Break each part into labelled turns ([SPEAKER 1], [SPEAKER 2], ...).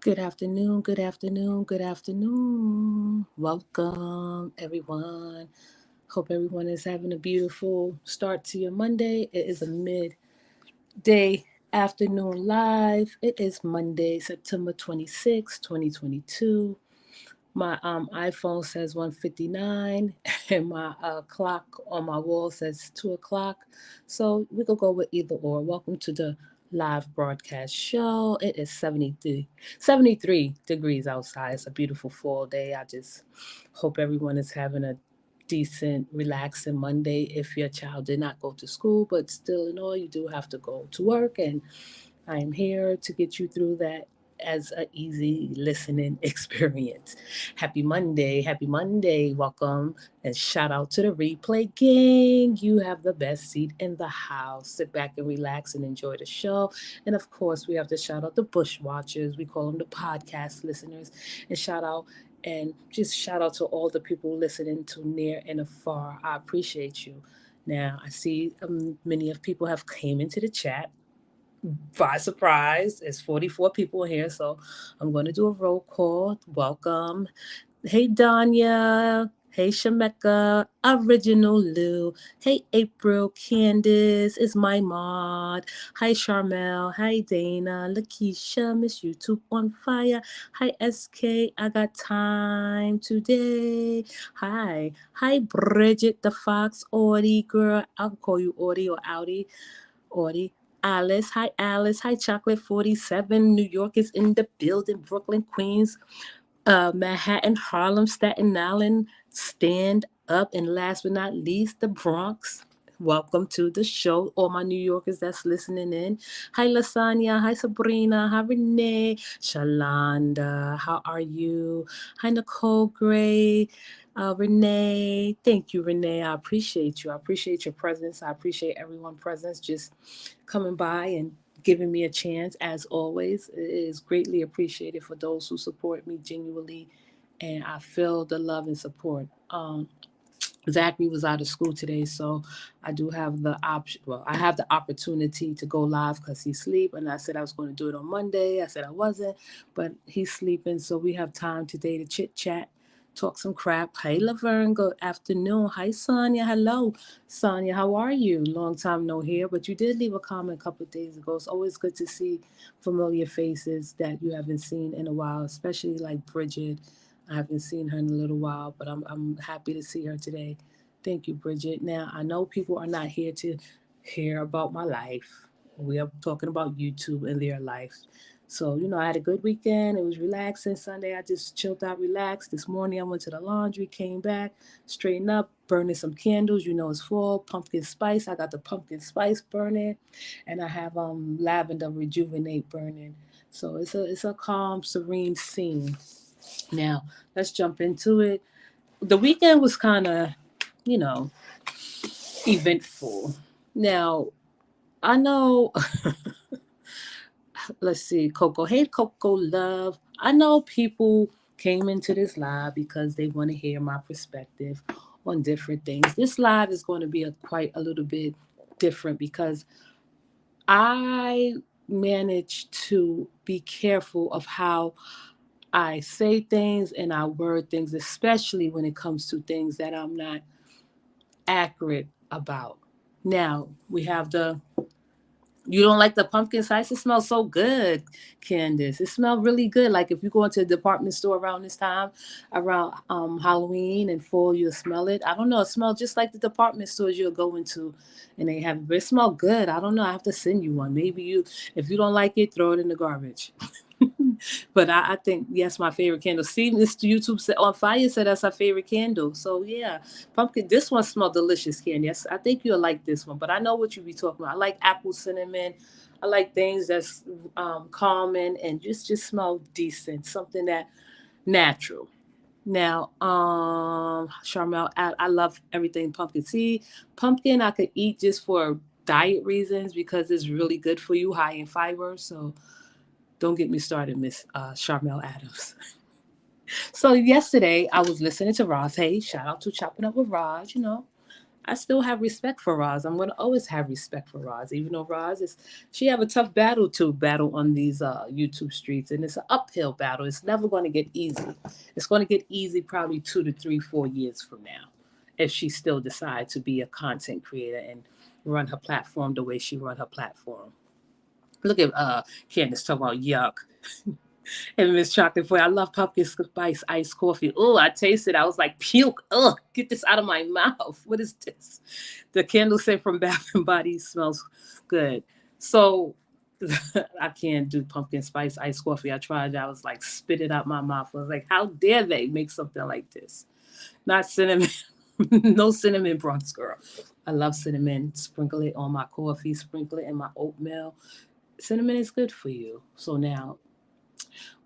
[SPEAKER 1] Good afternoon, good afternoon, good afternoon. Welcome, everyone. Hope everyone is having a beautiful start to your Monday. It is a midday afternoon live. It is Monday, September 26, 2022. My iPhone says 1:59 and my clock on my wall says 2 o'clock. So we could go with either or. Welcome to the live broadcast show. It is 73 degrees outside. It's a beautiful fall day. I just hope everyone is having a decent, relaxing Monday. If your child did not go to school, but still in all, you do have to go to work, and I am here to get you through that as an easy listening experience. Happy Monday, happy Monday. Welcome and shout out to the replay gang. You have the best seat in the house. Sit back and relax and enjoy the show. And of course, we have to shout out the bush watchers. We call them the podcast listeners. And shout out to all the people listening to near and afar. I appreciate you. Now, I see many of people have came into the chat by surprise. It's 44 people here, so I'm going to do a roll call. Welcome. Hey, Danya. Hey, Shameka. Original Lou. Hey, April. Candace is my mod. Hi, Charmel. Hi, Dana. Lakeisha. Miss YouTube on fire. Hi, SK. I got time today. Hi. Hi, Bridget the Fox. Audie, girl. I'll call you Audie or Audi. Audie. Alice. Hi, Alice. Hi, Chocolate 47. New York is in the building. Brooklyn, Queens, Manhattan, Harlem, Staten Island. Stand up. And last but not least, the Bronx. Welcome to the show, all my New Yorkers that's listening in. Hi, Lasagna. Hi, Sabrina. Hi, Renee. Shalonda. How are you? Hi, Nicole Gray. Renee, thank you, Renee. I appreciate you. I appreciate your presence. I appreciate everyone's presence just coming by and giving me a chance. As always, it is greatly appreciated for those who support me genuinely, and I feel the love and support. Zachary was out of school today, so I do have the option. Well, I have the opportunity to go live because he's asleep, and I said I was going to do it on Monday. I said I wasn't, but he's sleeping, so we have time today to chit chat, talk some crap. Hey, Laverne, good afternoon. Hi, Sonia. Hello, Sonia. How are you? Long time no hear, but you did leave a comment a couple of days ago. It's always good to see familiar faces that you haven't seen in a while, especially like Bridget. I haven't seen her in a little while, but I'm happy to see her today. Thank you, Bridget. Now, I know people are not here to hear about my life. We are talking about YouTube and their life. So, I had a good weekend. It was relaxing. Sunday, I just chilled out, relaxed. This morning, I went to the laundry, came back, straightened up, burning some candles. It's fall, pumpkin spice. I got the pumpkin spice burning, and I have lavender rejuvenate burning. So it's a calm, serene scene. Now, let's jump into it. The weekend was kind of, you know, eventful. Now, I know, let's see, Coco. Hey, Coco Love. I know people came into this live because they want to hear my perspective on different things. This live is going to be quite a little bit different because I managed to be careful of how I say things and I word things, especially when it comes to things that I'm not accurate about. Now, we have you don't like the pumpkin spice? It smells so good, Candace. It smells really good. Like if you go into a department store around this time, around Halloween and fall, you'll smell it. I don't know. It smells just like the department stores you'll go into and they have it smell good. I don't know. I have to send you one. Maybe if you don't like it, throw it in the garbage. But I think yes, my favorite candle. See, Mr. YouTube said on fire said that's our favorite candle. So yeah, pumpkin. This one smells delicious, candy. Yes, I think you'll like this one. But I know what you be talking about. I like apple cinnamon. I like things that's calming and just smell decent. Something that natural. Now, Charmel, I love everything pumpkin. See, pumpkin I could eat just for diet reasons because it's really good for you, high in fiber. So don't get me started, Miss Charmel Adams. So yesterday I was listening to Roz. Hey, shout out to Chopping Up with Raj. I still have respect for Roz. I'm going to always have respect for Roz, even though Roz is, she have a tough battle to battle on these YouTube streets, and it's an uphill battle. It's never going to get easy. It's going to get easy probably 2 to 3, 4 years from now, if she still decides to be a content creator and run her platform the way she run her platform. Look at Candace talking about yuck. And Miss Chocolate Boy, I love pumpkin spice iced coffee. Oh, I tasted it. I was like, puke. Ugh, get this out of my mouth. What is this? The candle scent from Bath and Body smells good. So I can't do pumpkin spice iced coffee. I tried it. I was like, spit it out my mouth. I was like, how dare they make something like this? Not cinnamon. No cinnamon Bronx girl. I love cinnamon. Sprinkle it on my coffee. Sprinkle it in my oatmeal. Cinnamon is good for you. So now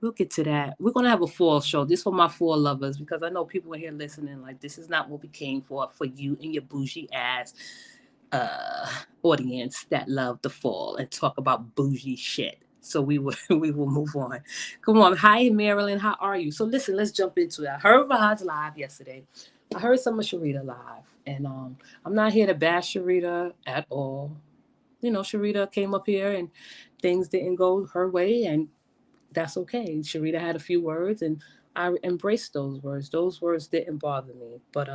[SPEAKER 1] we'll get to that. We're gonna have a fall show. This for my fall lovers, because I know people are here listening. Like, this is not what we came for you and your bougie ass uh audience that love the fall and talk about bougie shit. So we will we will move on. Come on. Hi Marilyn, how are you? So listen, let's jump into it. I heard Rod's live yesterday. I heard some of Sharita live. And I'm not here to bash Sharita at all. You know, Sharita came up here and things didn't go her way, and that's okay. Sharita had a few words, and I embraced those words. Those words didn't bother me. But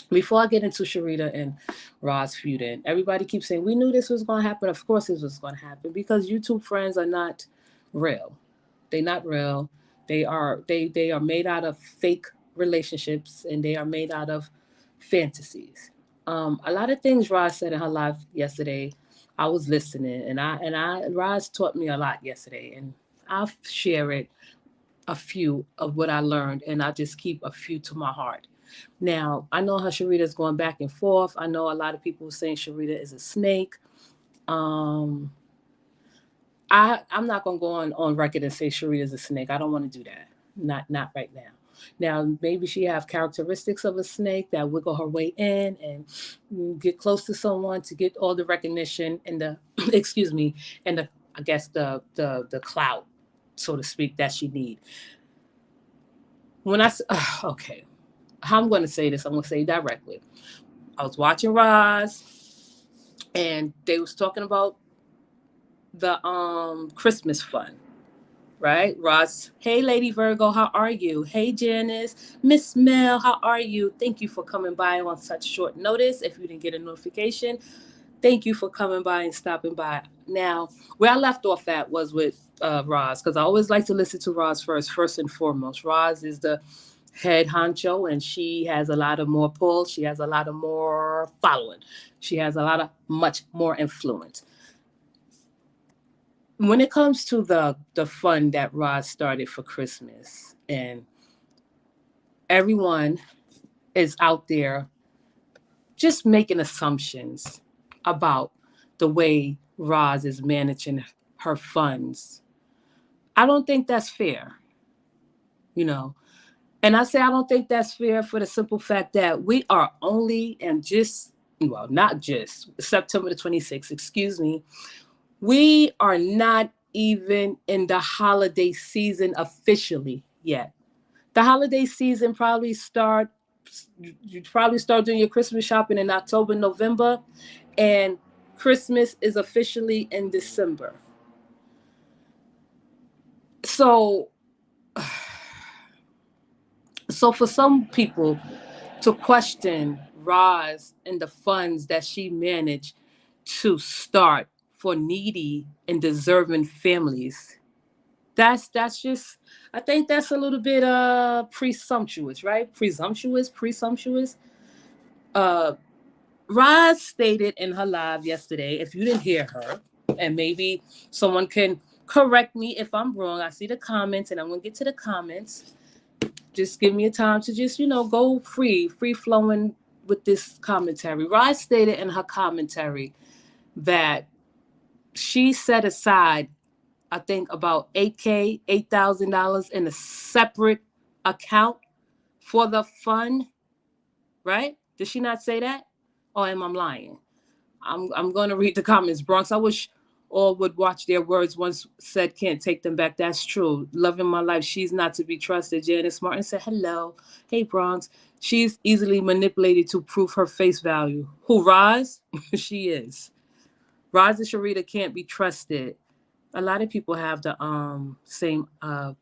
[SPEAKER 1] before I get into Sharita and Roz feuding, everybody keeps saying we knew this was going to happen. Of course, this was going to happen because YouTube friends are not real. They're not real. They are made out of fake relationships, and they are made out of fantasies. A lot of things Roz said in her live yesterday, I was listening, and Roz taught me a lot yesterday, and I'll share it, a few of what I learned, and I just keep a few to my heart. Now, I know how Sharita is going back and forth. I know a lot of people saying Sharita is a snake. Um, I'm not gonna go on record and say Sharita is a snake. I don't want to do that. Not right now. Now, maybe she have characteristics of a snake that wiggle her way in and get close to someone to get all the recognition and the excuse me, and the, I guess, the clout, so to speak, that she need. When okay, how I'm going to say this, I'm going to say it directly. I was watching Roz, and they was talking about the Christmas fund, right? Roz, hey Lady Virgo, how are you? Hey Janice, Miss Mel, how are you? Thank you for coming by on such short notice. If you didn't get a notification, thank you for coming by and stopping by. Now, where I left off at was with Roz, because I always like to listen to Roz first and foremost. Roz is the head honcho, and she has a lot of more pull. She has a lot of more following. She has a lot of much more influence. When it comes to the fund that Roz started for Christmas, and everyone is out there just making assumptions about the way Roz is managing her funds. I don't think that's fair, you know. And I say I don't think that's fair for the simple fact that we are only, and just, well, not just September the 26th, excuse me, we are not even in the holiday season officially yet. The holiday season probably start, you probably start doing your Christmas shopping in October, November, and Christmas is officially in December. So so for some people to question Roz and the funds that she managed to start for needy and deserving families, that's just, I think that's a little bit presumptuous, right? Presumptuous. Uh Roz stated in her live yesterday, if you didn't hear her, and maybe someone can correct me if I'm wrong. I see the comments, and I'm gonna get to the comments. Just give me a time to just, go free flowing with this commentary. Roz stated in her commentary that she set aside, I think, about $8,000 in a separate account for the fund, right? Did she not say that? Or am I lying? I'm going to read the comments. Bronx, I wish All would watch their words. Once said, can't take them back. That's true. Loving my life. She's not to be trusted. Janice Martin said, hello. Hey, Bronx. She's easily manipulated to prove her face value. Who, Roz? She is. Roz and Sharita can't be trusted. A lot of people have the same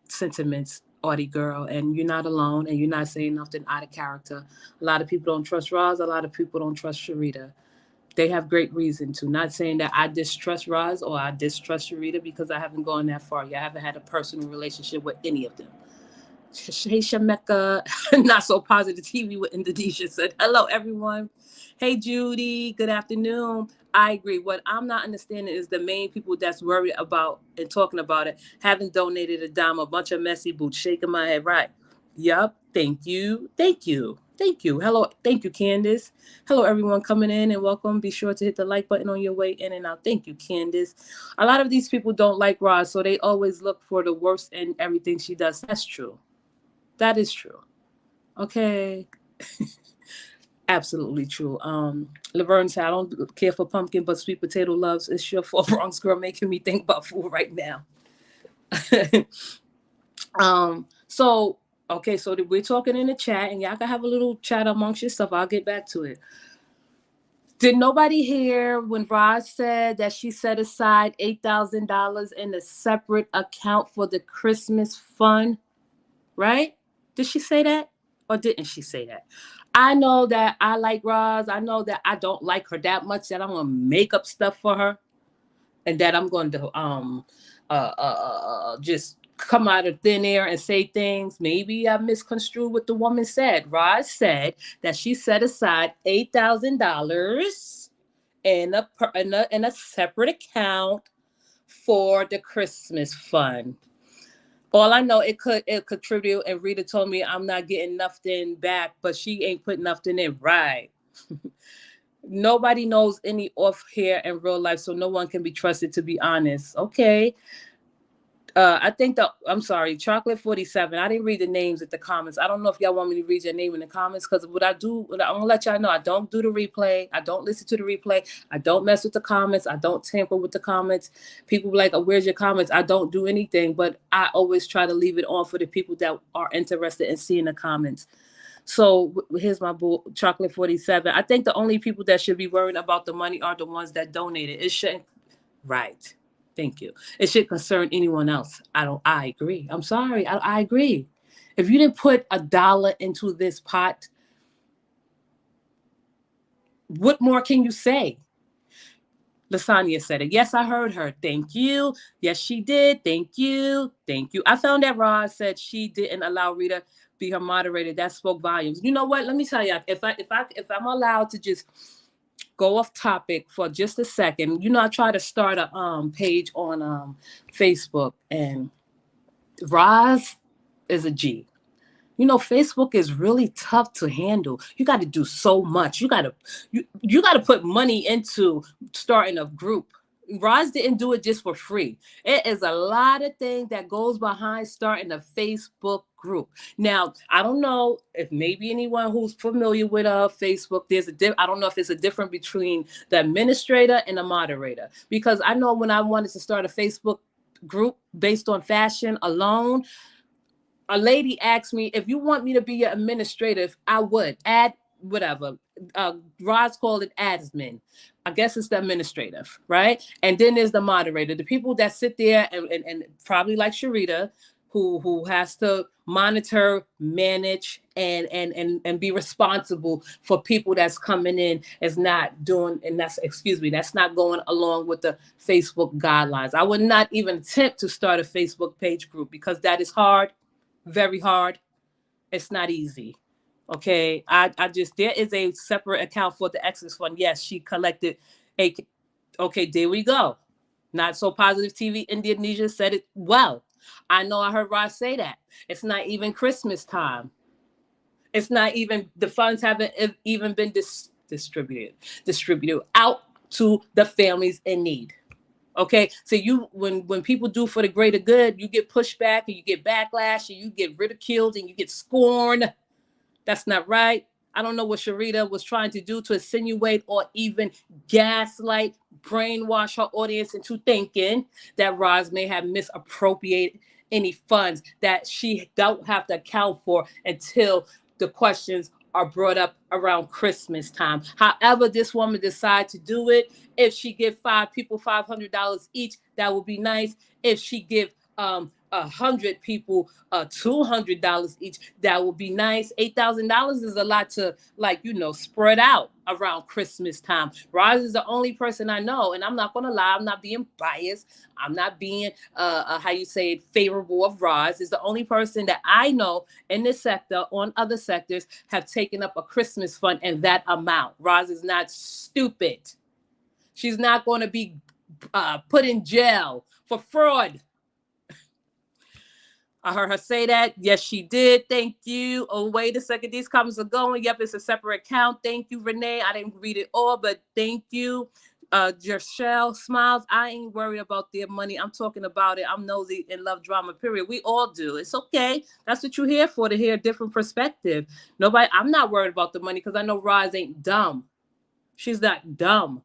[SPEAKER 1] sentiments, Audie girl, and you're not alone, and you're not saying nothing out of character. A lot of people don't trust Roz. A lot of people don't trust Sharita. They have great reason to. Not saying that I distrust Roz or I distrust Sharita because I haven't gone that far. I haven't had a personal relationship with any of them. Hey Shameka, not so positive TV with Indonesia said, hello everyone. Hey Judy, good afternoon. I agree. What I'm not understanding is the main people that's worried about and talking about it haven't donated a dime, a bunch of messy boots, shaking my head. Right. Yup. Thank you. Thank you. Thank you. Hello. Thank you, Candace. Hello, everyone coming in and welcome. Be sure to hit the like button on your way in and out. Thank you, Candace. A lot of these people don't like Roz, so they always look for the worst in everything she does. That's true. That is true. Okay. Absolutely true. Laverne said, I don't care for pumpkin, but sweet potato loves. It's your fault, Bronx girl, making me think about food right now. So, okay, so we're talking in the chat, and y'all can have a little chat amongst yourself. I'll get back to it. Did nobody hear when Roz said that she set aside $8,000 in a separate account for the Christmas fund? Right? Did she say that? Or didn't she say that? I know that I like Roz. I know that I don't like her that much that I'm going to make up stuff for her and that I'm going to just come out of thin air and say things. Maybe I misconstrued what the woman said. Roz said that she set aside $8,000 in a separate account for the Christmas fund. All I know, it contribute, and Rita told me I'm not getting nothing back, but she ain't putting nothing in. Right. Nobody knows any off here in real life, so no one can be trusted, to be honest. Okay. I think I'm sorry, Chocolate 47. I didn't read the names at the comments. I don't know if y'all want me to read your name in the comments, because I'm gonna let y'all know I don't do the replay. I don't listen to the replay. I don't mess with the comments. I don't tamper with the comments. People be like, oh, where's your comments? I don't do anything, but I always try to leave it on for the people that are interested in seeing the comments. So here's my boo, Chocolate 47. I think the only people that should be worrying about the money are the ones that donated. It shouldn't. Right. Thank you. It should concern anyone else. I agree. I'm sorry. I agree. If you didn't put $1 into this pot, what more can you say? Lasagna said it. Yes, I heard her. Thank you. Yes, she did. Thank you. Thank you. I found that Roz said she didn't allow Rita be her moderator. That spoke volumes. You know what? Let me tell you, if I'm allowed to just go off topic for just a second. I try to start a page on Facebook, and Roz is a G. Facebook is really tough to handle. You got to do so much. You got to put money into starting a group. Roz didn't do it just for free. It is a lot of things that goes behind starting a Facebook group. Now, I don't know if maybe anyone who's familiar with Facebook, I don't know if there's a difference between the administrator and the moderator. Because I know when I wanted to start a Facebook group based on fashion alone, a lady asked me, if you want me to be your administrative, I would. Add whatever. Roz called it admin. I guess it's the administrative, right? And then there's the moderator, the people that sit there and probably like Sharita, who has to monitor, manage, and be responsible for people that's coming in is not doing, and that's not going along with the Facebook guidelines. I would not even attempt to start a Facebook page group because that is hard, very hard. It's not easy. Okay, there is a separate account for the Exodus Fund. Yes, she collected okay, there we go. Not so positive TV Indonesia said it well. I know I heard Ross say that. It's not even Christmas time. It's not even, the funds haven't even been distributed out to the families in need. Okay, so when people do for the greater good, you get pushback and you get backlash and you get ridiculed and you get scorned. That's not right. I don't know what Sharita was trying to do to insinuate or even gaslight, brainwash her audience into thinking that Roz may have misappropriated any funds that she don't have to account for until the questions are brought up around Christmas time. However, this woman decided to do it. If she give 5 people $500 each, that would be nice. If she give 100 people $200 each, that would be nice. $8,000 is a lot to, like, spread out around Christmas time. Roz is the only person I know, and I'm not gonna lie, I'm not being biased, I'm not being how you say it, favorable of Roz. Is the only person that I know in this sector, on other sectors, have taken up a Christmas fund and that amount. Roz is not stupid. She's not going to be put in jail for fraud. I heard her say that. Yes, she did. Thank you. Oh, wait a second. These comments are going. Yep, it's a separate account. Thank you, Renee. I didn't read it all, but thank you. Jershelle Smiles. I ain't worried about their money. I'm talking about it. I'm nosy and love drama, period. We all do. It's okay. That's what you're here for, to hear a different perspective. I'm not worried about the money because I know Roz ain't dumb. She's not dumb.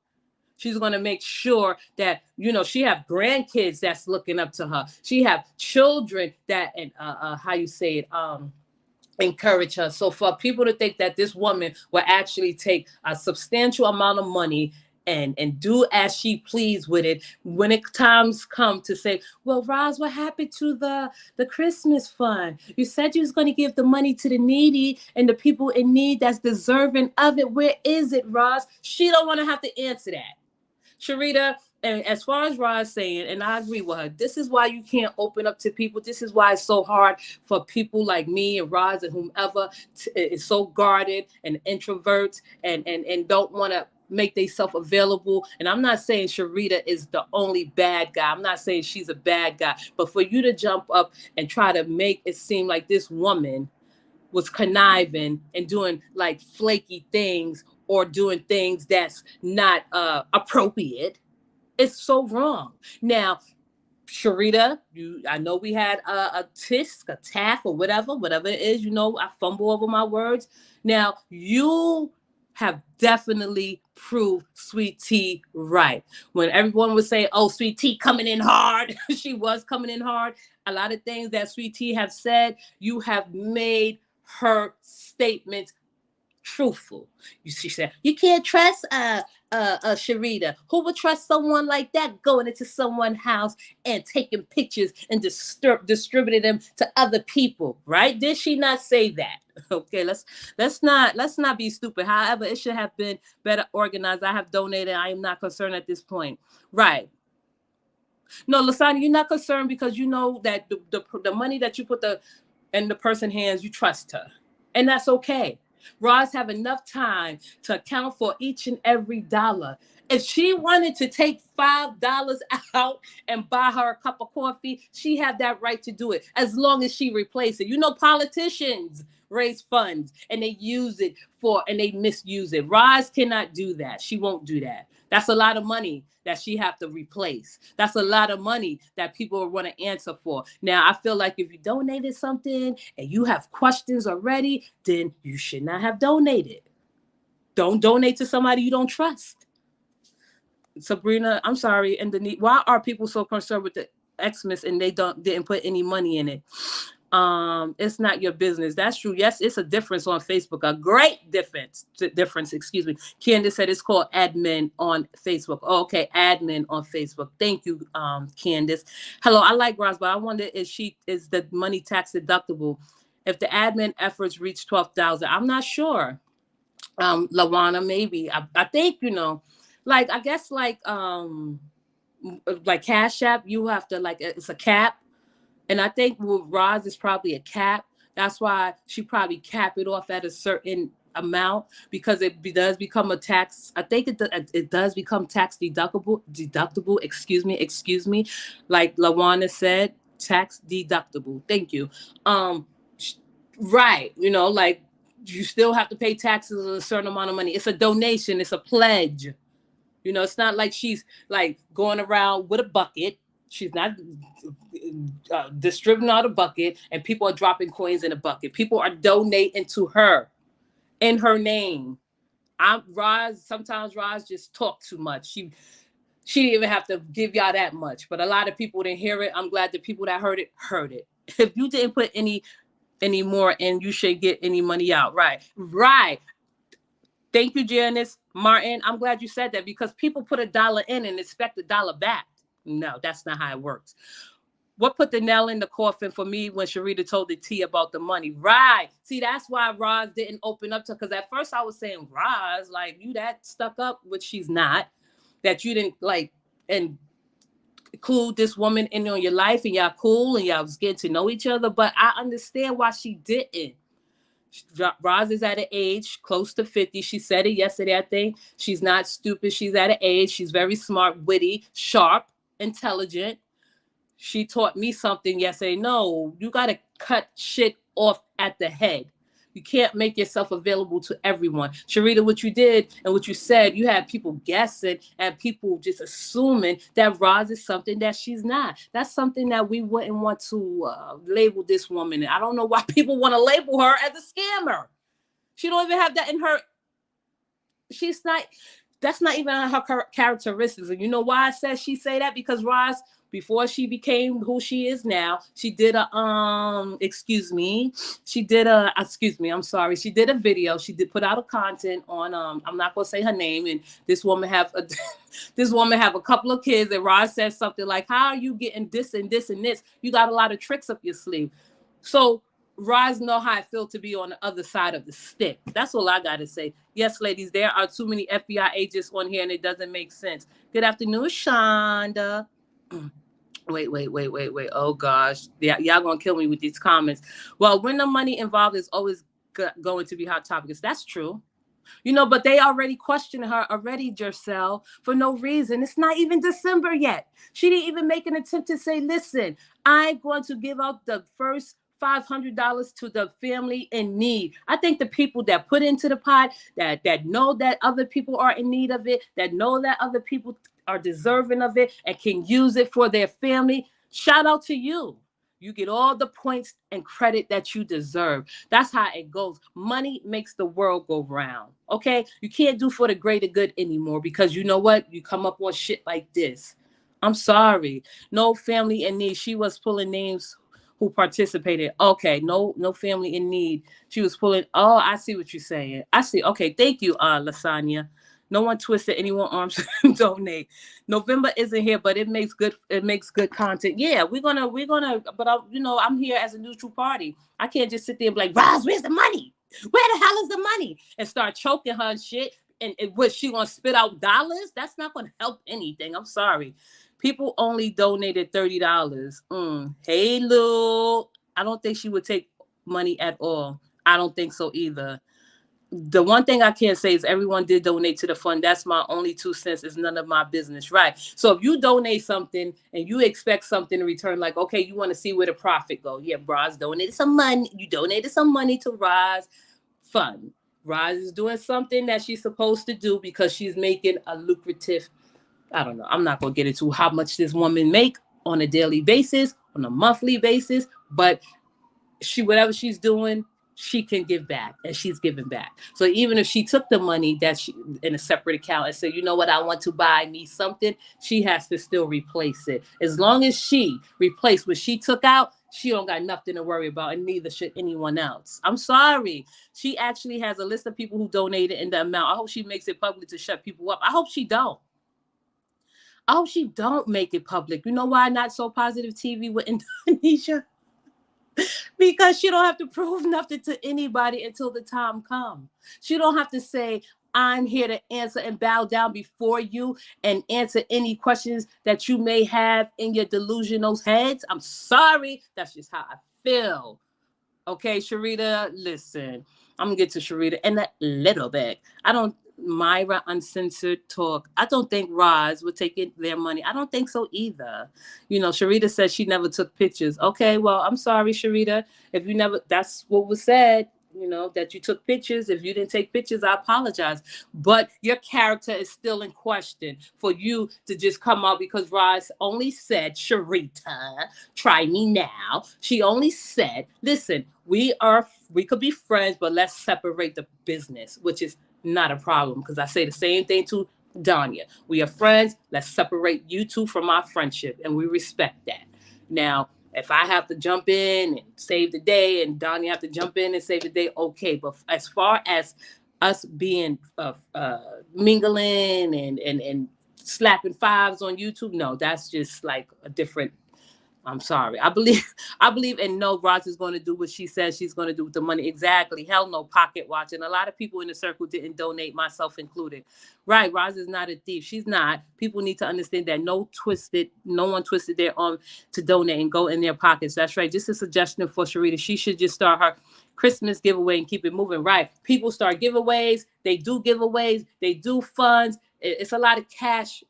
[SPEAKER 1] She's going to make sure that, she have grandkids that's looking up to her. She have children that, and how you say it, encourage her. So for people to think that this woman will actually take a substantial amount of money and do as she please with it, when it times come to say, well, Roz, what happened to the Christmas fund? You said you was going to give the money to the needy and the people in need that's deserving of it. Where is it, Roz? She don't want to have to answer that. Sharita, and as far as Roz saying, and I agree with her, this is why you can't open up to people. This is why it's so hard for people like me and Roz and whomever is so guarded and introverts and don't want to make themselves available. And I'm not saying Sharita is the only bad guy. I'm not saying she's a bad guy. But for you to jump up and try to make it seem like this woman was conniving and doing like flaky things or doing things that's not appropriate, it's so wrong. Now, Sharita, I know we had a tisk, a tack, or whatever it is. I fumble over my words. Now, you have definitely proved Sweet Tea right. When everyone was saying, oh, Sweet Tea coming in hard, she was coming in hard. A lot of things that Sweet Tea have said, you have made her statements truthful. She said, you can't trust Sharita. Who would trust someone like that going into someone's house and taking pictures and distributing them to other people, right? Did she not say that? Okay, let's not be stupid. However, it should have been better organized. I have donated. I am not concerned at this point. Right. No, Lasagna, you're not concerned because you know that the money that you put in the person's hands, you trust her. And that's okay. Roz have enough time to account for each and every dollar. If she wanted to take $5 out and buy her a cup of coffee, she had that right to do it, as long as she replaces it. Politicians raise funds and they use it and they misuse it. Roz cannot do that. She won't do that. That's a lot of money that she have to replace. That's a lot of money that people want to answer for. Now, I feel like if you donated something and you have questions already, then you should not have donated. Don't donate to somebody you don't trust. Sabrina, I'm sorry, and Denise, why are people so concerned with the Xmas and they didn't put any money in it? It's not your business. That's true. Yes, it's a difference on Facebook. A great difference. Excuse me. Candace said it's called admin on Facebook. Oh, okay, admin on Facebook. Thank you, Candace. Hello, I like Roz, but I wonder if is the money tax deductible if the admin efforts reach 12,000. I'm not sure. Lawana, maybe. I think I guess like Cash App, you have to it's a cap. And I think with Roz is probably a cap. That's why she probably cap it off at a certain amount because it does become a tax. I think it does become tax deductible. Excuse me. Like Lawana said, tax deductible. Thank you. Right. You still have to pay taxes on a certain amount of money. It's a donation. It's a pledge. It's not like she's like going around with a bucket. She's not distributing out a bucket and people are dropping coins in a bucket. People are donating to her. in her name. Sometimes Roz just talk too much. She didn't even have to give y'all that much, but a lot of people didn't hear it. I'm glad the people that heard it. If you didn't put any more in, you should get any money out. Right. Thank you, Janice Martin. I'm glad you said that, because people put $1 in and expect $1 back. No, that's not how it works. What put the nail in the coffin for me when Sharita told the T about the money? Right. See, that's why Roz didn't open up to, because at first I was saying, Roz, like, you that stuck up, which she's not, that you didn't like and include this woman in on your life, and y'all cool and y'all was getting to know each other. But I understand why she didn't. Roz is at an age close to 50. She said it yesterday, I think. She's not stupid. She's at an age. She's very smart, witty, sharp, intelligent. She taught me something yesterday. No, you got to cut shit off at the head. You can't make yourself available to everyone. Sharita, what you did and what you said, you had people guessing and people just assuming that Roz is something that she's not. That's something that we wouldn't want to label this woman. I don't know why people want to label her as a scammer. She don't even have that in her. She's not. That's not even her characteristics. And you know why I said she say that? Because Roz, before she became who she is now, she did a she did a video. She did put out a content on I'm not gonna say her name, and this woman have a couple of kids, and Roz says something like, how are you getting this and this and this? You got a lot of tricks up your sleeve. So Roz know how I feel to be on the other side of the stick. That's all I gotta say. Yes, ladies, there are too many FBI agents on here and it doesn't make sense. Good afternoon, Shonda. Wait. Oh gosh. Yeah, y'all gonna kill me with these comments. Well, when the money involved is always going to be hot topics. That's true. But they already questioned her already, Jercel, for no reason. It's not even December yet. She didn't even make an attempt to say, listen, I'm going to give out the first $500 to the family in need. I think the people that put into the pot, that know that other people are in need of it, that know that other people are deserving of it and can use it for their family, shout out to you. You get all the points and credit that you deserve. That's how it goes. Money makes the world go round. Okay? You can't do for the greater good anymore, because you know what? You come up on shit like this. I'm sorry. No family in need. She was pulling names who participated. Okay, no family in need. She was pulling. Oh, I see what you're saying. I see. Okay, thank you, Lasagna. No one twisted anyone's arms to donate. November isn't here, but it makes good content. Yeah, we're gonna, but I'm here as a neutral party. I can't just sit there and be like, Roz, where's the money? Where the hell is the money? And start choking her and shit. And what, she gonna spit out dollars? That's not gonna help anything. I'm sorry. People only donated $30. Hey, Lou. I don't think she would take money at all. I don't think so either. The one thing I can say is everyone did donate to the fund. That's my only 2 cents. It's none of my business, right? So if you donate something and you expect something in return, like, okay, you want to see where the profit go. Yeah, Roz donated some money. You donated some money to Roz Fund. Roz is doing something that she's supposed to do because she's making a lucrative, I don't know. I'm not going to get into how much this woman make on a daily basis, on a monthly basis, but whatever she's doing, she can give back, and she's giving back. So even if she took the money that she in a separate account and said, you know what, I want to buy me something, she has to still replace it. As long as she replaced what she took out, she don't got nothing to worry about, and neither should anyone else. I'm sorry. She actually has a list of people who donated in the amount. I hope she makes it public to shut people up. I hope she don't. Make it public. You know why Not So Positive TV with Indonesia? Because she don't have to prove nothing to anybody until the time comes. She don't have to say, I'm here to answer and bow down before you and answer any questions that you may have in your delusional heads. I'm sorry. That's just how I feel. Okay, Sharita, listen. I'm going to get to Sharita in a little bit. Myra Uncensored Talk. I don't think Roz would take their money. I don't think so either. Sharita said she never took pictures. Okay, well, I'm sorry, Sharita. If you never, that's what was said. that you took pictures. If you didn't take pictures, I apologize. But your character is still in question for you to just come out because Roz only said, Sharita, try me now. She only said, listen, we could be friends, but let's separate the business, which is not a problem because I say the same thing to Danya. We are friends. Let's separate you two from our friendship, and we respect that. Now, if I have to jump in and save the day, and Donnie have to jump in and save the day, okay. But as far as us being mingling and slapping fives on YouTube, no, that's just like a different. I'm sorry. I believe and know Roz is going to do what she says she's going to do with the money. Exactly. Hell no pocket watching. A lot of people in the circle didn't donate, myself included. Right. Roz is not a thief. She's not. People need to understand that no one twisted their arm to donate and go in their pockets. That's right. Just a suggestion for Sharita. She should just start her Christmas giveaway and keep it moving. Right. People start giveaways. They do funds. It's a lot of cash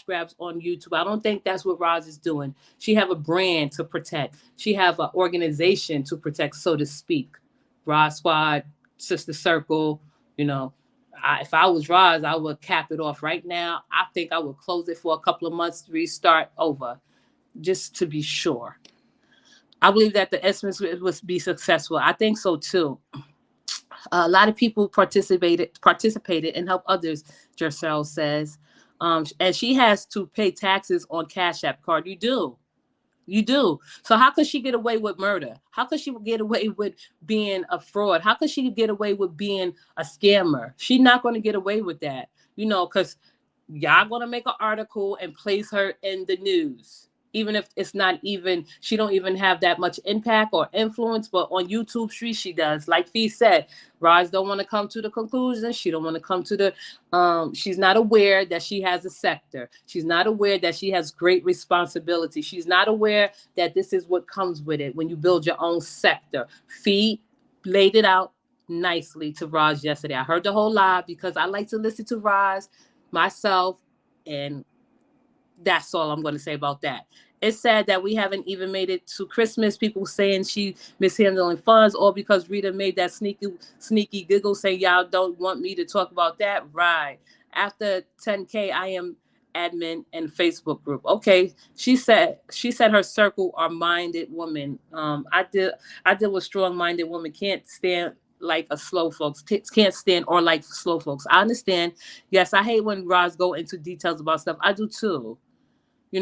[SPEAKER 1] grabs on YouTube. I don't think that's what Roz is doing. She have a brand to protect. She have an organization to protect, so to speak. Roz Squad, Sister Circle, if I was Roz, I would cap it off right now. I think I would close it for a couple of months, restart over, just to be sure. I believe that the estimates would be successful. I think so too. A lot of people participated and help others, Jercel says. And she has to pay taxes on Cash App card. You do. You do. So how could she get away with murder? How could she get away with being a fraud? How could she get away with being a scammer? She's not going to get away with that, because y'all going to make an article and place her in the news. Even if it's not even, she don't even have that much impact or influence, but on YouTube Street, she does. Like Fee said, Roz don't want to come to the conclusion. She don't want to come to she's not aware that she has a sector. She's not aware that she has great responsibility. She's not aware that this is what comes with it when you build your own sector. Fee laid it out nicely to Roz yesterday. I heard the whole live because I like to listen to Roz myself, and that's all I'm going to say about that. It's sad that we haven't even made it to Christmas. People saying she mishandling funds, all because Rita made that sneaky giggle saying y'all don't want me to talk about that. Right. After 10K, I am admin and Facebook group. Okay. She said her circle are minded women. I deal with strong minded women. Can't stand like a slow folks. Can't stand or like slow folks. I understand. Yes, I hate when Roz go into details about stuff. I do too. I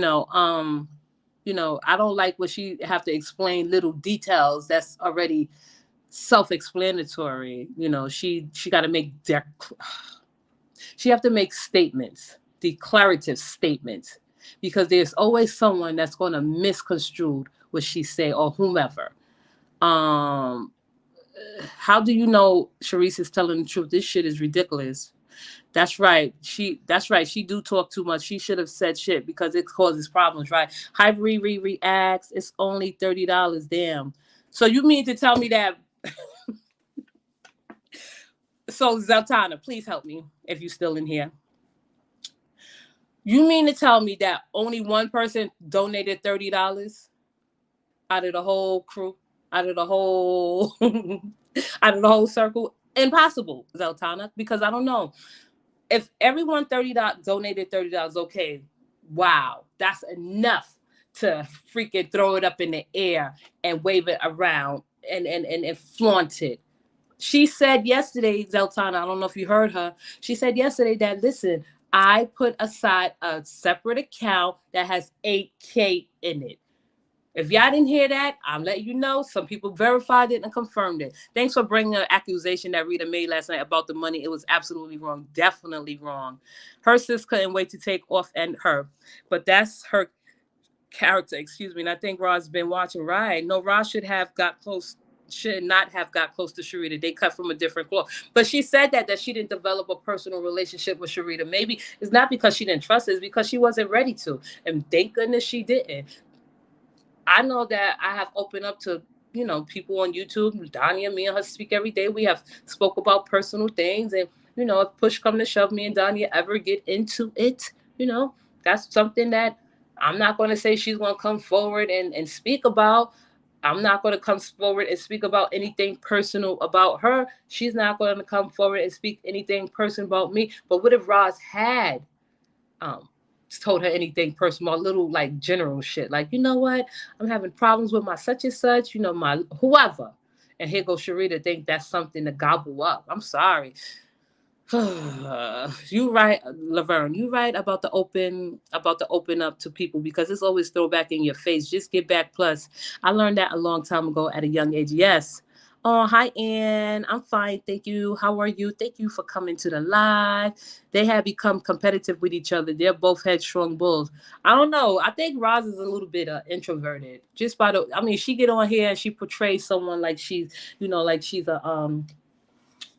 [SPEAKER 1] don't like when she have to explain little details that's already self-explanatory. She got to she have to make statements, declarative statements, because there's always someone that's going to misconstrue what she say or whomever. How do you know Sharice is telling the truth? This shit is ridiculous. That's right. She do talk too much. She should have said shit because it causes problems, right? Hi reacts. It's only $30. Damn. So you mean to tell me that so Zeltana, please help me if you're still in here. You mean to tell me that only one person donated $30 out of the whole crew, out of the whole circle? Impossible, Zeltana, because I don't know. If everyone donated $30, okay, wow, that's enough to freaking throw it up in the air and wave it around and flaunt it. She said yesterday, Zeltana, I don't know if you heard her. She said yesterday that, listen, I put aside a separate account that has 8K in it. If y'all didn't hear that, I'm letting you know. Some people verified it and confirmed it. Thanks for bringing an accusation that Rita made last night about the money. It was absolutely wrong. Definitely wrong. Her sis couldn't wait to take off and her. But that's her character, excuse me. And I think Rod's been watching. Right. No, Rod should not have got close to Sharita. They cut from a different cloth. But she said that she didn't develop a personal relationship with Sharita. Maybe it's not because she didn't trust it, it's because she wasn't ready to. And thank goodness she didn't. I know that I have opened up to, people on YouTube. Danya, me and her speak every day. We have spoke about personal things. And, if push come to shove, me and Danya ever get into it, that's something that I'm not going to say she's going to come forward and speak about. I'm not going to come forward and speak about anything personal about her. She's not going to come forward and speak anything personal about me. But what if Roz had um told her anything personal, a little like general shit, like, you know what, I'm having problems with my such and such, you know, my whoever, and here goes Sharita think that's something to gobble up. I'm sorry. You right, Laverne. You right about the open up to people, because it's always throw back in your face. Just get back. Plus, I learned that a long time ago at a young age. Yes. Oh, hi, Ann. I'm fine. Thank you. How are you? Thank you for coming to the live. They have become competitive with each other. They're both headstrong bulls. I don't know. I think Roz is a little bit introverted. Just by the, I mean, she get on here and she portrays someone like she's, you know, like she's a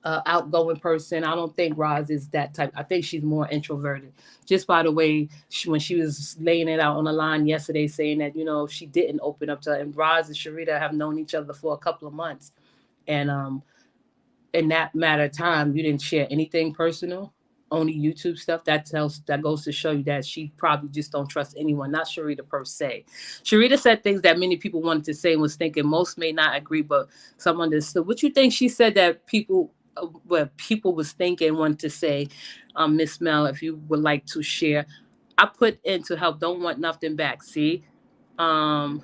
[SPEAKER 1] outgoing person. I don't think Roz is that type. I think she's more introverted. Just by the way, when she was laying it out on the line yesterday, saying that, you know, she didn't open up to her. And Roz and Sharita have known each other for a couple of months, and in that matter of time, you didn't share anything personal, only YouTube stuff. That goes to show you that she probably just don't trust anyone, not Sharita per se. Sharita said things that many people wanted to say and was thinking most may not agree, but some understood. What you think she said that people, what people was thinking, wanted to say, Miss Mel, if you would like to share. I put in to help, don't want nothing back. See, um,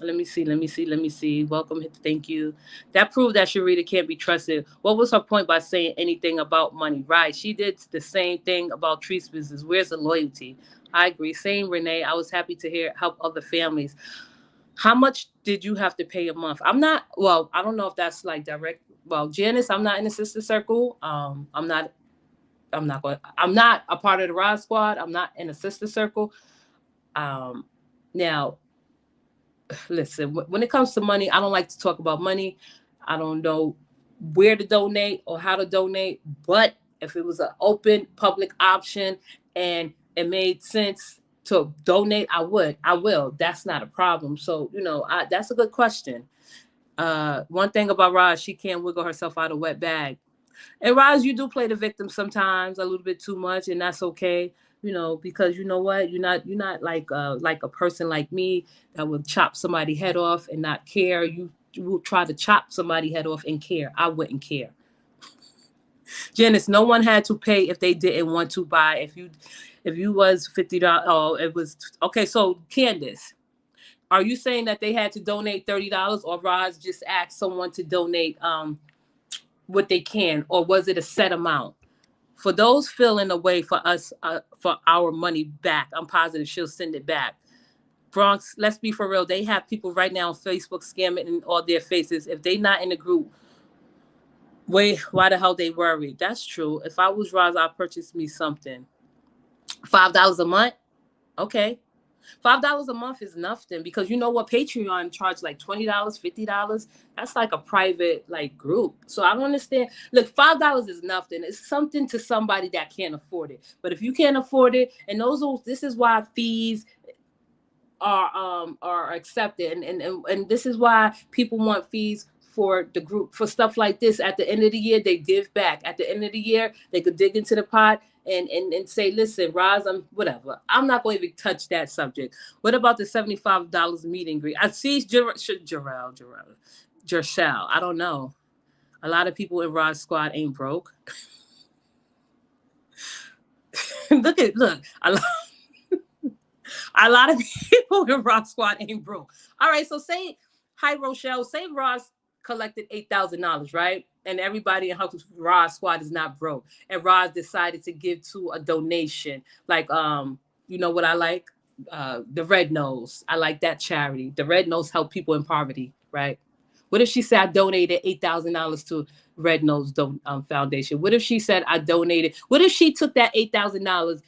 [SPEAKER 1] let me see. Welcome, thank you. That proved that Sharita can't be trusted. What was her point by saying anything about money? Right, she did the same thing about Tree's business. Where's the loyalty? I agree. Same, Renee. I was happy to hear help other families. How much did you have to pay a month? I'm not. Well, I don't know if that's like direct. Well, Janice, I'm not in the sister circle. I'm not. I'm not going. I'm not a part of the Rod Squad. I'm not in a sister circle. Um, Now, listen, when it comes to money, I don't like to talk about money. I don't know where to donate or how to donate, but if it was an open public option and it made sense to donate, I would. I will. That's not a problem. So, you know, that's a good question. One thing about Raj, she can't wiggle herself out of wet bag. And Roz, you do play the victim sometimes a little bit too much, and that's okay. You know, because you know what, you're not like a person like me that would chop somebody head off and not care. You will try to chop somebody head off and care. I wouldn't care. Janice, no one had to pay if they didn't want to buy. If you was $50, oh, it was okay. So Candace, are you saying that they had to donate $30, or Roz just asked someone to donate what they can, or was it a set amount? For those feeling a way for us, for our money back, I'm positive she'll send it back. Bronx, let's be for real. They have people right now on Facebook scamming in all their faces. If they not in the group, why the hell they worried? That's true. If I was Roz, I'd purchase me something. $5 a month? Okay. $5 a month is nothing, because you know what, Patreon charge like $20, $50. That's like a private like group. So I don't understand. Look, $5 is nothing. It's something to somebody that can't afford it. But if you can't afford it, and this is why fees are accepted, and this is why people want fees for the group, for stuff like this. At the end of the year, they give back. At the end of the year, they could dig into the pot and say, listen, Roz, I'm whatever. I'm not going to even touch that subject. What about the $75 meet and greet? I see Jershell. I don't know. A lot of people in Roz Squad ain't broke. look. A lot of people in Ross Squad ain't broke. All right, so say, hi Rochelle, say Ross collected $8,000, right? And everybody in her Ross Squad is not broke. And Ross decided to give to a donation. Like, you know what I like? The Red Nose. I like that charity. The Red Nose help people in poverty, right? What if she said I donated $8,000 to Red Nose Foundation? What if she said I donated? What if she took that $8,000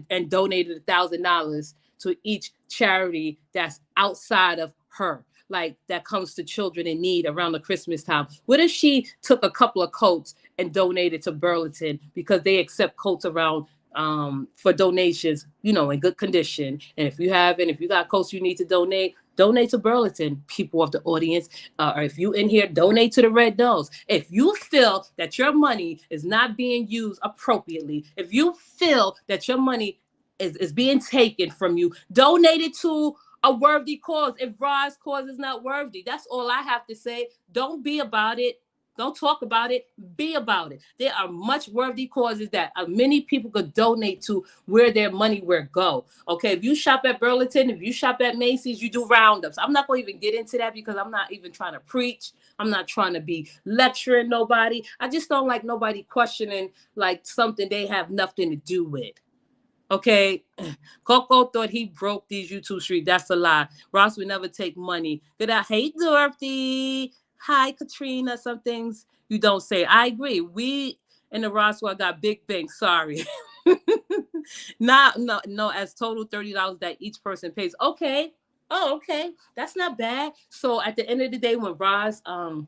[SPEAKER 1] and donated $1,000 to each charity that's outside of her, like that comes to children in need around the Christmas time? What if she took a couple of coats and donated to Burlington, because they accept coats around for donations, you know, in good condition. And if you got coats you need to donate to Burlington, people of the audience. Or if you in here, donate to the Red Nose. If you feel that your money is not being used appropriately, if you feel that your money is being taken from you, donate it to a worthy cause. If Rod's cause is not worthy, that's all I have to say. Don't be about it. Don't talk about it. Be about it. There are much worthy causes that many people could donate to where their money will go. Okay, if you shop at Burlington, if you shop at Macy's, you do roundups. I'm not going to even get into that because I'm not even trying to preach. I'm not trying to be lecturing nobody. I just don't like nobody questioning like something they have nothing to do with. Okay, Coco thought he broke these YouTube streets. That's a lie. Ross would never take money. Good. I hate Dorothy. Hi, Katrina. Some things you don't say. I agree. We in the Ross squad got big banks. Sorry. No. As total $30 that each person pays. Okay. Oh, okay. That's not bad. So at the end of the day, when Ross, I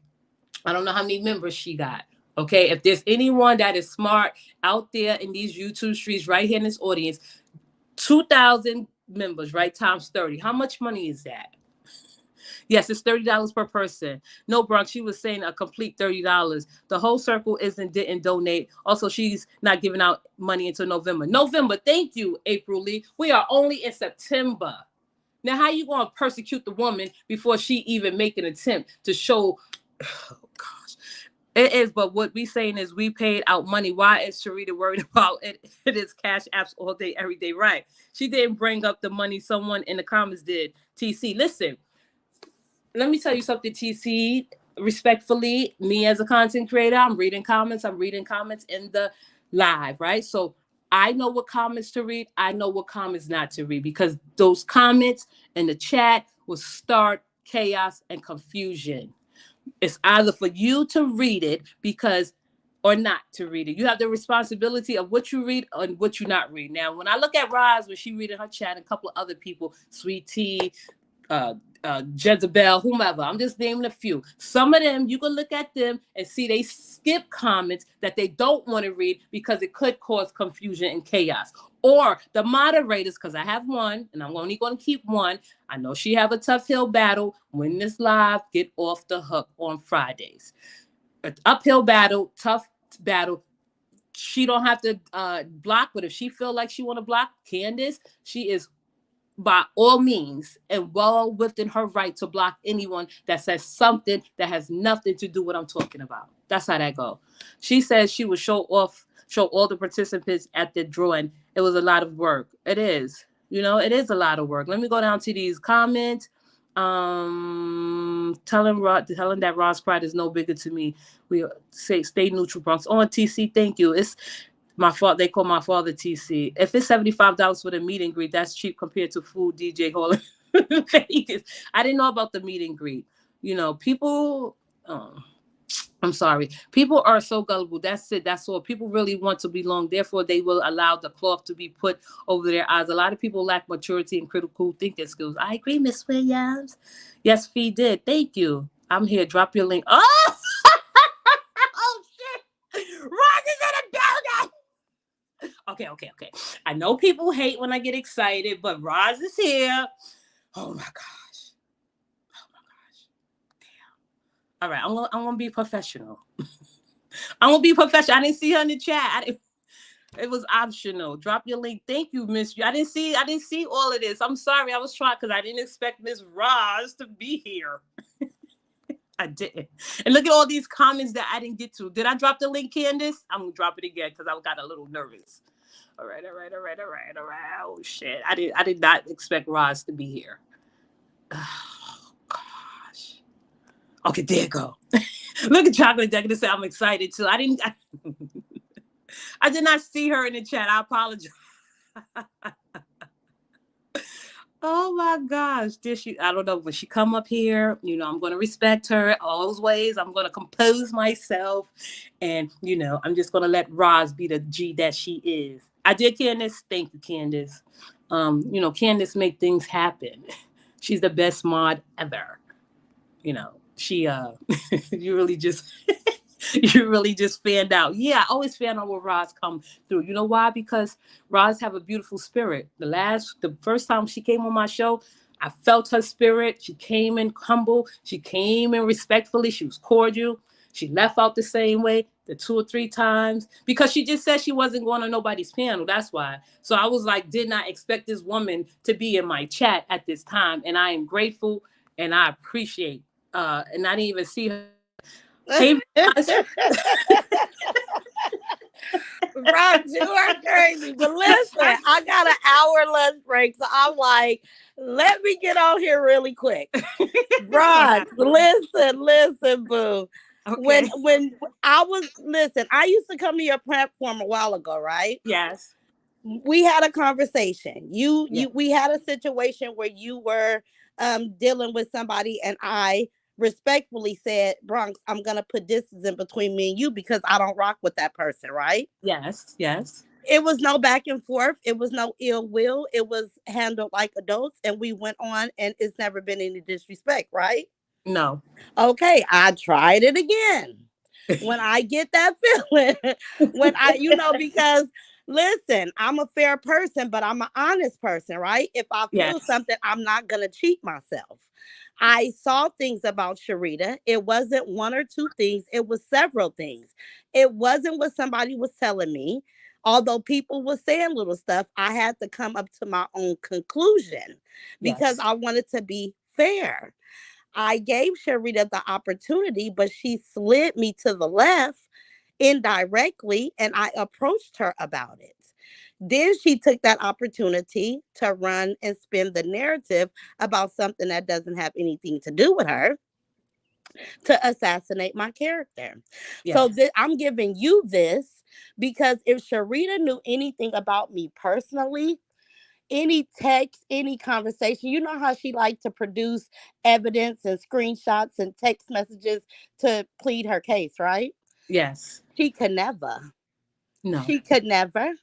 [SPEAKER 1] don't know how many members she got. Okay, if there's anyone that is smart out there in these YouTube streets right here in this audience, 2,000 members, right, times 30. How much money is that? Yes, it's $30 per person. No, Bronx, she was saying a complete $30. The whole circle didn't donate. Also, she's not giving out money until November. November, thank you, April Lee. We are only in September. Now, how you going to persecute the woman before she even make an attempt to show... Oh, gosh. It is, but what we saying is we paid out money. Why is Sharita worried about it? It is cash apps all day, every day, right? She didn't bring up the money. Someone in the comments did. TC, listen, let me tell you something, TC. Respectfully, me as a content creator, I'm reading comments. I'm reading comments in the live, right? So I know what comments to read. I know what comments not to read because those comments in the chat will start chaos and confusion. It's either for you to read it or not to read it. You have the responsibility of what you read and what you not read. Now, when I look at Roz, when she reading her chat, and a couple of other people, Sweet Tea, Jezebel, whomever, I'm just naming a few. Some of them, you can look at them and see they skip comments that they don't want to read because it could cause confusion and chaos. Or the moderators, because I have one, and I'm only going to keep one. I know she have a tough hill battle. Win this live, get off the hook on Fridays. An uphill battle, tough battle. She don't have to block, but if she feel like she want to block Candace, she is by all means and well within her right to block anyone that says something that has nothing to do with what I'm talking about. That's how that go. She says she would show all the participants at the drawing. It was a lot of work. It is. It is a lot of work. Let me go down to these comments. Telling that Ross Pride is no bigger to me. We say stay neutral, Bronx. On TC, thank you. It's my fault. They call my father TC. If it's $75 for the meet and greet, that's cheap compared to food DJ Hall in Vegas. I didn't know about the meet and greet. People. I'm sorry. People are so gullible. That's it. That's all. People really want to belong. Therefore, they will allow the cloth to be put over their eyes. A lot of people lack maturity and critical thinking skills. I agree, Miss Williams. Yes, Fee did. Thank you. I'm here. Drop your link. Oh, oh shit. Roz is in a building. Okay. I know people hate when I get excited, but Roz is here. Oh my gosh. All right, I'm gonna be professional. I'm gonna be professional. I didn't see her in the chat. It was optional. Drop your link. Thank you, Miss. I didn't see all of this. I'm sorry. I was trying because I didn't expect Miss Roz to be here. I didn't. And look at all these comments that I didn't get to. Did I drop the link, Candace? I'm gonna drop it again because I got a little nervous. All right. Oh shit! I did not expect Roz to be here. Oh gosh. Okay, there you go. Look at Chocolate Decker say I'm excited too. I did not see her in the chat. I apologize. Oh my gosh. I don't know, when she come up here, I'm going to respect her always. I'm going to compose myself. And, I'm just going to let Roz be the G that she is. I did, Candace. Thank you, Candace. Candace make things happen. She's the best mod ever. She you really just fanned out. Yeah, I always fan out when Roz come through. You know why? Because Roz have a beautiful spirit. The first time she came on my show, I felt her spirit. She came in humble. She came in respectfully. She was cordial. She left out the same way the 2 or 3 times because she just said she wasn't going on nobody's panel. That's why. So I was like, did not expect this woman to be in my chat at this time. And I am grateful and I appreciate. And I didn't even see her. Hey,
[SPEAKER 2] Rob, you are crazy. But listen, I got an hour lunch break, so I'm like, let me get on here really quick.
[SPEAKER 1] what
[SPEAKER 2] Bronx,
[SPEAKER 1] happened?
[SPEAKER 2] listen, boo. When
[SPEAKER 1] Okay.
[SPEAKER 2] I was listen, I used to come to your platform a while ago, right?
[SPEAKER 1] Yes.
[SPEAKER 2] We had a conversation.
[SPEAKER 1] Yeah.
[SPEAKER 2] We had a situation where you were dealing with somebody, and I respectfully said, Bronx, I'm gonna put distance in between me and you because I don't rock with that person, right?
[SPEAKER 1] Yes. Yes.
[SPEAKER 2] It was no back and forth. It was no ill will. It was handled like adults, and we went on, and it's never been any disrespect, right?
[SPEAKER 1] No.
[SPEAKER 2] Okay, I tried it again. When I get that feeling, when because listen, I'm a fair person, but I'm an honest person, right? If I feel
[SPEAKER 1] Yes.
[SPEAKER 2] something, I'm not going to cheat myself. I saw things about Sharita. It wasn't one or two things, it was several things. It wasn't what somebody was telling me. Although people were saying little stuff, I had to come up to my own conclusion because
[SPEAKER 1] Yes.
[SPEAKER 2] I wanted to be fair. I gave Sharita the opportunity, but she slid me to the left indirectly, and I approached her about it. Then she took that opportunity to run and spin the narrative about something that doesn't have anything to do with her to assassinate my character. So
[SPEAKER 1] Yes.
[SPEAKER 2] I'm giving you this because if Sharita knew anything about me personally, any text, any conversation, you know how she liked to produce evidence and screenshots and text messages to plead her case, right?
[SPEAKER 1] Yes.
[SPEAKER 2] She could never,
[SPEAKER 1] No.
[SPEAKER 2] she could never,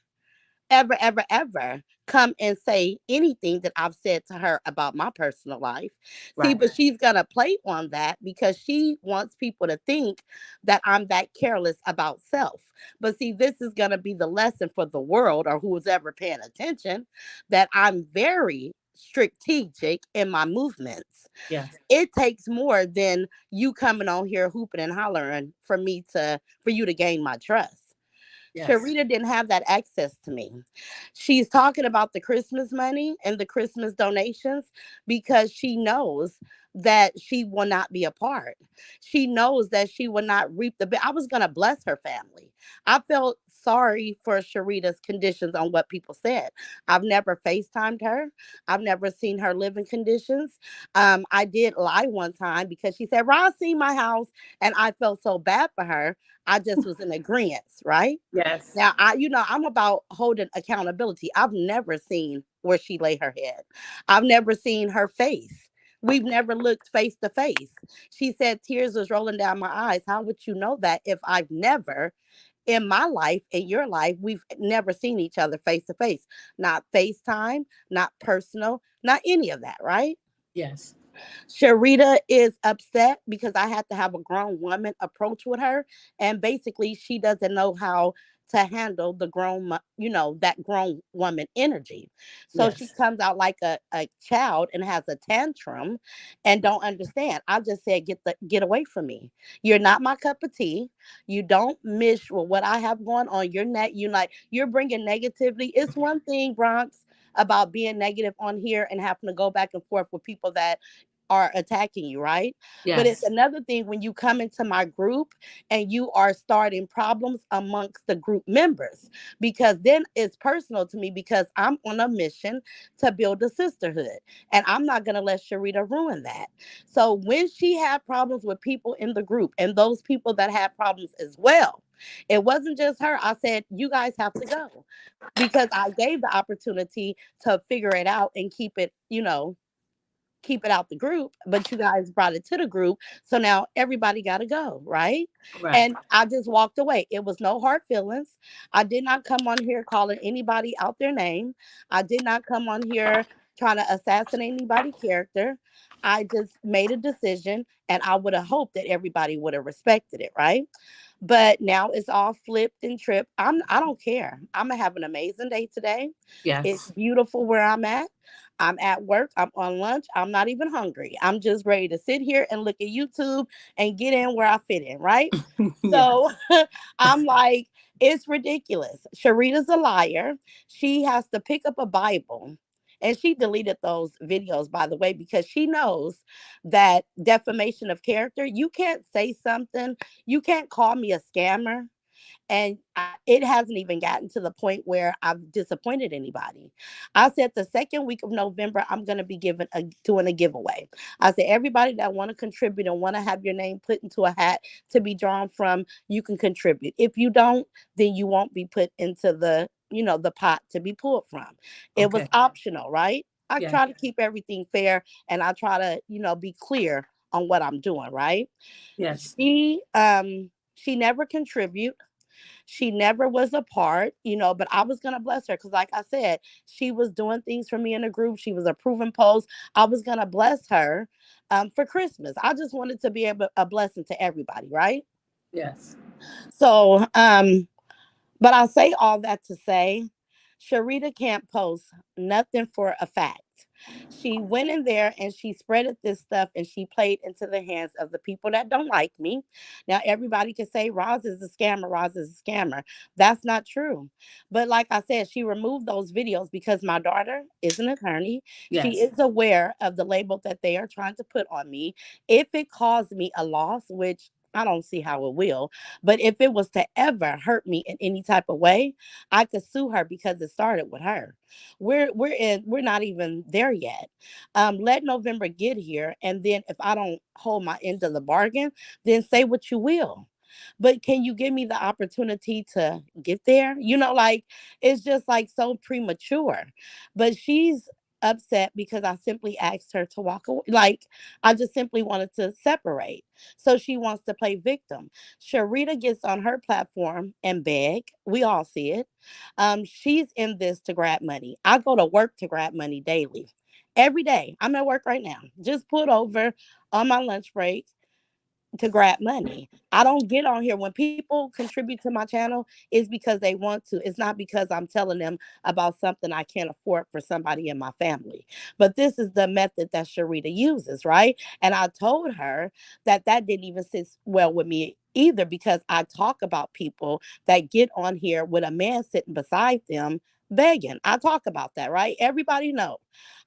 [SPEAKER 2] ever, ever, ever come and say anything that I've said to her about my personal life. See,
[SPEAKER 1] Right.
[SPEAKER 2] but she's going to play on that because she wants people to think that I'm that careless about self. But see, this is going to be the lesson for the world or who's ever paying attention that I'm very strategic in my movements.
[SPEAKER 1] Yes.
[SPEAKER 2] It takes more than you coming on here hooping and hollering for you to gain my trust.
[SPEAKER 1] Yes.
[SPEAKER 2] Sharita didn't have that access to me. She's talking about the Christmas money and the Christmas donations because she knows that she will not be a part. She knows that she will not reap I was going to bless her family. I felt sorry for Sharita's conditions on what people said. I've never FaceTimed her. I've never seen her living conditions. I did lie one time because she said, Ron seen my house, and I felt so bad for her. I just was in agreement, right?
[SPEAKER 1] Yes.
[SPEAKER 2] Now, I'm about holding accountability. I've never seen where she lay her head. I've never seen her face. We've never looked face to face. She said tears was rolling down my eyes. How would you know that if I've never in my life, in your life, we've never seen each other face to face? Not FaceTime, not personal, not any of that, right?
[SPEAKER 1] Yes.
[SPEAKER 2] Sharita is upset because I had to have a grown woman approach with her. And basically, she doesn't know how to handle that grown woman energy. So she
[SPEAKER 1] Yes.
[SPEAKER 2] comes out like a child and has a tantrum and don't understand. I just said, get away from me. You're not my cup of tea. You don't mish with what I have going on. You're bringing negativity. It's one thing, Bronx, about being negative on here and having to go back and forth with people that are attacking you, right? But it's
[SPEAKER 1] Yes.
[SPEAKER 2] another thing when you come into my group and you are starting problems amongst the group members, because then it's personal to me because I'm on a mission to build a sisterhood, and I'm not going to let Sharita ruin that. So when she had problems with people in the group and those people that had problems as well, it wasn't just her. I said, you guys have to go because I gave the opportunity to figure it out and keep it out the group, but you guys brought it to the group. So now everybody got to go, right?
[SPEAKER 1] Right.
[SPEAKER 2] And I just walked away. It was no hard feelings. I did not come on here calling anybody out their name. I did not come on here trying to assassinate anybody's character. I just made a decision, and I would have hoped that everybody would have respected it, right? But now it's all flipped and tripped. I don't care. I'm gonna have an amazing day today. It's
[SPEAKER 1] Yes.
[SPEAKER 2] beautiful where I'm at. I'm at work. I'm on lunch. I'm not even hungry. I'm just ready to sit here and look at YouTube and get in where I fit in, right? So
[SPEAKER 1] Yes.
[SPEAKER 2] I'm like, it's ridiculous. Sharita's a liar. She has to pick up a Bible. And she deleted those videos, by the way, because she knows that defamation of character, you can't say something, you can't call me a scammer, and it hasn't even gotten to the point where I've disappointed anybody. I said the second week of November, I'm going to be doing a giveaway. I said everybody that want to contribute and want to have your name put into a hat to be drawn from, you can contribute. If you don't, then you won't be put into the pot to be pulled from. It was
[SPEAKER 1] Okay.
[SPEAKER 2] optional, right? I
[SPEAKER 1] Yes.
[SPEAKER 2] try to keep everything fair, and I try to be clear on what I'm doing, right?
[SPEAKER 1] Yes.
[SPEAKER 2] She never contribute, she never was a part, but I was going to bless her because, like I said, she was doing things for me in the group. She was approving posts. I was going to bless her for Christmas. I just wanted to be a blessing to everybody, right?
[SPEAKER 1] Yes.
[SPEAKER 2] So, but I say all that to say, Sharita can't post nothing for a fact. She went in there and she spreaded this stuff and she played into the hands of the people that don't like me. Now, everybody can say Roz is a scammer, Roz is a scammer. That's not true. But like I said, she removed those videos because my daughter is an attorney. She
[SPEAKER 1] Yes.
[SPEAKER 2] is aware of the label that they are trying to put on me. If it caused me a loss, which I don't see how it will, but if it was to ever hurt me in any type of way, I could sue her because it started with her. We're not even there yet. Let November get here, and then if I don't hold my end of the bargain, then say what you will. But can you give me the opportunity to get there? Like it's just like so premature. But she's upset because I simply asked her to walk away. Like I just simply wanted to separate. So she wants to play victim. Sharita gets on her platform and beg. We all see it. She's in this to grab money. I go to work to grab money daily. Every day. I'm at work right now. Just pulled over on my lunch break to grab money. I don't get on here when people contribute to my channel, it's because they want to. It's not because I'm telling them about something I can't afford for somebody in my family. But this is the method that Sharita uses, right? And I told her that that didn't even sit well with me either because I talk about people that get on here with a man sitting beside them begging. I talk about that, right? Everybody know.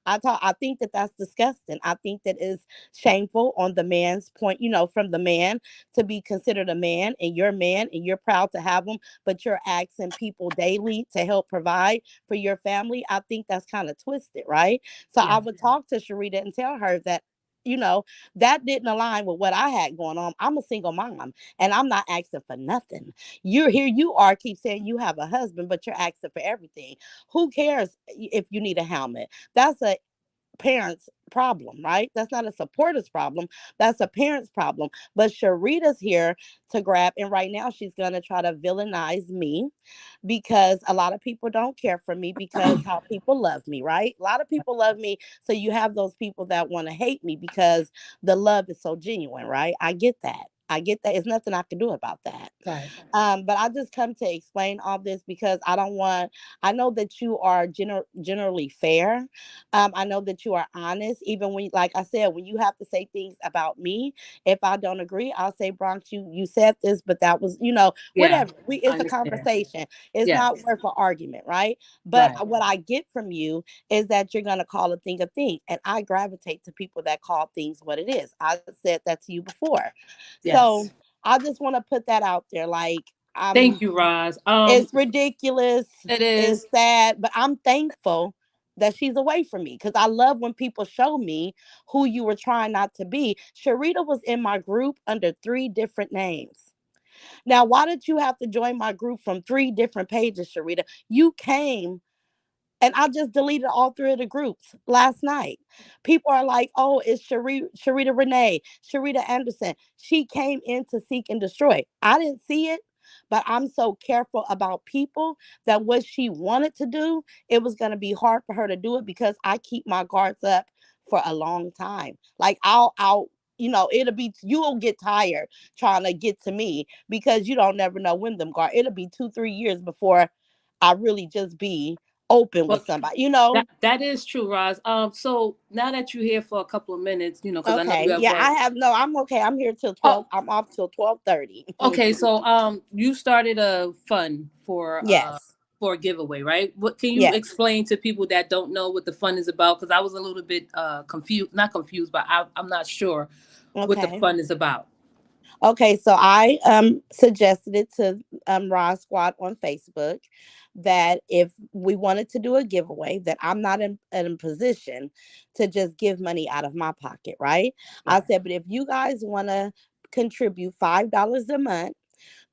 [SPEAKER 2] I think that that's disgusting. I think that is shameful on the man's point, from the man to be considered a man and you're proud to have them, but you're asking people daily to help provide for your family. I think that's kind of twisted, right? So I
[SPEAKER 1] Yes.
[SPEAKER 2] would talk to Sharita and tell her that. You know, that didn't align with what I had going on. I'm a single mom and I'm not asking for nothing. You're here, you are, keep saying you have a husband, but you're asking for everything. Who cares if you need a helmet? That's a parent's problem, right? That's not a supporter's problem. That's a parent's problem. But Sharita's here to grab, and right now she's gonna try to villainize me because a lot of people don't care for me because how people love me, right? A lot of people love me. So you have those people that want to hate me because the love is so genuine, right? I get that. I get that. There's nothing I can do about that.
[SPEAKER 1] Right.
[SPEAKER 2] But I just come to explain all this because I don't want, I know that you are generally fair. I know that you are honest, even when, like I said, when you have to say things about me, if I don't agree, I'll say, Bronx, you said this, but that was,
[SPEAKER 1] Yeah.
[SPEAKER 2] whatever.
[SPEAKER 1] I
[SPEAKER 2] It's a
[SPEAKER 1] understand.
[SPEAKER 2] conversation. It's
[SPEAKER 1] Yes.
[SPEAKER 2] not worth an argument, right? But
[SPEAKER 1] Right.
[SPEAKER 2] what I get from you is that you're going to call a thing a thing. And I gravitate to people that call things what it is. I said that to you before. So
[SPEAKER 1] Yes.
[SPEAKER 2] I just want to put that out there. Like,
[SPEAKER 1] Thank you, Roz.
[SPEAKER 2] it's ridiculous.
[SPEAKER 1] It
[SPEAKER 2] It's
[SPEAKER 1] is.
[SPEAKER 2] sad, but I'm thankful that she's away from me because I love when people show me who you were trying not to be. Sharita was in my group under 3 different names. Now, why did you have to join my group from 3 different pages, Sharita? You came and I just deleted all 3 of the groups last night. People are like, oh, it's Sharita Renee, Sharita Anderson. She came in to seek and destroy. I didn't see it, but I'm so careful about people that what she wanted to do, it was going to be hard for her to do it because I keep my guards up for a long time. Like I'll it'll be, you'll get tired trying to get to me because you don't never know when them guard. It'll be 2-3 years before I really just be open with
[SPEAKER 1] Well,
[SPEAKER 2] somebody.
[SPEAKER 1] that is true, Roz. So now that you're here for a couple of minutes, because I know you
[SPEAKER 2] Okay.
[SPEAKER 1] at
[SPEAKER 2] Yeah,
[SPEAKER 1] work.
[SPEAKER 2] I'm okay. I'm here till
[SPEAKER 1] Oh,
[SPEAKER 2] 12. I'm off till 12:30.
[SPEAKER 1] okay. So you started a fund
[SPEAKER 2] Yes.
[SPEAKER 1] for a giveaway, right? What can you
[SPEAKER 2] Yes.
[SPEAKER 1] explain to people that don't know what the fund is about? Because I was a little bit confused, not confused, but I'm not sure what the
[SPEAKER 2] Okay.
[SPEAKER 1] fund is about.
[SPEAKER 2] Okay, so I suggested it to Rod Squad on Facebook that if we wanted to do a giveaway, that I'm not in a position to just give money out of my pocket, right? I
[SPEAKER 1] Right.
[SPEAKER 2] said, but if you guys want to contribute $5 a month,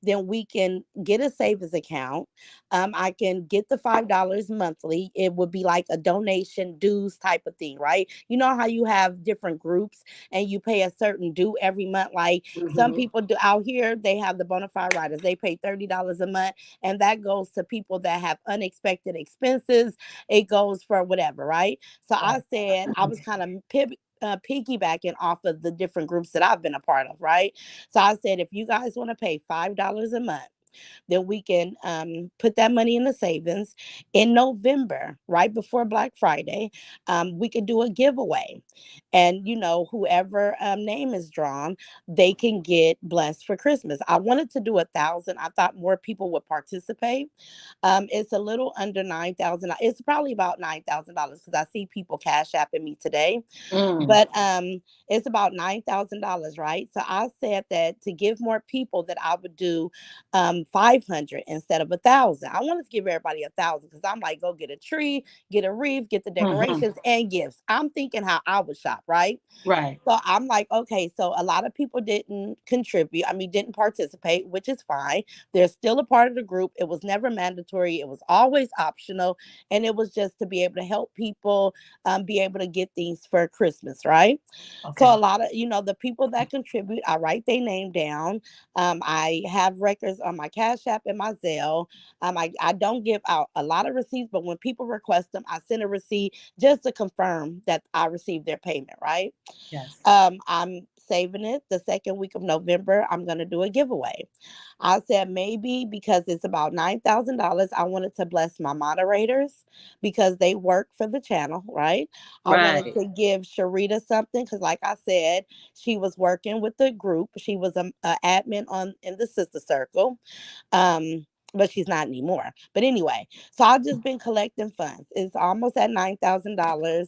[SPEAKER 2] then we can get a savings account. I can get the $5 monthly. It would be like a donation dues type of thing, right? You know how you have different groups and you pay a certain due every month. Like some
[SPEAKER 1] Mm-hmm.
[SPEAKER 2] people do out here, they have the bona fide riders. They pay $30 a month, and that goes to people that have unexpected expenses. It goes for whatever, right? So I
[SPEAKER 1] Right.
[SPEAKER 2] said I was kind of piggybacking off of the different groups that I've been a part of, right? So I said, if you guys want to pay $5 a month, then we can put that money in the savings. In November, right before Black Friday, we could do a giveaway. And, whoever name is drawn, they can get blessed for Christmas. I wanted to do 1,000. I thought more people would participate. It's a little under 9,000. It's probably about $9,000 because I see people cash apping me today,
[SPEAKER 1] Mm.
[SPEAKER 2] but it's about $9,000, right? So I said that to give more people, that I would do 500 instead of 1,000. I wanted to give everybody 1,000 because I'm like, go get a tree, get a wreath, get the
[SPEAKER 1] Mm-hmm.
[SPEAKER 2] decorations and gifts. I'm thinking how I would shop, right?
[SPEAKER 1] Right.
[SPEAKER 2] So I'm like, okay, so a lot of people didn't contribute. I mean, didn't participate, which is fine. They're still a part of the group. It was never mandatory. It was always optional. And it was just to be able to help people be able to get things for Christmas, right? So a
[SPEAKER 1] Okay.
[SPEAKER 2] lot of, the people that contribute, I write their name down. I have records on my Cash App and my Zelle. I don't give out a lot of receipts, but when people request them, I send a receipt just to confirm that I received their payment, right?
[SPEAKER 1] Yes.
[SPEAKER 2] I'm saving it. The second week of November, I'm going to do a giveaway. I said maybe because it's about $9,000, I wanted to bless my moderators because they work for the channel, right? I wanted
[SPEAKER 1] Right.
[SPEAKER 2] to give Sharita something because, like I said, she was working with the group. She was a admin on in the sister circle. But she's not anymore. But anyway, so I've just been collecting funds. It's almost at $9,000.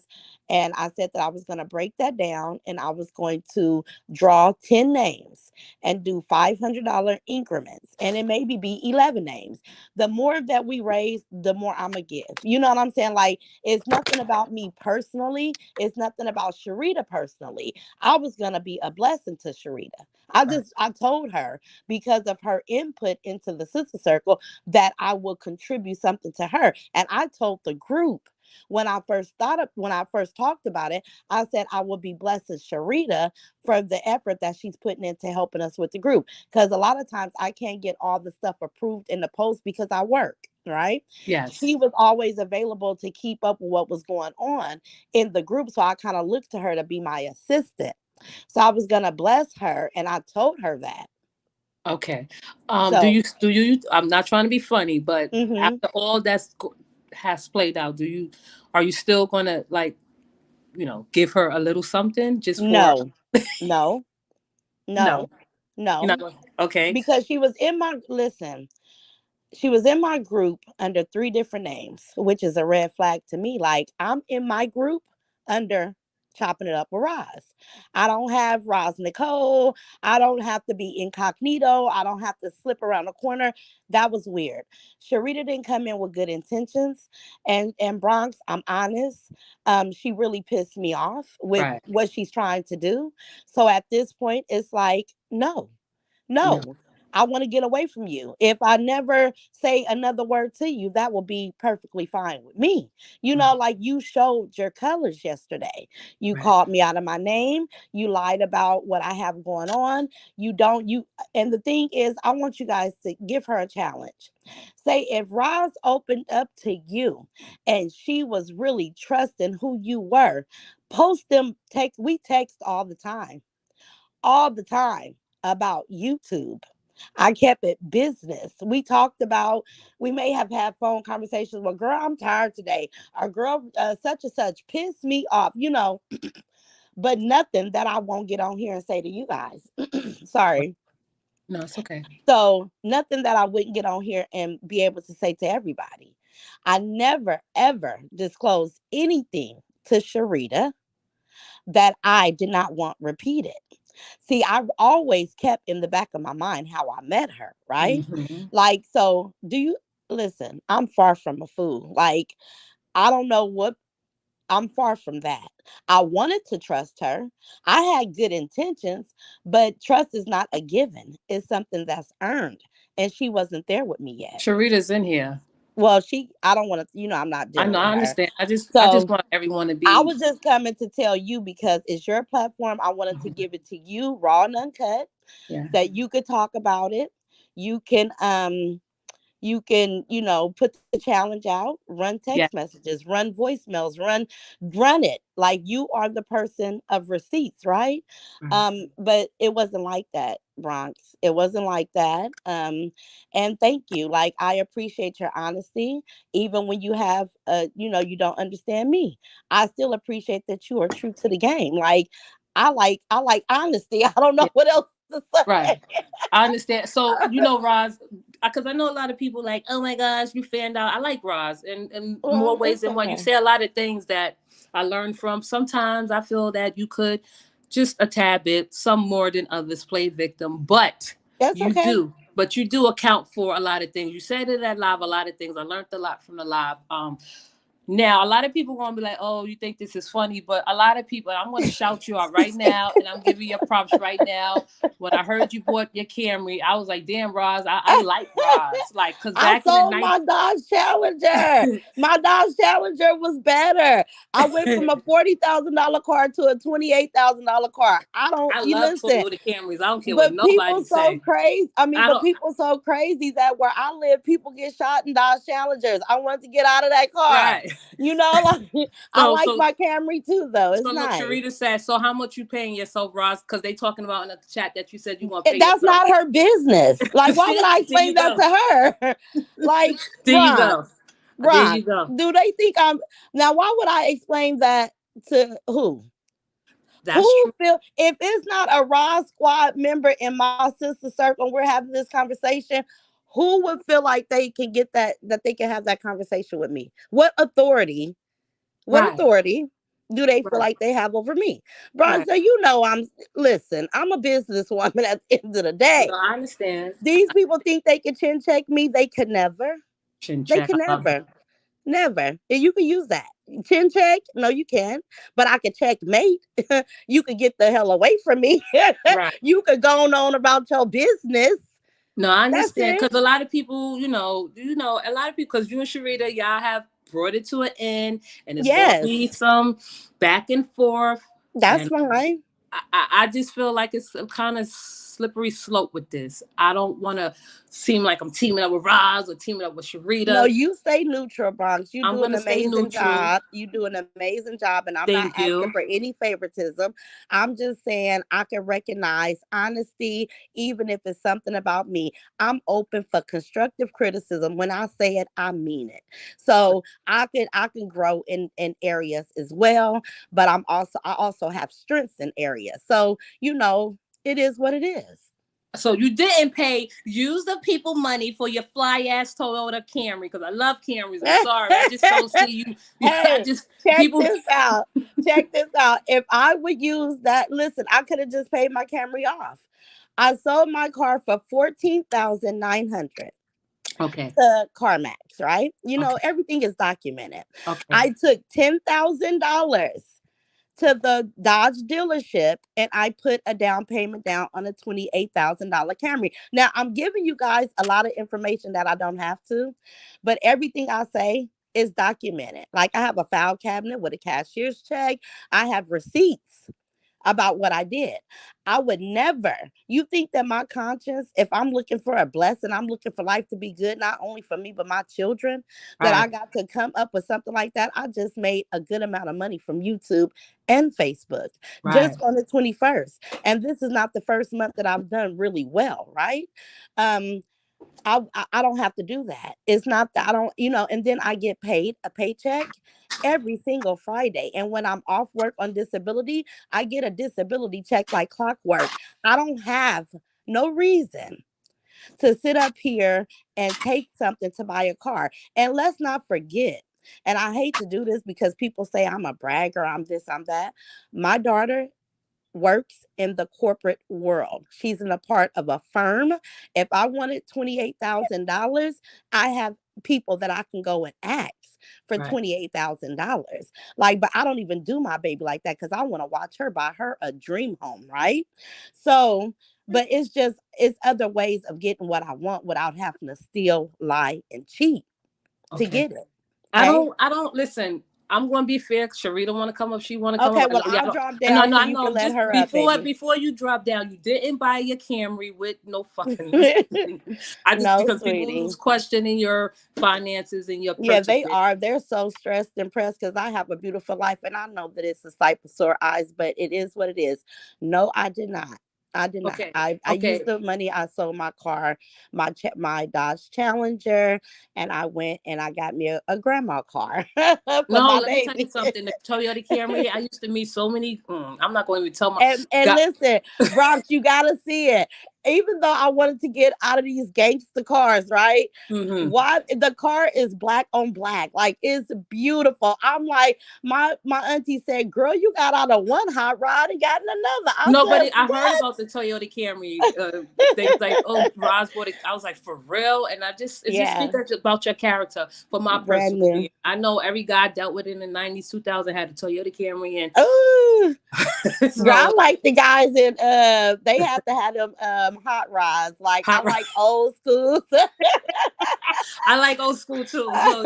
[SPEAKER 2] And I said that I was going to break that down and I was going to draw 10 names and do $500 increments. And it maybe be 11 names. The more that we raise, the more I'm going to give. You know what I'm saying? Like, it's nothing about me personally. It's nothing about Sharita personally. I was going to be a blessing to Sharita.
[SPEAKER 1] Right.
[SPEAKER 2] I told her because of her input into the sister circle that I will contribute something to her. And I told the group when I first talked about it, I said I will be blessing Sharita for the effort that she's putting into helping us with the group. Because a lot of times I can't get all the stuff approved in the post because I work. Right.
[SPEAKER 1] Yes.
[SPEAKER 2] She was always available to keep up with what was going on in the group. So I kind of looked to her to be my assistant. So I was going to bless her. And I told her that.
[SPEAKER 1] Okay.
[SPEAKER 2] So,
[SPEAKER 1] Do you? I'm not trying to be funny, but
[SPEAKER 2] mhm.
[SPEAKER 1] after all has played out, are you still gonna give her a little something just for?
[SPEAKER 2] No, no,
[SPEAKER 1] No,
[SPEAKER 2] no,
[SPEAKER 1] you're not
[SPEAKER 2] no.
[SPEAKER 1] going. Okay.
[SPEAKER 2] Because she was in my group under three different names, which is a red flag to me. Like, I'm in my group under Chopping It Up with Roz. I don't have Roz Nicole. I don't have to be incognito. I don't have to slip around the corner. That was weird. Sharita didn't come in with good intentions. And Bronx, I'm honest, she really pissed me off with
[SPEAKER 1] Right.
[SPEAKER 2] what she's trying to do. So at this point, it's like, no.
[SPEAKER 1] No.
[SPEAKER 2] No, I want to get away from you. If I never say another word to you, that will be perfectly fine with me.
[SPEAKER 1] Right.
[SPEAKER 2] Like you showed your colors yesterday. You
[SPEAKER 1] Right.
[SPEAKER 2] called me out of my name. You lied about what I have going on. You don't, you, and the thing is, I want you guys to give her a challenge. Say if Roz opened up to you and she was really trusting who you were, post them, we text all the time, all the time about YouTube. I kept it business. We talked about, we may have had phone conversations. Well, girl, I'm tired today. Or girl, such and such pissed me off, but nothing that I won't get on here and say to you guys. Sorry.
[SPEAKER 1] No, it's okay.
[SPEAKER 2] So nothing that I wouldn't get on here and be able to say to everybody. I never, ever disclosed anything to Sharita that I did not want repeated. See, I've always kept in the back of my mind how I met her, right?
[SPEAKER 1] Hmm.
[SPEAKER 2] Like, so do you listen? I'm far from a fool. Like, I don't know what, I'm far from that. I wanted to trust her. I had good intentions, but trust is not a given, it's something that's earned. And she wasn't there with me yet.
[SPEAKER 1] Sharita's in here.
[SPEAKER 2] Well, I don't want to, I'm not
[SPEAKER 1] I
[SPEAKER 2] dealing
[SPEAKER 1] know,
[SPEAKER 2] with
[SPEAKER 1] I
[SPEAKER 2] her.
[SPEAKER 1] understand. I just
[SPEAKER 2] So
[SPEAKER 1] want everyone to
[SPEAKER 2] I
[SPEAKER 1] be.
[SPEAKER 2] was just coming to tell you because it's your platform. I wanted to give it to you raw and uncut
[SPEAKER 1] Yeah.
[SPEAKER 2] that you could talk about it. You can put the challenge out, run text
[SPEAKER 1] Yeah.
[SPEAKER 2] messages, run voicemails, run it like you are the person of receipts, right?
[SPEAKER 1] Right.
[SPEAKER 2] But it wasn't like that, Bronx. It wasn't like that. And thank you. Like, I appreciate your honesty even when you have you don't understand me. I still appreciate that you are true to the game. Like, I like honesty. I don't know
[SPEAKER 1] Yeah.
[SPEAKER 2] what else to say.
[SPEAKER 1] Right. I understand. So, Roz, because I know a lot of people like, oh my gosh, you fanned out. I like Roz in more
[SPEAKER 2] Well,
[SPEAKER 1] ways
[SPEAKER 2] it's
[SPEAKER 1] than one. You
[SPEAKER 2] okay.
[SPEAKER 1] say a lot of things that I learned from. Sometimes I feel that you could just a tad bit, some more than others, play victim, but
[SPEAKER 2] That's okay.
[SPEAKER 1] you do account for a lot of things. You said it at live, a lot of things. I learned a lot from the live. Now, a lot of people gonna be like, "Oh, you think this is funny?" But a lot of people, I'm gonna shout you out right now, and I'm giving you props right now. When I heard you bought your Camry, I was like, "Damn, Roz, I like Roz." Like, cause
[SPEAKER 2] I
[SPEAKER 1] back in the
[SPEAKER 2] sold
[SPEAKER 1] night,
[SPEAKER 2] my Dodge Challenger. My Dodge Challenger was better. I went from a $40,000 car to a $28,000 car. I don't,
[SPEAKER 1] I
[SPEAKER 2] you
[SPEAKER 1] love
[SPEAKER 2] listen,
[SPEAKER 1] Toyota Camrys. I don't care what
[SPEAKER 2] but
[SPEAKER 1] nobody
[SPEAKER 2] people so
[SPEAKER 1] say.
[SPEAKER 2] crazy. I mean,
[SPEAKER 1] I
[SPEAKER 2] but
[SPEAKER 1] don't.
[SPEAKER 2] people so crazy that where I live, people get shot in Dodge Challengers. I wanted to get out of that car.
[SPEAKER 1] Right.
[SPEAKER 2] Like I
[SPEAKER 1] So
[SPEAKER 2] like
[SPEAKER 1] so
[SPEAKER 2] my Camry too, though. It's
[SPEAKER 1] so look,
[SPEAKER 2] nice.
[SPEAKER 1] Sharita said, "So how much you paying yourself, Roz?" Because they talking about in the chat that you said you gonna pay
[SPEAKER 2] That's
[SPEAKER 1] yourself.
[SPEAKER 2] not her business. Like, why would
[SPEAKER 1] See,
[SPEAKER 2] I
[SPEAKER 1] there
[SPEAKER 2] explain
[SPEAKER 1] you
[SPEAKER 2] that
[SPEAKER 1] go.
[SPEAKER 2] to her? Like,
[SPEAKER 1] There you
[SPEAKER 2] Bronx.
[SPEAKER 1] go. There
[SPEAKER 2] Bronx,
[SPEAKER 1] you go.
[SPEAKER 2] do they think I'm now? Why would I explain that to who?
[SPEAKER 1] That's
[SPEAKER 2] Who
[SPEAKER 1] true.
[SPEAKER 2] feel if it's not a Raw Squad member in my sister circle, and we're having this conversation? Who would feel like they can get that they can have that conversation with me? What authority? What
[SPEAKER 1] Right.
[SPEAKER 2] authority do they feel
[SPEAKER 1] Right.
[SPEAKER 2] like they have over me? Bronze,
[SPEAKER 1] Right.
[SPEAKER 2] so I'm a businesswoman at the end of the
[SPEAKER 1] No,
[SPEAKER 2] day.
[SPEAKER 1] I understand.
[SPEAKER 2] These people think they can chin check me. They could never.
[SPEAKER 1] Chin
[SPEAKER 2] They
[SPEAKER 1] check.
[SPEAKER 2] can
[SPEAKER 1] I love that.
[SPEAKER 2] never. Never. And you can use that. Chin check? No, you can't. But I can checkmate. You could get the hell away from me.
[SPEAKER 1] Right.
[SPEAKER 2] You could go on about your business.
[SPEAKER 1] No, I
[SPEAKER 2] That's
[SPEAKER 1] understand
[SPEAKER 2] it.
[SPEAKER 1] because a lot of people, a lot of people, because you and Sharita, y'all have brought it to an end, and it's going to be
[SPEAKER 2] Yes.
[SPEAKER 1] some back and forth,
[SPEAKER 2] That's
[SPEAKER 1] and
[SPEAKER 2] fine.
[SPEAKER 1] I just feel like it's a kind of slippery slope with this. I don't want to seem like I'm teaming up with Roz or teaming up with
[SPEAKER 2] No,
[SPEAKER 1] Sharita.
[SPEAKER 2] you stay neutral, Bronx. You
[SPEAKER 1] I'm
[SPEAKER 2] do an
[SPEAKER 1] gonna stay
[SPEAKER 2] amazing
[SPEAKER 1] neutral.
[SPEAKER 2] job. You do an amazing job, and I'm not
[SPEAKER 1] Thank
[SPEAKER 2] asking
[SPEAKER 1] you.
[SPEAKER 2] for any favoritism. I'm just saying I can recognize honesty, even if it's something about me. I'm open for constructive criticism. When I say it, I mean it. So I can grow in areas as well, but I also have strengths in areas. So it is what it is.
[SPEAKER 1] So you didn't use the people money for your fly ass Toyota Camry because I love Camrys. I'm sorry, I just don't see you. I
[SPEAKER 2] Hey,
[SPEAKER 1] just
[SPEAKER 2] check
[SPEAKER 1] people.
[SPEAKER 2] this out. Check this out. If I would use that, listen, I could have just paid my Camry off. I sold my car for 14,900
[SPEAKER 1] Okay,
[SPEAKER 2] to CarMax, right?
[SPEAKER 1] okay,
[SPEAKER 2] Everything is documented.
[SPEAKER 1] okay.
[SPEAKER 2] I took $10,000 to the Dodge dealership and I put a down payment down on a $28,000 Camry. Now, I'm giving you guys a lot of information that I don't have to, but everything I say is documented. Like, I have a file cabinet with a cashier's check, I have receipts. about what I did. I would never. You think that my conscience, if I'm looking for a blessing, I'm looking for life to be good, not only for me, but my children, that I
[SPEAKER 1] Right.
[SPEAKER 2] got to come up with something like that? I just made a good amount of money from YouTube and Facebook
[SPEAKER 1] Right.
[SPEAKER 2] just on the 21st. And this is not the first month that I've done really well, right? Um, I don't have to do that. It's not that I don't, and then I get paid a paycheck every single Friday. And when I'm off work on disability, I get a disability check like clockwork. I don't have no reason to sit up here and take something to buy a car. And let's not forget, and I hate to do this because people say I'm a bragger, I'm this, I'm that. My daughter works in the corporate world. She's in a part of a firm. If I wanted $28,000, I have people that I can go and ask for
[SPEAKER 1] Right.
[SPEAKER 2] $28,000. Like, but I don't even do my baby like that because I want to watch her buy her a dream home, right? So, but it's other ways of getting what I want without having to steal, lie, and cheat to
[SPEAKER 1] Okay.
[SPEAKER 2] get it. Okay.
[SPEAKER 1] I don't listen. I'm going to be fair. Sharita want to come up. She want to come up.
[SPEAKER 2] Okay,
[SPEAKER 1] I know.
[SPEAKER 2] well,
[SPEAKER 1] Yeah,
[SPEAKER 2] I'll drop
[SPEAKER 1] no,
[SPEAKER 2] down
[SPEAKER 1] no,
[SPEAKER 2] so
[SPEAKER 1] I
[SPEAKER 2] you can
[SPEAKER 1] know.
[SPEAKER 2] let
[SPEAKER 1] Just
[SPEAKER 2] her up, baby.
[SPEAKER 1] before you drop down, you didn't buy your Camry with no fucking. I just
[SPEAKER 2] No,
[SPEAKER 1] because people
[SPEAKER 2] sweetie.
[SPEAKER 1] was questioning your finances and your
[SPEAKER 2] Yeah, they
[SPEAKER 1] purchases.
[SPEAKER 2] are. They're so stressed and pressed because I have a beautiful life and I know that it's a sight for sore eyes, but it is what it is. No, I did not. I did not.
[SPEAKER 1] Okay.
[SPEAKER 2] I used
[SPEAKER 1] Okay.
[SPEAKER 2] the money. I sold my car, my Dodge Challenger, and I went and I got me a grandma car for
[SPEAKER 1] No,
[SPEAKER 2] my
[SPEAKER 1] let me tell you
[SPEAKER 2] baby.
[SPEAKER 1] something. The Toyota Camry. I used to meet so many. I'm not going to tell my.
[SPEAKER 2] And
[SPEAKER 1] God.
[SPEAKER 2] listen, Bronx, you gotta see it. Even though I wanted to get out of these gangster cars, right?
[SPEAKER 1] Mm-hmm.
[SPEAKER 2] Why the car is black on black, like it's beautiful. I'm like, my auntie said, "Girl, you got out of one hot rod and got in another." I said,
[SPEAKER 1] Nobody. I heard
[SPEAKER 2] "What?"
[SPEAKER 1] about the Toyota Camry. They was like, "Oh, Roz bought it." I was like, "For real?" And it just
[SPEAKER 2] Yeah,
[SPEAKER 1] speaks about your character. For my
[SPEAKER 2] brand
[SPEAKER 1] personal
[SPEAKER 2] new.
[SPEAKER 1] opinion, I know every guy I dealt with in the '90s, 2000 had a Toyota Camry,
[SPEAKER 2] Ooh,
[SPEAKER 1] and
[SPEAKER 2] girl, I
[SPEAKER 1] so
[SPEAKER 2] like the guys in they have to have them hot rods. Like I
[SPEAKER 1] hot.
[SPEAKER 2] like old school.
[SPEAKER 1] I like old school too. So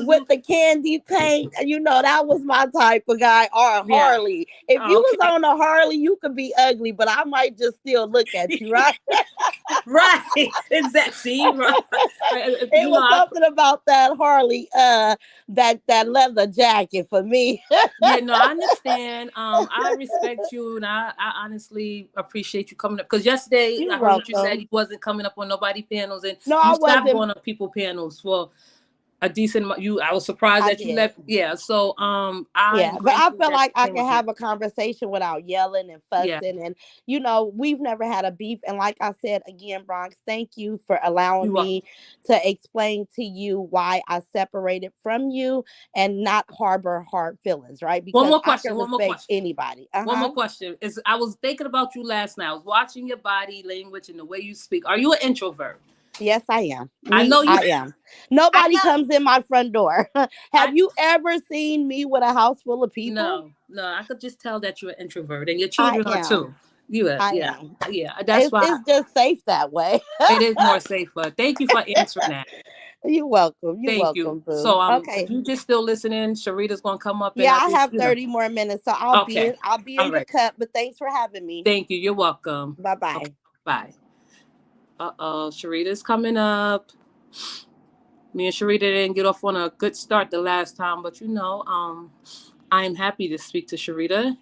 [SPEAKER 2] With the candy paint. That was my type of guy. Or a
[SPEAKER 1] yeah.
[SPEAKER 2] Harley. If you was
[SPEAKER 1] Okay.
[SPEAKER 2] on a Harley, you could be ugly, but I might just still look at you, right?
[SPEAKER 1] Right. Exactly. See, right.
[SPEAKER 2] It was something about that Harley, that leather jacket for me.
[SPEAKER 1] Yeah, no, I understand. I respect you, and I honestly appreciate you coming up. Because yesterday,
[SPEAKER 2] You're
[SPEAKER 1] I heard what you said.
[SPEAKER 2] welcome.
[SPEAKER 1] You wasn't coming up on nobody panels, and
[SPEAKER 2] No,
[SPEAKER 1] you
[SPEAKER 2] I
[SPEAKER 1] stopped
[SPEAKER 2] wasn't.
[SPEAKER 1] going on people panels for a decent. You, I was surprised
[SPEAKER 2] I
[SPEAKER 1] that you
[SPEAKER 2] did.
[SPEAKER 1] left. Yeah, so I'm
[SPEAKER 2] Yeah, but I
[SPEAKER 1] grateful
[SPEAKER 2] feel
[SPEAKER 1] that
[SPEAKER 2] like
[SPEAKER 1] you
[SPEAKER 2] I
[SPEAKER 1] came
[SPEAKER 2] can
[SPEAKER 1] up here.
[SPEAKER 2] have a conversation without yelling and
[SPEAKER 1] Yeah,
[SPEAKER 2] fussing. And, we've never had a beef. And like I said again, Bronx, thank you for allowing
[SPEAKER 1] you are.
[SPEAKER 2] me to explain to you why I separated from you and not harbor hard feelings, right?
[SPEAKER 1] One
[SPEAKER 2] Because
[SPEAKER 1] more
[SPEAKER 2] I can
[SPEAKER 1] question. One more
[SPEAKER 2] respect
[SPEAKER 1] question.
[SPEAKER 2] anybody. Uh
[SPEAKER 1] One
[SPEAKER 2] huh.
[SPEAKER 1] more question. Is I was thinking about you last night. I was watching your body language and the way you speak. Are you an introvert?
[SPEAKER 2] Yes, I am.
[SPEAKER 1] I
[SPEAKER 2] Me,
[SPEAKER 1] know you.
[SPEAKER 2] I am.
[SPEAKER 1] I
[SPEAKER 2] Nobody
[SPEAKER 1] know.
[SPEAKER 2] comes in my front door.
[SPEAKER 1] I
[SPEAKER 2] Have you ever seen me with a house full of people?
[SPEAKER 1] No, no. I could just tell that you're an introvert, and your
[SPEAKER 2] I
[SPEAKER 1] children are
[SPEAKER 2] am.
[SPEAKER 1] too. You,
[SPEAKER 2] I
[SPEAKER 1] yeah,
[SPEAKER 2] am.
[SPEAKER 1] yeah. That's
[SPEAKER 2] It's
[SPEAKER 1] why
[SPEAKER 2] it's just safe that way.
[SPEAKER 1] it is more safer. Thank you for answering that.
[SPEAKER 2] You're welcome. You're
[SPEAKER 1] Thank you.
[SPEAKER 2] welcome,
[SPEAKER 1] So,
[SPEAKER 2] boo.
[SPEAKER 1] if
[SPEAKER 2] Okay.
[SPEAKER 1] you just still listening, Sharita's gonna come up, and
[SPEAKER 2] Yeah,
[SPEAKER 1] I
[SPEAKER 2] I
[SPEAKER 1] just,
[SPEAKER 2] have 30 more minutes, so
[SPEAKER 1] okay.
[SPEAKER 2] I'll be
[SPEAKER 1] All
[SPEAKER 2] in your
[SPEAKER 1] right.
[SPEAKER 2] cup, but thanks for having me.
[SPEAKER 1] Thank you. You're welcome.
[SPEAKER 2] Bye
[SPEAKER 1] Okay.
[SPEAKER 2] bye.
[SPEAKER 1] Bye. Sharita's coming up. Me and Sharita didn't get off on a good start the last time, but I am happy to speak to Sharita.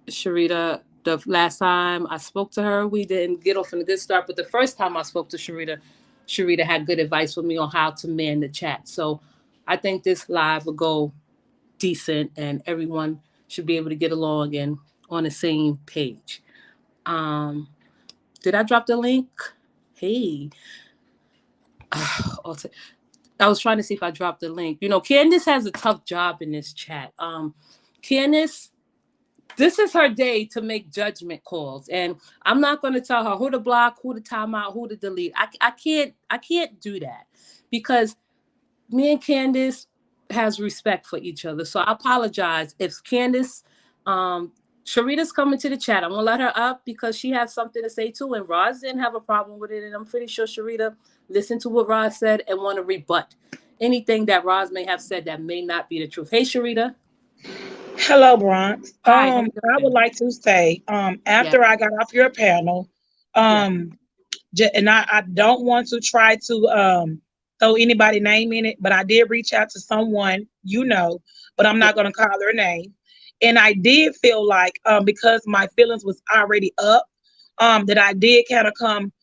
[SPEAKER 1] Sharita, the last time I spoke to her, we didn't get off on a good start. But the first time I spoke to Sharita, Sharita had good advice for me on how to man the chat. So I think this live will go decent and everyone should be able to get along and on the same page. Um, did I drop the link? Hey, I was trying to see if I dropped the link. Candace has a tough job in this chat. Candace, this is her day to make judgment calls, and I'm not going to tell her who to block, who to time out, who to delete. I can't do that because me and Candace has respect for each other. So I apologize if Candace, um, Sharita's coming to the chat. I'm gonna let her up because she has something to say too, and Roz didn't have a problem with it, and I'm pretty sure Sharita listened to what Roz said and want to rebut anything that Roz may have said that may not be the truth. Hey, Sharita.
[SPEAKER 3] Hello, Bronx.
[SPEAKER 1] Hi, how you
[SPEAKER 3] I would
[SPEAKER 1] doing?
[SPEAKER 3] like to say,
[SPEAKER 1] Yeah,
[SPEAKER 3] after I got off your panel,
[SPEAKER 1] yeah,
[SPEAKER 3] um, and I don't want to try to throw anybody name in it, but I did reach out to someone, but I'm
[SPEAKER 1] yeah.
[SPEAKER 3] not going to call their name. And I did feel like, because my feelings was already up, that I did kind of come,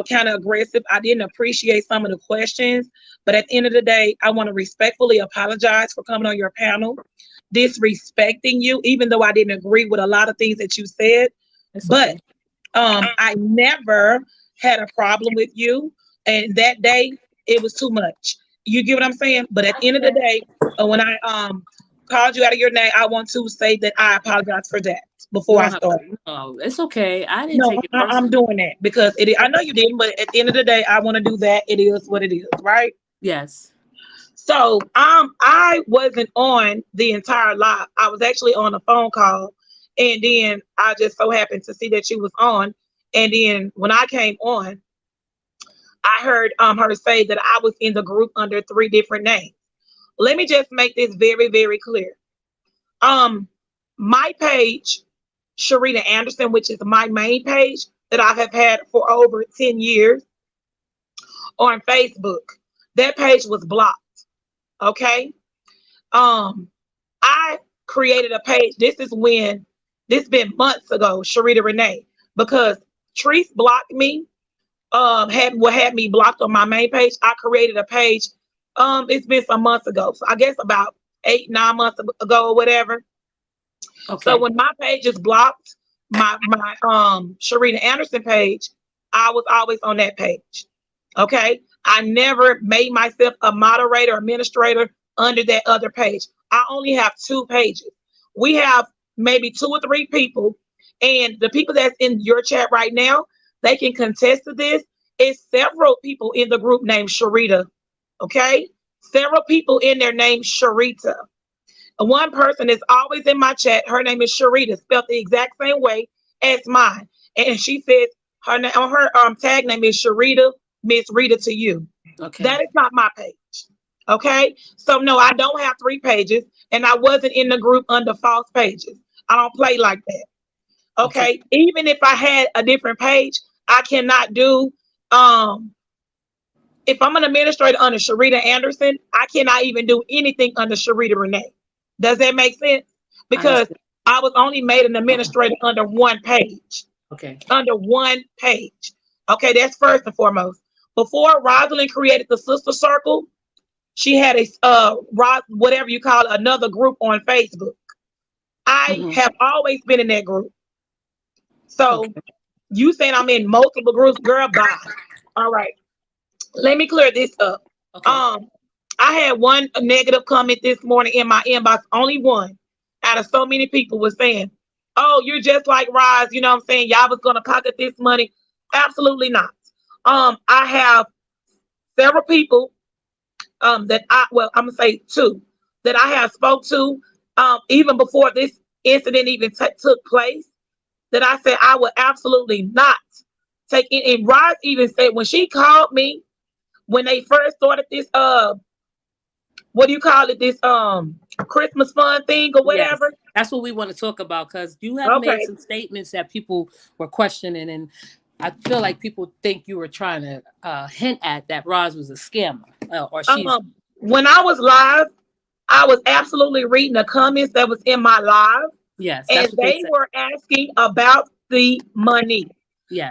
[SPEAKER 3] kind of aggressive. I didn't appreciate some of the questions, but at the end of the day, I want to respectfully apologize for coming on your panel, disrespecting you, even though I didn't agree with a lot of things that you said.
[SPEAKER 1] It's
[SPEAKER 3] But
[SPEAKER 1] okay.
[SPEAKER 3] I never had a problem with you. And that day, it was too much. You get what I'm saying? But at
[SPEAKER 1] I
[SPEAKER 3] the end
[SPEAKER 1] get
[SPEAKER 3] of the
[SPEAKER 1] it.
[SPEAKER 3] day, when I called you out of your name, I want to say that I apologize for that
[SPEAKER 1] You
[SPEAKER 3] before I
[SPEAKER 1] don't have
[SPEAKER 3] start.
[SPEAKER 1] to. No, it's okay. I didn't
[SPEAKER 3] No,
[SPEAKER 1] take it
[SPEAKER 3] I'm
[SPEAKER 1] personally.
[SPEAKER 3] doing that because I know
[SPEAKER 1] Okay.
[SPEAKER 3] you didn't, but at the end of the day, I want to do that. It is what it is, right?
[SPEAKER 1] Yes.
[SPEAKER 3] So I wasn't on the entire live. I was actually on a phone call, and then I just so happened to see that you was on. And then when I came on, I heard her say that I was in the group under three different names. Let me just make this very, very clear. Um, my page, Sharita Anderson, which is my main page that I have had for over 10 years on Facebook, that page was blocked. Okay. Um, I created a page. This been months ago, Sharita Renee, because Treese blocked me, had me blocked on my main page. I created a page. It's been some months ago. So I guess about 8, 9 months ago or whatever. So
[SPEAKER 1] Okay.
[SPEAKER 3] when my page is blocked, my Sharita Anderson page, I was always on that page. Okay. I never made myself a moderator, administrator under that other page. I only have two pages. We have maybe two or three people, and the people that's in your chat right now, they can contest to this. It's several people in the group named Sharita. Okay. Several people in there named Sharita. One person is always in my chat. Her name is Sharita, spelled the exact same way as mine. And she says her name on her tag name is Sharita, Miss Rita to you. That
[SPEAKER 1] Okay.
[SPEAKER 3] is not my page. Okay. So no, I don't have three pages, and I wasn't in the group under false pages. I don't play like that.
[SPEAKER 1] Okay.
[SPEAKER 3] Okay. Even if I had a different page, I cannot do um if I'm an administrator under Sharita Anderson, I cannot even do anything under Sharita Renee. Does that make sense?
[SPEAKER 1] I
[SPEAKER 3] Because
[SPEAKER 1] understand.
[SPEAKER 3] I was only made an administrator under one page.
[SPEAKER 1] Okay.
[SPEAKER 3] Under one page. Okay, that's first and foremost. Before Rosalind created the Sister Circle, she had a whatever you call it, another group on Facebook. I
[SPEAKER 1] Hmm.
[SPEAKER 3] have always been in that group. So
[SPEAKER 1] Okay.
[SPEAKER 3] you saying I'm in multiple groups, girl, bye. All right. Let me clear this up.
[SPEAKER 1] Okay.
[SPEAKER 3] Um, I had one negative comment this morning in my inbox, only one out of so many people was saying, "Oh, you're just like Roz, you know what I'm saying? Y'all was gonna pocket this money." Absolutely not. I have several people that I'm gonna say two that I have spoke to even before this incident even took place that I said I would absolutely not take it. And Roz even said when she called me when they first started this what do you call it, this Christmas fund thing or
[SPEAKER 1] Yes.
[SPEAKER 3] whatever.
[SPEAKER 1] That's what we want to talk about because you have made
[SPEAKER 3] Okay.
[SPEAKER 1] some statements that people were questioning, and I feel like people think you were trying to hint at that Roz was a scammer, or she's.
[SPEAKER 3] When I was live, I was absolutely reading the comments that was in my live,
[SPEAKER 1] Yes,
[SPEAKER 3] and
[SPEAKER 1] that's what they
[SPEAKER 3] they
[SPEAKER 1] said.
[SPEAKER 3] were asking about the money.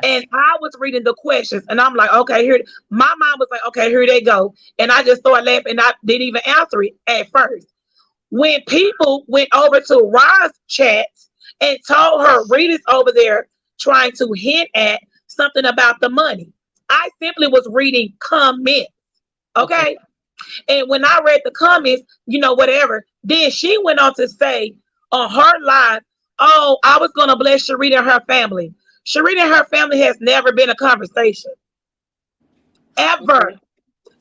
[SPEAKER 3] And
[SPEAKER 1] Yes.
[SPEAKER 3] I was reading the questions, and I'm like, okay, here. My mind was like, okay, here they go, and I just started laughing. And I didn't even answer it at first. When people went over to Roz's chat and told her, readers over there trying to hint at something about the money, I simply was reading comments.
[SPEAKER 1] Okay.
[SPEAKER 3] Okay. And when I read the comments, whatever, then she went on to say on her live, oh, I was going to bless Sharita and her family. Sharita and her family has never been a conversation, ever
[SPEAKER 1] Okay.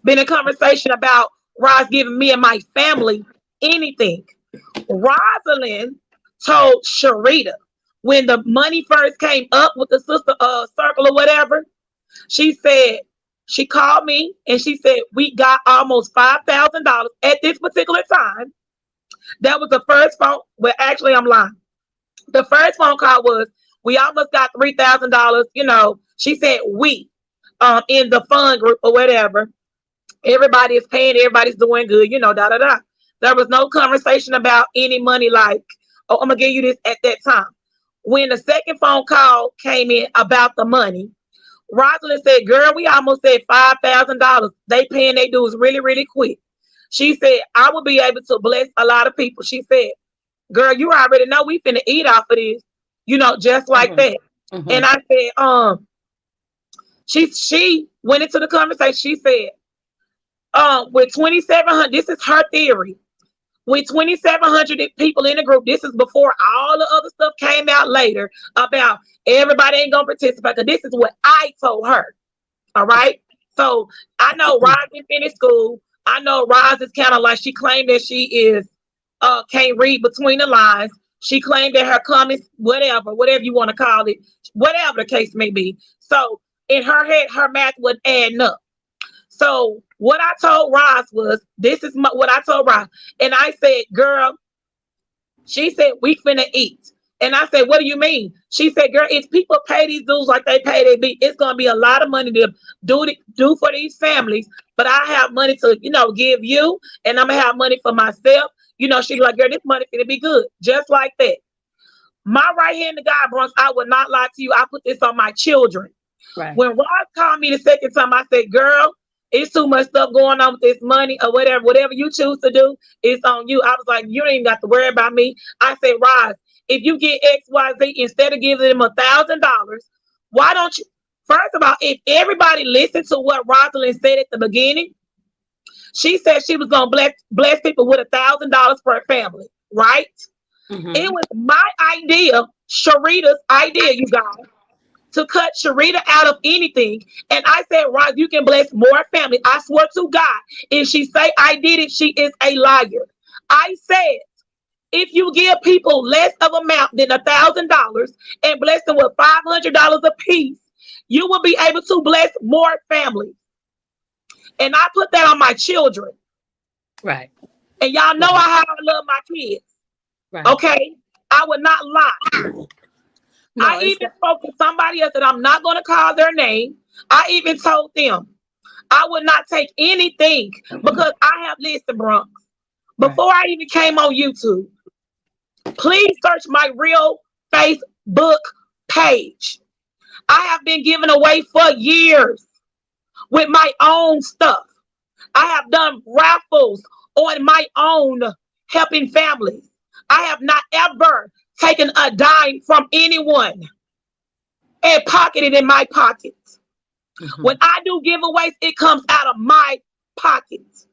[SPEAKER 3] been a conversation about Roz giving me and my family anything. Rosalind told Sharita when the money first came up with the sister circle or whatever, she said, she called me and she said, we got almost $5,000 at this particular time. That was the first phone. Well, actually, I'm lying. The first phone call was, we almost got $3,000. She said we, in the fund group or whatever. Everybody is paying. Everybody's doing good. Da da da. There was no conversation about any money. Like, oh, I'm gonna give you this at that time. When the second phone call came in about the money, Rosalind said, "Girl, we almost said $5,000. They paying their dues really, really quick." She said, "I will be able to bless a lot of people." She said, "Girl, you already know we finna eat off of this, just like
[SPEAKER 1] Mm-hmm.
[SPEAKER 3] that."
[SPEAKER 1] Mm-hmm.
[SPEAKER 3] And I said, she went into the conversation. She said, with 2,700, this is her theory. With 2,700 people in the group, this is before all the other stuff came out later about everybody ain't gonna participate. Because this is what I told her. All right. So I know Roz didn't finish school. I know Roz is kind of like, she claimed that she is can't read between the lines. She claimed that her comments, whatever you want to call it, whatever the case may be. So in her head, her math wasn't adding up. So what I told Roz was, this is what I told Roz. And I said, "Girl," she said, "we finna eat." And I said, "What do you mean?" She said, "Girl, if people pay these dues like they pay their beat, it's gonna be a lot of money to do for these families. But I have money to, give you, and I'm gonna have money for myself." She's like, "Girl, this money finna be good." Just like that. My right hand to God, Bronx, I would not lie to you. I put this on my children.
[SPEAKER 1] Right.
[SPEAKER 3] When Roz called me the second time, I said, "Girl, it's too much stuff going on with this money or whatever you choose to do, it's on you." I was like, "You don't even got to worry about me." I said, "Roz, if you get XYZ, instead of giving them $1,000, why don't you?" First of all, if everybody listened to what Rosalind said at the beginning, she said she was gonna bless people with $1,000 per family, right? It
[SPEAKER 1] Mm-hmm.
[SPEAKER 3] was my idea, Sharita's idea, you guys, to cut Sharita out of anything. And I said, "Roz, you can bless more family." I swear to God, if she say I did it, she is a liar. I said, if you give people less of amount than $1,000 and bless them with $500 a piece, you will be able to bless more families. And I put that on my children.
[SPEAKER 1] Right.
[SPEAKER 3] And y'all know
[SPEAKER 1] Right.
[SPEAKER 3] how I love my kids.
[SPEAKER 1] Right.
[SPEAKER 3] Okay? I would not lie.
[SPEAKER 1] No,
[SPEAKER 3] I
[SPEAKER 1] it's
[SPEAKER 3] even spoke to somebody else that I'm not going to call their name. I even told them I would not take anything because I have listened, Bronx.
[SPEAKER 1] right.
[SPEAKER 3] Before I even came on YouTube, please search my real Facebook page. I have been giving away for years with my own stuff. I have done raffles on my own, helping families. I have not ever taken a dime from anyone and pocketed in my pockets.
[SPEAKER 1] Mm-hmm.
[SPEAKER 3] When I do giveaways, it comes out of my pockets.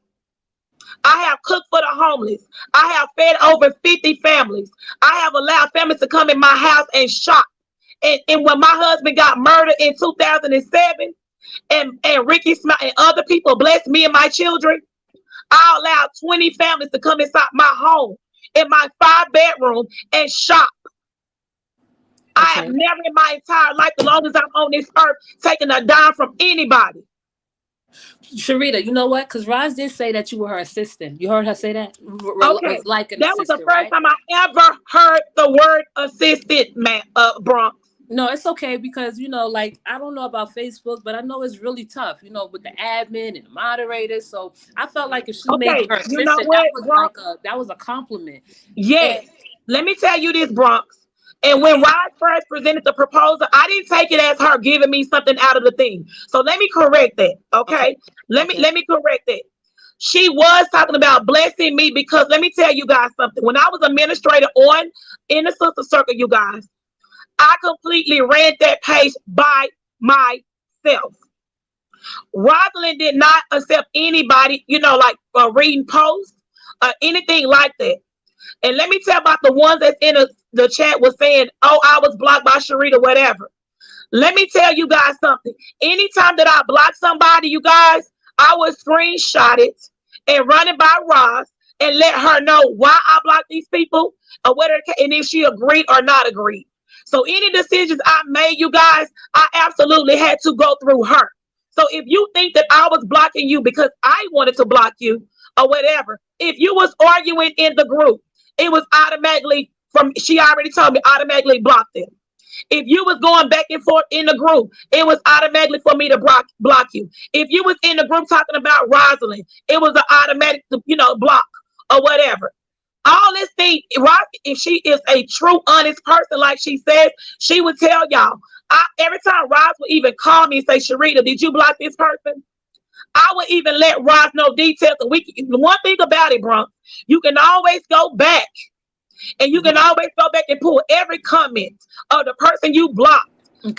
[SPEAKER 3] I have cooked for the homeless. I have fed over 50 families. I have allowed families to come in my house and shop. And when my husband got murdered in 2007, and Ricky Smile and other people blessed me and my children, I allowed 20 families to come inside my home in my 5 bedroom and shop. I have
[SPEAKER 1] Okay.
[SPEAKER 3] never in my entire life, the longest I'm on this earth, taken a dime from anybody.
[SPEAKER 1] Sharita, you know what? Because Roz did say that you were her assistant. You heard her say that?
[SPEAKER 3] Okay,
[SPEAKER 1] Like an
[SPEAKER 3] that was the
[SPEAKER 1] assistant,
[SPEAKER 3] first
[SPEAKER 1] right?
[SPEAKER 3] time I ever heard the word assistant, man, Bronx.
[SPEAKER 1] No, it's okay because like I don't know about Facebook, but I know it's really tough. With the admin and the moderators. So I felt like if she made you
[SPEAKER 3] Okay,
[SPEAKER 1] her
[SPEAKER 3] you know
[SPEAKER 1] assistant,
[SPEAKER 3] what, Bronx?
[SPEAKER 1] that was a compliment. And
[SPEAKER 3] Yes. Let me tell you this, Bronx. And when Rod first presented the proposal, I didn't take it as her giving me something out of the thing. So let me correct that.
[SPEAKER 1] okay,
[SPEAKER 3] Okay. Let me
[SPEAKER 1] okay,
[SPEAKER 3] let me correct that. She was talking about blessing me because let me tell you guys something. When I was administrator on in the sister circle, you guys, I completely ran that page by myself. Rosalind did not accept anybody, like reading posts or anything like that. And let me tell about the ones that's in the chat was saying, "Oh, I was blocked by Sharita," whatever. Let me tell you guys something. Anytime that I block somebody, you guys, I would screenshot it and run it by Roz and let her know why I blocked these people or whether, and if she agreed or not agreed. So any decisions I made, you guys, I absolutely had to go through her. So if you think that I was blocking you because I wanted to block you or whatever, If you was arguing in the group, it was automatically from, she already told me, automatically block them. If you was going back and forth in the group, it was automatically for me to block you. If you was in the group talking about Rosalind, it was an automatic, block or whatever. All this thing, if she is a true, honest person, like she says, she would tell y'all. Every time Roz would even call me and say, Sharita, did you block this person? I would even let Roz know details. And one thing about it, bro, you can always go back and you can always go back and pull every comment of the person you blocked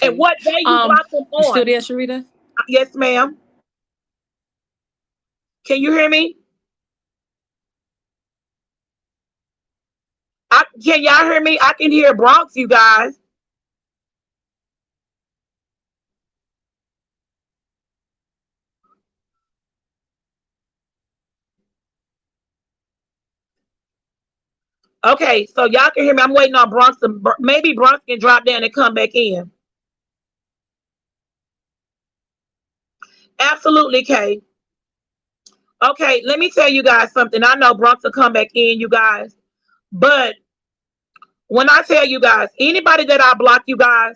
[SPEAKER 3] and what day you blocked them
[SPEAKER 1] You still
[SPEAKER 3] on.
[SPEAKER 1] there, Sharita?
[SPEAKER 3] Yes, ma'am. Can you hear me? Can y'all hear me? I can hear Bronx, you guys. Okay, so y'all can hear me. I'm waiting on Bronx. Maybe Bronx can drop down and come back in. Absolutely, Kay. Okay, let me tell you guys something. I know Bronx will come back in, you guys. But when I tell you guys, anybody that I block, you guys,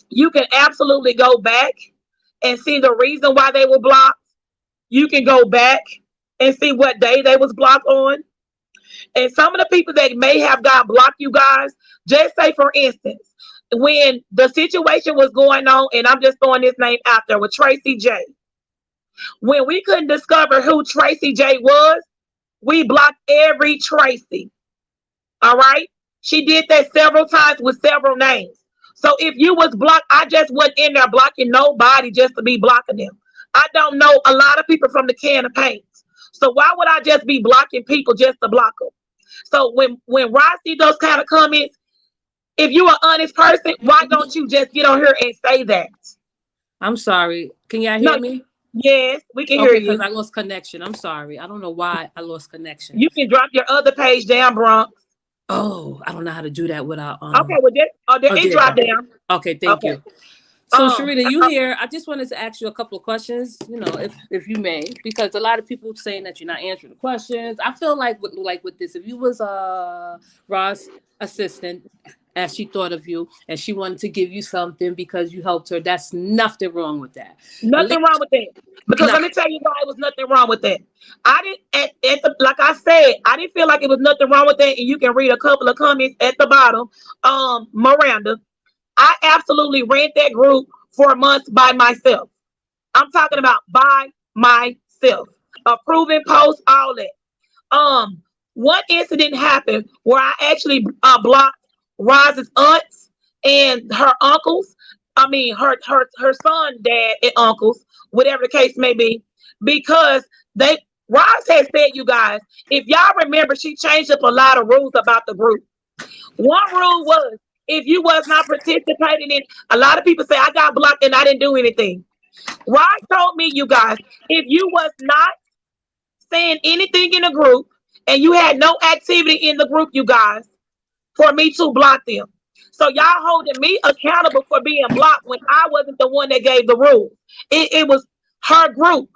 [SPEAKER 3] you can absolutely go back and see the reason why they were blocked. You can go back and see what day they was blocked on. And some of the people that may have got blocked, you guys, just say, for instance, when the situation was going on, and I'm just throwing this name out there with Tracy J. When we couldn't discover who Tracy J was, we blocked every Tracy. All right? She did that several times with several names. So if you was blocked, I just wasn't in there blocking nobody just to be blocking them. I don't know a lot of people from the can of paint. So why would I just be blocking people just to block them? So when Ross sees those kind of comments, if you're an honest person, why don't you just get on here and say that?
[SPEAKER 1] I'm sorry. Can y'all
[SPEAKER 3] No,
[SPEAKER 1] hear me?
[SPEAKER 3] yes, we can hear
[SPEAKER 1] Okay, because
[SPEAKER 3] you.
[SPEAKER 1] I lost connection. I'm sorry. I don't know why I lost connection.
[SPEAKER 3] You can drop your other page down, Bronx.
[SPEAKER 1] Oh, I don't know how to do that without
[SPEAKER 3] Okay, well, it dropped down.
[SPEAKER 1] Okay, thank
[SPEAKER 3] Okay.
[SPEAKER 1] you. So Sharita, you here? I just wanted to ask you a couple of questions, if you may, because a lot of people saying that you're not answering the questions. I feel like with this, if you was Ross' assistant, as she thought of you, and she wanted to give you something because you helped her, that's nothing wrong with that.
[SPEAKER 3] Nothing wrong with that. Because let me tell you why it was nothing wrong with that. I didn't like I said, I didn't feel like it was nothing wrong with that. And you can read a couple of comments at the bottom. Miranda, I absolutely ran that group for months by myself. I'm talking about by myself. Approving posts, all that. One incident happened where I actually blocked Roz's aunts and her uncles. I mean, her son, dad, and uncles, whatever the case may be, because Roz has said, you guys, if y'all remember, she changed up a lot of rules about the group. One rule was, if you was not participating in, a lot of people say I got blocked and I didn't do anything. Roz told me, you guys, if you was not saying anything in the group and you had no activity in the group, you guys, for me to block them. So y'all holding me accountable for being blocked when I wasn't the one that gave the rules. It was her group.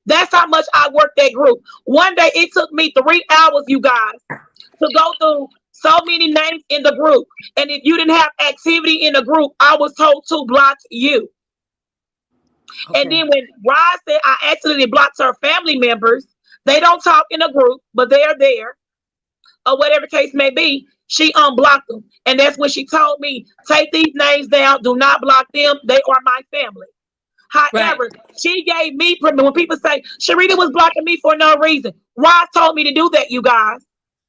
[SPEAKER 3] That's how much I worked that group. One day it took me 3 hours, you guys, to go through so many names in the group. And if you didn't have activity in the group, I was told to block you. Okay. And then when Rod said I accidentally blocked her family members, they don't talk in a group, but they're there, or whatever case may be, she unblocked them. And that's when she told me, take these names down, do not block them. They are my family. However, she gave me permission. When people say, Sharita was blocking me for no reason, Rod told me to do that, you guys.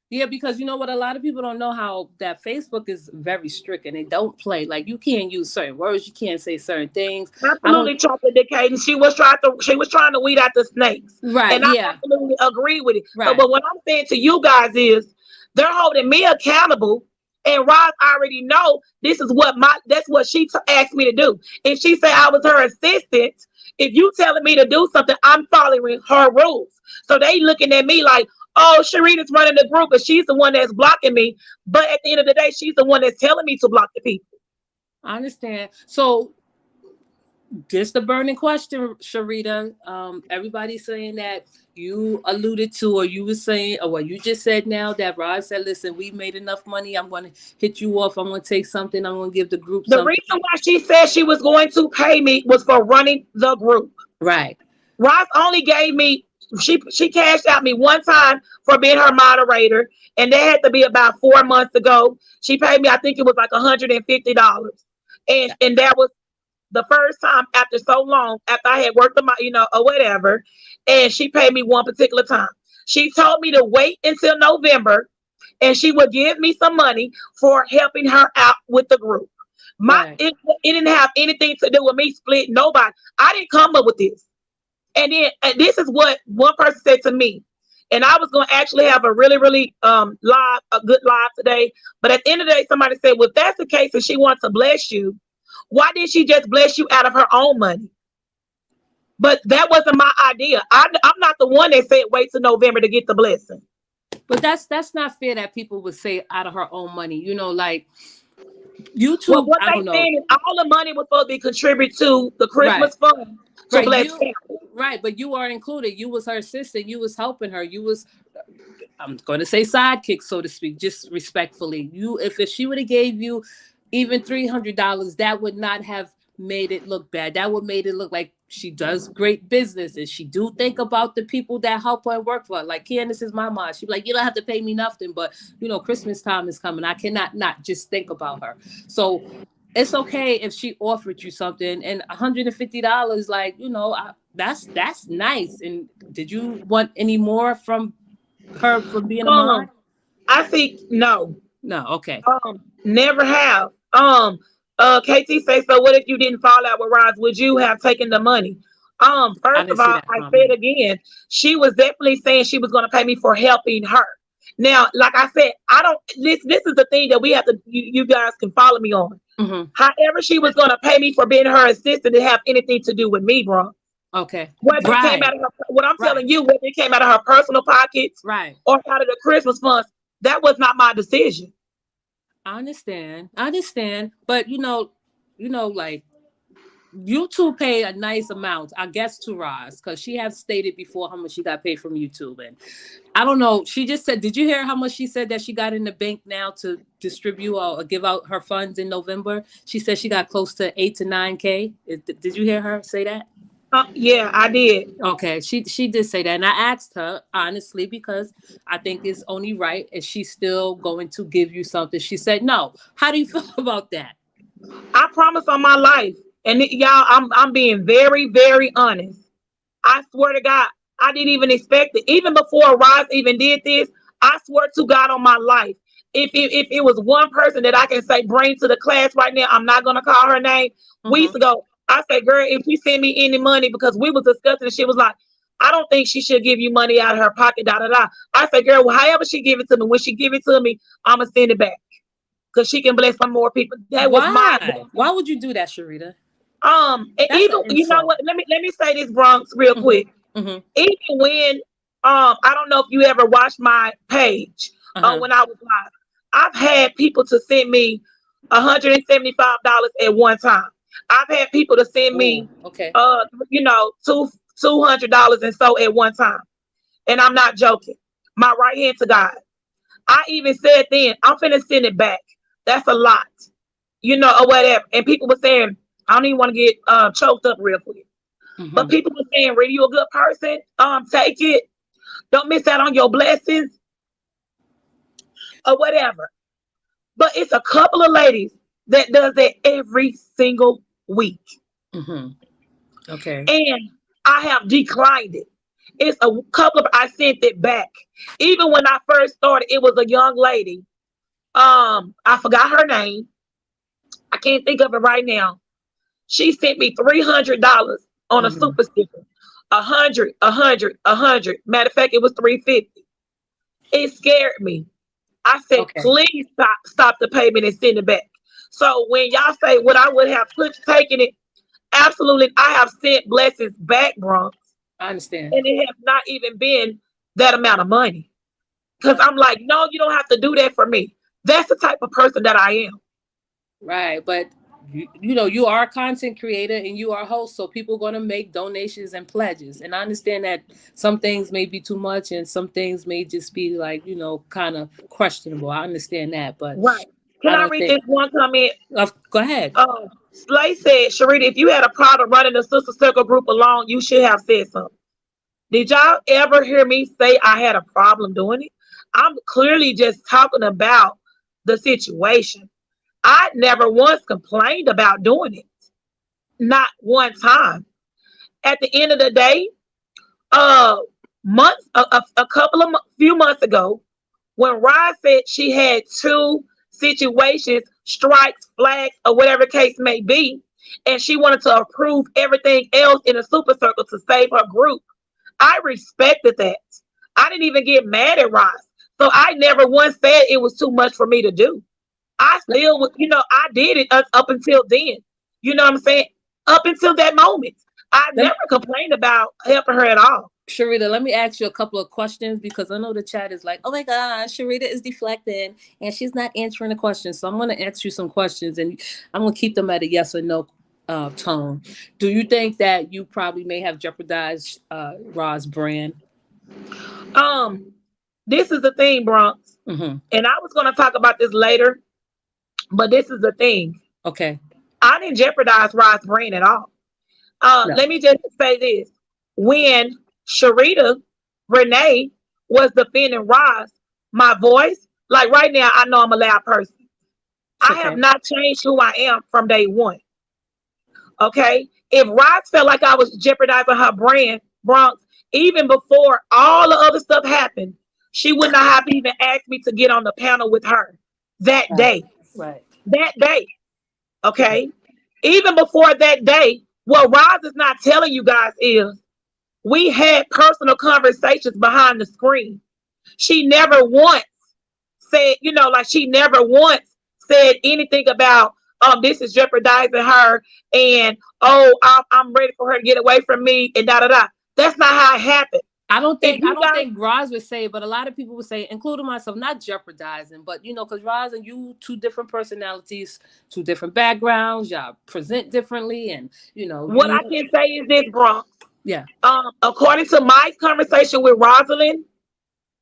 [SPEAKER 1] Yeah, because you know what? A lot of people don't know how that Facebook is very strict and they don't play. Like, you can't use certain words, you can't say certain things.
[SPEAKER 3] Absolutely, chocolate decade, and she was trying to weed out the snakes. Right. And I absolutely agree with it. Right. But what I'm saying to you guys is they're holding me accountable. And Roz already know this is that's what she asked me to do. If she said I was her assistant, if you telling me to do something, I'm following her rules. So they looking at me like, oh, Sharita's running the group, but she's the one that's blocking me. But at the end of the day, she's the one that's telling me to block the people.
[SPEAKER 1] I understand. So just a burning question, Sharita. Everybody's saying that you alluded to, or you were saying, or what you just said now, that Rod said, listen, we made enough money. I'm going to hit you off. I'm going to take something. I'm going to give the group
[SPEAKER 3] The
[SPEAKER 1] something.
[SPEAKER 3] reason why she said she was going to pay me was for running the group.
[SPEAKER 1] Right.
[SPEAKER 3] Ross only gave me, she cashed out me one time for being her moderator, and that had to be about 4 months ago. She paid me, I think it was like $150, and that was the first time after so long, after I had worked on my, or whatever, and she paid me one particular time. She told me to wait until November, and she would give me some money for helping her out with the group.
[SPEAKER 1] Right.
[SPEAKER 3] It didn't have anything to do with me splitting nobody. I didn't come up with this. And this is what one person said to me. And I was going to actually have a really, really a good live today. But at the end of the day, somebody said, well, if that's the case and she wants to bless you, why didn't she just bless you out of her own money? But that wasn't my idea. I'm not the one that said wait till November to get the blessing.
[SPEAKER 1] But that's not fair that people would say out of her own money. Like YouTube,
[SPEAKER 3] Well, what
[SPEAKER 1] I
[SPEAKER 3] they
[SPEAKER 1] don't know.
[SPEAKER 3] saying is all the money was supposed to be contributed to the
[SPEAKER 1] Right.
[SPEAKER 3] Christmas fund to
[SPEAKER 1] Right.
[SPEAKER 3] bless families.
[SPEAKER 1] Right. But you are included. You was her assistant. You was helping her. You was, I'm going to say sidekick, so to speak, just respectfully. If she would have gave you even $300, that would not have made it look bad. That would made it look like she does great business, and she do think about the people that help her and work for her. Like Candace is my mom. She's like, you don't have to pay me nothing, but Christmas time is coming. I cannot not just think about her. So it's okay if she offered you something, and $150, like, that's nice. And did you want any more from her for being a mod?
[SPEAKER 3] I think no.
[SPEAKER 1] No, okay.
[SPEAKER 3] Never have. KT say, so what if you didn't fall out with Roz? Would you have taken the money?
[SPEAKER 1] I
[SPEAKER 3] First
[SPEAKER 1] didn't
[SPEAKER 3] of
[SPEAKER 1] see
[SPEAKER 3] all,
[SPEAKER 1] that
[SPEAKER 3] I
[SPEAKER 1] comment.
[SPEAKER 3] said again, she was definitely saying she was going to pay me for helping her. Now, like I said, I don't. This is the thing that we have to. You guys can follow me on.
[SPEAKER 1] Mm-hmm.
[SPEAKER 3] However, she was going to pay me for being her assistant to have anything to do with me, bro.
[SPEAKER 1] Okay.
[SPEAKER 3] Whether it came out of her, what I'm telling you, whether it came out of her personal pockets,
[SPEAKER 1] right,
[SPEAKER 3] or out of the Christmas funds, that was not my decision.
[SPEAKER 1] I understand, but like YouTube pay a nice amount, I guess, to Roz, because she has stated before how much she got paid from YouTube, and I don't know. She just said, did you hear how much she said that she got in the bank now to distribute or give out her funds in November? She said she got close to 8 to 9K. Did you hear her say that?
[SPEAKER 3] Yeah, I did.
[SPEAKER 1] Okay, she did say that, and I asked her honestly because I think it's only right. Is she still going to give you something? She said no. How do you feel about that?
[SPEAKER 3] I promise on my life, and y'all, I'm being very, very honest. I swear to God, I didn't even expect it. Even before Roz even did this, I swear to God on my life, if it was one person that I can say bring to the class right now, I'm not gonna call her name. Weeks ago, I said, girl, if she send me any money, because we was discussing, and she was like, I don't think she should give you money out of her pocket, da da da. I said, girl, well, however she give it to me, when she give it to me, I'ma send it back because she can bless some more people. That was my.
[SPEAKER 1] Why would you do that, Sharita?
[SPEAKER 3] And
[SPEAKER 1] That's
[SPEAKER 3] even
[SPEAKER 1] an
[SPEAKER 3] you know
[SPEAKER 1] insult.
[SPEAKER 3] what? Let me say this, Bronx, real quick. Even when I don't know if you ever watched my page when I was live. I've had people to send me $175 at one time. I've had people to send me $200 and so at one time. And I'm not joking. My right hand to God. I even said then, I'm finna send it back. That's a lot. Or whatever. And people were saying, I don't even want to get choked up real quick. But people were saying, Rita, you a good person. Take it. Don't miss out on your blessings. Or whatever. But it's a couple of ladies that does that every single week.
[SPEAKER 1] Okay.
[SPEAKER 3] And I have declined it. It's a couple of, I sent it back. Even when I first started, it was a young lady. I forgot her name. I can't think of it right now. She sent me $300 on a super sticker. 100. Matter of fact, it was $350. It scared me. I said, please stop the payment and send it back. So when y'all say what I would have taken it, absolutely, I have sent blessings back, Bronx.
[SPEAKER 1] I understand.
[SPEAKER 3] And it has not even been that amount of money. Because I'm like, no, you don't have to do that for me. That's the type of person that I am.
[SPEAKER 1] Right. But you are a content creator and you are a host, so people are going to make donations and pledges, and I understand that some things may be too much and some things may just be like, kind of questionable. I understand that, but
[SPEAKER 3] Right. Can
[SPEAKER 1] I
[SPEAKER 3] I
[SPEAKER 1] don't
[SPEAKER 3] read
[SPEAKER 1] think.
[SPEAKER 3] this one comment?
[SPEAKER 1] Go ahead.
[SPEAKER 3] Slay said, Sharita, if you had a problem running the sister circle group alone, you should have said something. Did y'all ever hear me say I had a problem doing it? I'm clearly just talking about the situation. I never once complained about doing it. Not one time. At the end of the day, uh months a couple of few months ago, when Rod said she had two situations, strikes, flags, or whatever case may be, and she wanted to approve everything else in a super circle to save her group, I respected that. I didn't even get mad at Ross. So I never once said it was too much for me to do. I still was, I did it up until then. You know what I'm saying? Up until that moment. I
[SPEAKER 1] Let
[SPEAKER 3] never complained about helping her at all.
[SPEAKER 1] Sharita, let me ask you a couple of questions because I know the chat is like, oh my God, Sharita is deflecting and she's not answering the questions. So I'm going to ask you some questions and I'm going to keep them at a yes or no tone. Do you think that you probably may have jeopardized Ra's brand?
[SPEAKER 3] Um, this is the thing, Bronx.
[SPEAKER 1] Mm-hmm.
[SPEAKER 3] And I was gonna talk about this later, but this is the thing.
[SPEAKER 1] Okay.
[SPEAKER 3] I didn't jeopardize Rod's brain at all.
[SPEAKER 1] No.
[SPEAKER 3] Let me just say this. When Sharita Renee was defending Roz, my voice, like right now, I know I'm a loud person.
[SPEAKER 1] It's
[SPEAKER 3] I have
[SPEAKER 1] okay.
[SPEAKER 3] not changed who I am from day one. Okay. If Roz felt like I was jeopardizing her brand, Bronx, even before all the other stuff happened, she would not have even asked me to get on the panel with her that
[SPEAKER 1] Right.
[SPEAKER 3] day.
[SPEAKER 1] Right.
[SPEAKER 3] That day.
[SPEAKER 1] Right.
[SPEAKER 3] Okay. Even before that day, what Roz is not telling you guys is we had personal conversations behind the screen. She never once said, like she never once said anything about, this is jeopardizing her and, oh, I'm ready for her to get away from me and da da da. That's not how it happened.
[SPEAKER 1] I don't
[SPEAKER 3] If
[SPEAKER 1] think I
[SPEAKER 3] you
[SPEAKER 1] don't
[SPEAKER 3] guys,
[SPEAKER 1] think Roz would say it, but a lot of people would say, including myself, not jeopardizing, but because Roz and you two different personalities, two different backgrounds, y'all present differently, and
[SPEAKER 3] what I can say is this, Bronx.
[SPEAKER 1] yeah.
[SPEAKER 3] According to my conversation with Rosalind,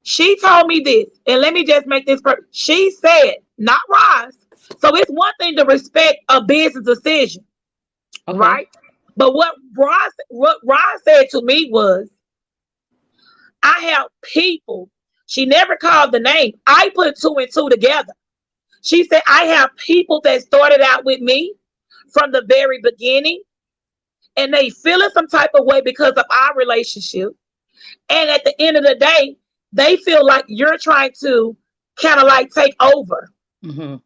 [SPEAKER 3] she told me this, and let me just make this. She said, not Roz. So it's one thing to respect a business decision,
[SPEAKER 1] Okay.
[SPEAKER 3] right? But what Roz said to me was, I have people. She never called the name. I put two and two together. She said, I have people that started out with me from the very beginning, and they feeling some type of way because of our relationship. And at the end of the day, they feel like you're trying to kind of like take over
[SPEAKER 1] Mm-hmm.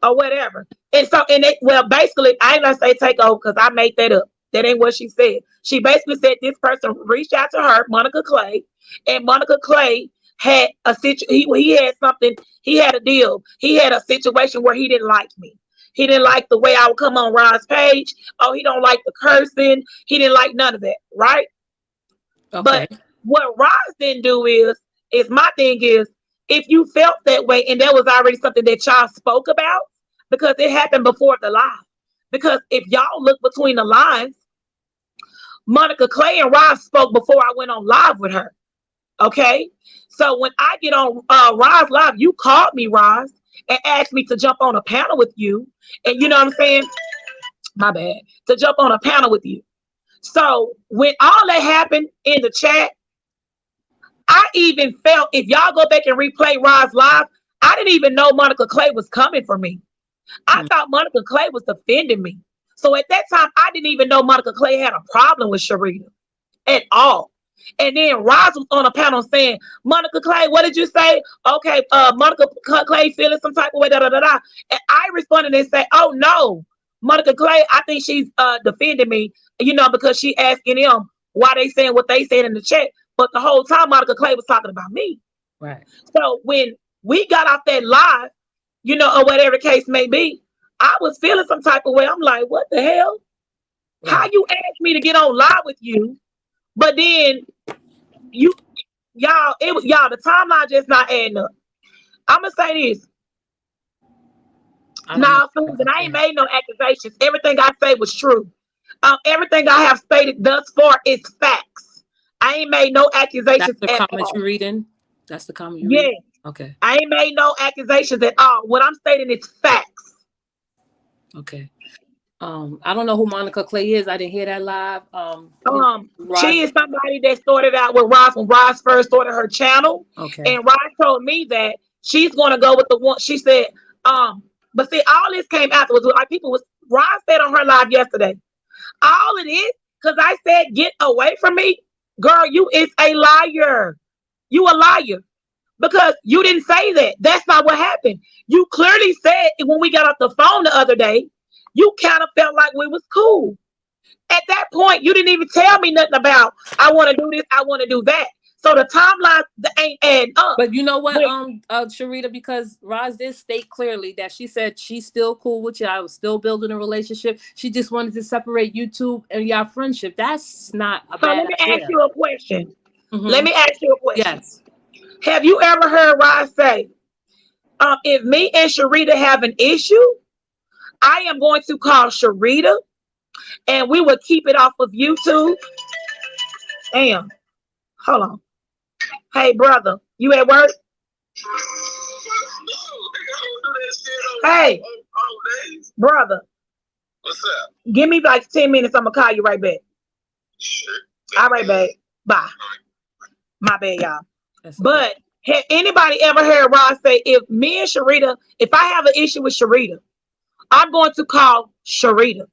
[SPEAKER 3] or whatever. And so, well, basically, I ain't gonna say take over because I made that up. That ain't what she said. She basically said this person reached out to her, Monica Clay, and Monica Clay had a he had something, he had a deal. He had a situation where he didn't like me. He didn't like the way I would come on Ron's page. Oh, he don't like the cursing. He didn't like none of that, right?
[SPEAKER 1] Okay.
[SPEAKER 3] But what Roz didn't do is my thing is, if you felt that way and that was already something that y'all spoke about, because it happened before the live. Because if y'all look between the lines, Monica Clay and Roz spoke before I went on live with her. Okay. So when I get on Roz live, you called me, Roz, and asked me to jump on a panel with you. And you know what I'm saying? My bad. To jump on a panel with you. So when all that happened in the chat, I even felt, if y'all go back and replay Roz live, I didn't even know Monica Clay was coming for me. I
[SPEAKER 1] Mm.
[SPEAKER 3] thought Monica Clay was defending me. So at that time, I didn't even know Monica Clay had a problem with Sharita at all. And then Roz was on a panel saying, Monica Clay, what did you say? Okay, Monica Clay feeling some type of way, da da da da. And I responded and said, oh no, Monica Clay, I think she's defending me, because she asking them why they saying what they said in the chat. But the whole time Monica Clay was talking about me.
[SPEAKER 1] Right.
[SPEAKER 3] So when we got off that live, or whatever the case may be, I was feeling some type of way. I'm like, what the hell? How
[SPEAKER 1] Right.
[SPEAKER 3] you asked me to get on live with you, but then you y'all, the timeline just not adding up. I'm gonna say this.
[SPEAKER 1] I don't know
[SPEAKER 3] Now,
[SPEAKER 1] if
[SPEAKER 3] Susan,
[SPEAKER 1] I
[SPEAKER 3] I ain't
[SPEAKER 1] can.
[SPEAKER 3] made no accusations. Everything I say was true. Everything I have stated thus far is facts. I ain't made no
[SPEAKER 1] That's
[SPEAKER 3] accusations
[SPEAKER 1] the
[SPEAKER 3] at
[SPEAKER 1] comment
[SPEAKER 3] all.
[SPEAKER 1] you're reading? That's the comment you're reading?
[SPEAKER 3] Yeah,
[SPEAKER 1] Okay.
[SPEAKER 3] I ain't made no accusations at all. What I'm stating is facts.
[SPEAKER 1] Okay. I don't know who Monica Clay is. I didn't hear that live.
[SPEAKER 3] She
[SPEAKER 1] Roz.
[SPEAKER 3] is somebody that started out with Roz when Roz first started her channel,
[SPEAKER 1] Okay.
[SPEAKER 3] and Roz told me that she's going to go with the one. She said, but see, all this came afterwards. Like people was Roz said on her live yesterday. All it is, because I said, get away from me, girl. You is a liar. You a liar because you didn't say that. That's not what happened. You clearly said when we got off the phone the other day, you kind of felt like we was cool. At that point, you didn't even tell me nothing about I want to do this, I want to do that. So the timeline ain't adding up.
[SPEAKER 1] But you know what,
[SPEAKER 3] But
[SPEAKER 1] Sharita, because Roz did state clearly that she said she's still cool with you. I was still building a relationship. She just wanted to separate you two and your friendship. That's not a
[SPEAKER 3] so
[SPEAKER 1] bad
[SPEAKER 3] let me ask
[SPEAKER 1] idea.
[SPEAKER 3] you a question. Let
[SPEAKER 1] Mm-hmm.
[SPEAKER 3] me ask you a question.
[SPEAKER 1] Yes.
[SPEAKER 3] Have you ever heard Roz say, if me and Sharita have an issue, I am going to call Sharita and we will keep it off of YouTube? Damn. Hold on. Hey, brother, you at work? Hey, brother. What's up? Give me like 10 minutes. I'm going to call you right back. Sure. All right, babe. Bye. My bad, y'all.
[SPEAKER 1] That's okay.
[SPEAKER 3] But have anybody ever heard Roz say, if me and Sharita, if I have an issue with Sharita, I'm going to call Sharita?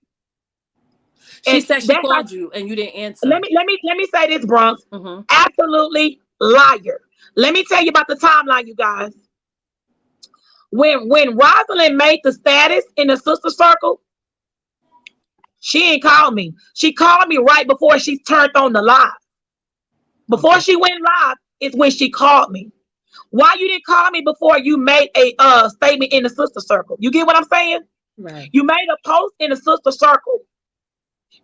[SPEAKER 1] She
[SPEAKER 3] And
[SPEAKER 1] said she
[SPEAKER 3] that's like,
[SPEAKER 1] called you and you didn't answer.
[SPEAKER 3] let me say this, Bronx.
[SPEAKER 1] Mm-hmm.
[SPEAKER 3] Absolutely liar. Let me tell you about the timeline, you guys. When Rosalind made the status in the sister circle, she ain't called me. She called me right before she turned on the live. Before
[SPEAKER 1] Okay.
[SPEAKER 3] she went live is when she called me. Why you didn't call me before you made a statement in the sister circle? You get what I'm saying?
[SPEAKER 1] Right.
[SPEAKER 3] You made a post in the sister circle.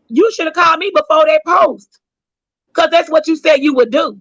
[SPEAKER 3] You should have called me before that post, because that's what you said you would do.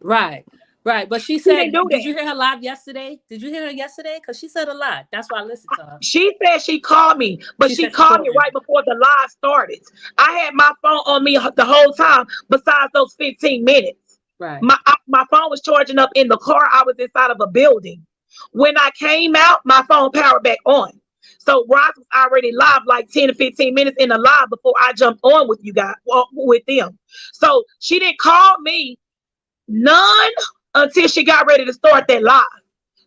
[SPEAKER 1] Right. Right. But she
[SPEAKER 3] She didn't do
[SPEAKER 1] said, did
[SPEAKER 3] that.
[SPEAKER 1] you hear her live yesterday? Did you hear her yesterday? Because she said a lot. That's why I listened to her.
[SPEAKER 3] She said she called me, but
[SPEAKER 1] She
[SPEAKER 3] she
[SPEAKER 1] said she
[SPEAKER 3] called me
[SPEAKER 1] called you.
[SPEAKER 3] right before the live started. I had my phone on me the whole time, besides those 15 minutes.
[SPEAKER 1] Right.
[SPEAKER 3] My phone was charging up in the car. I was inside of a building. When I came out, my phone powered back on. So Ross was already live like 10 to 15 minutes in the live before I jumped on with you guys, well, with them. So she didn't call me none until she got ready to start that live.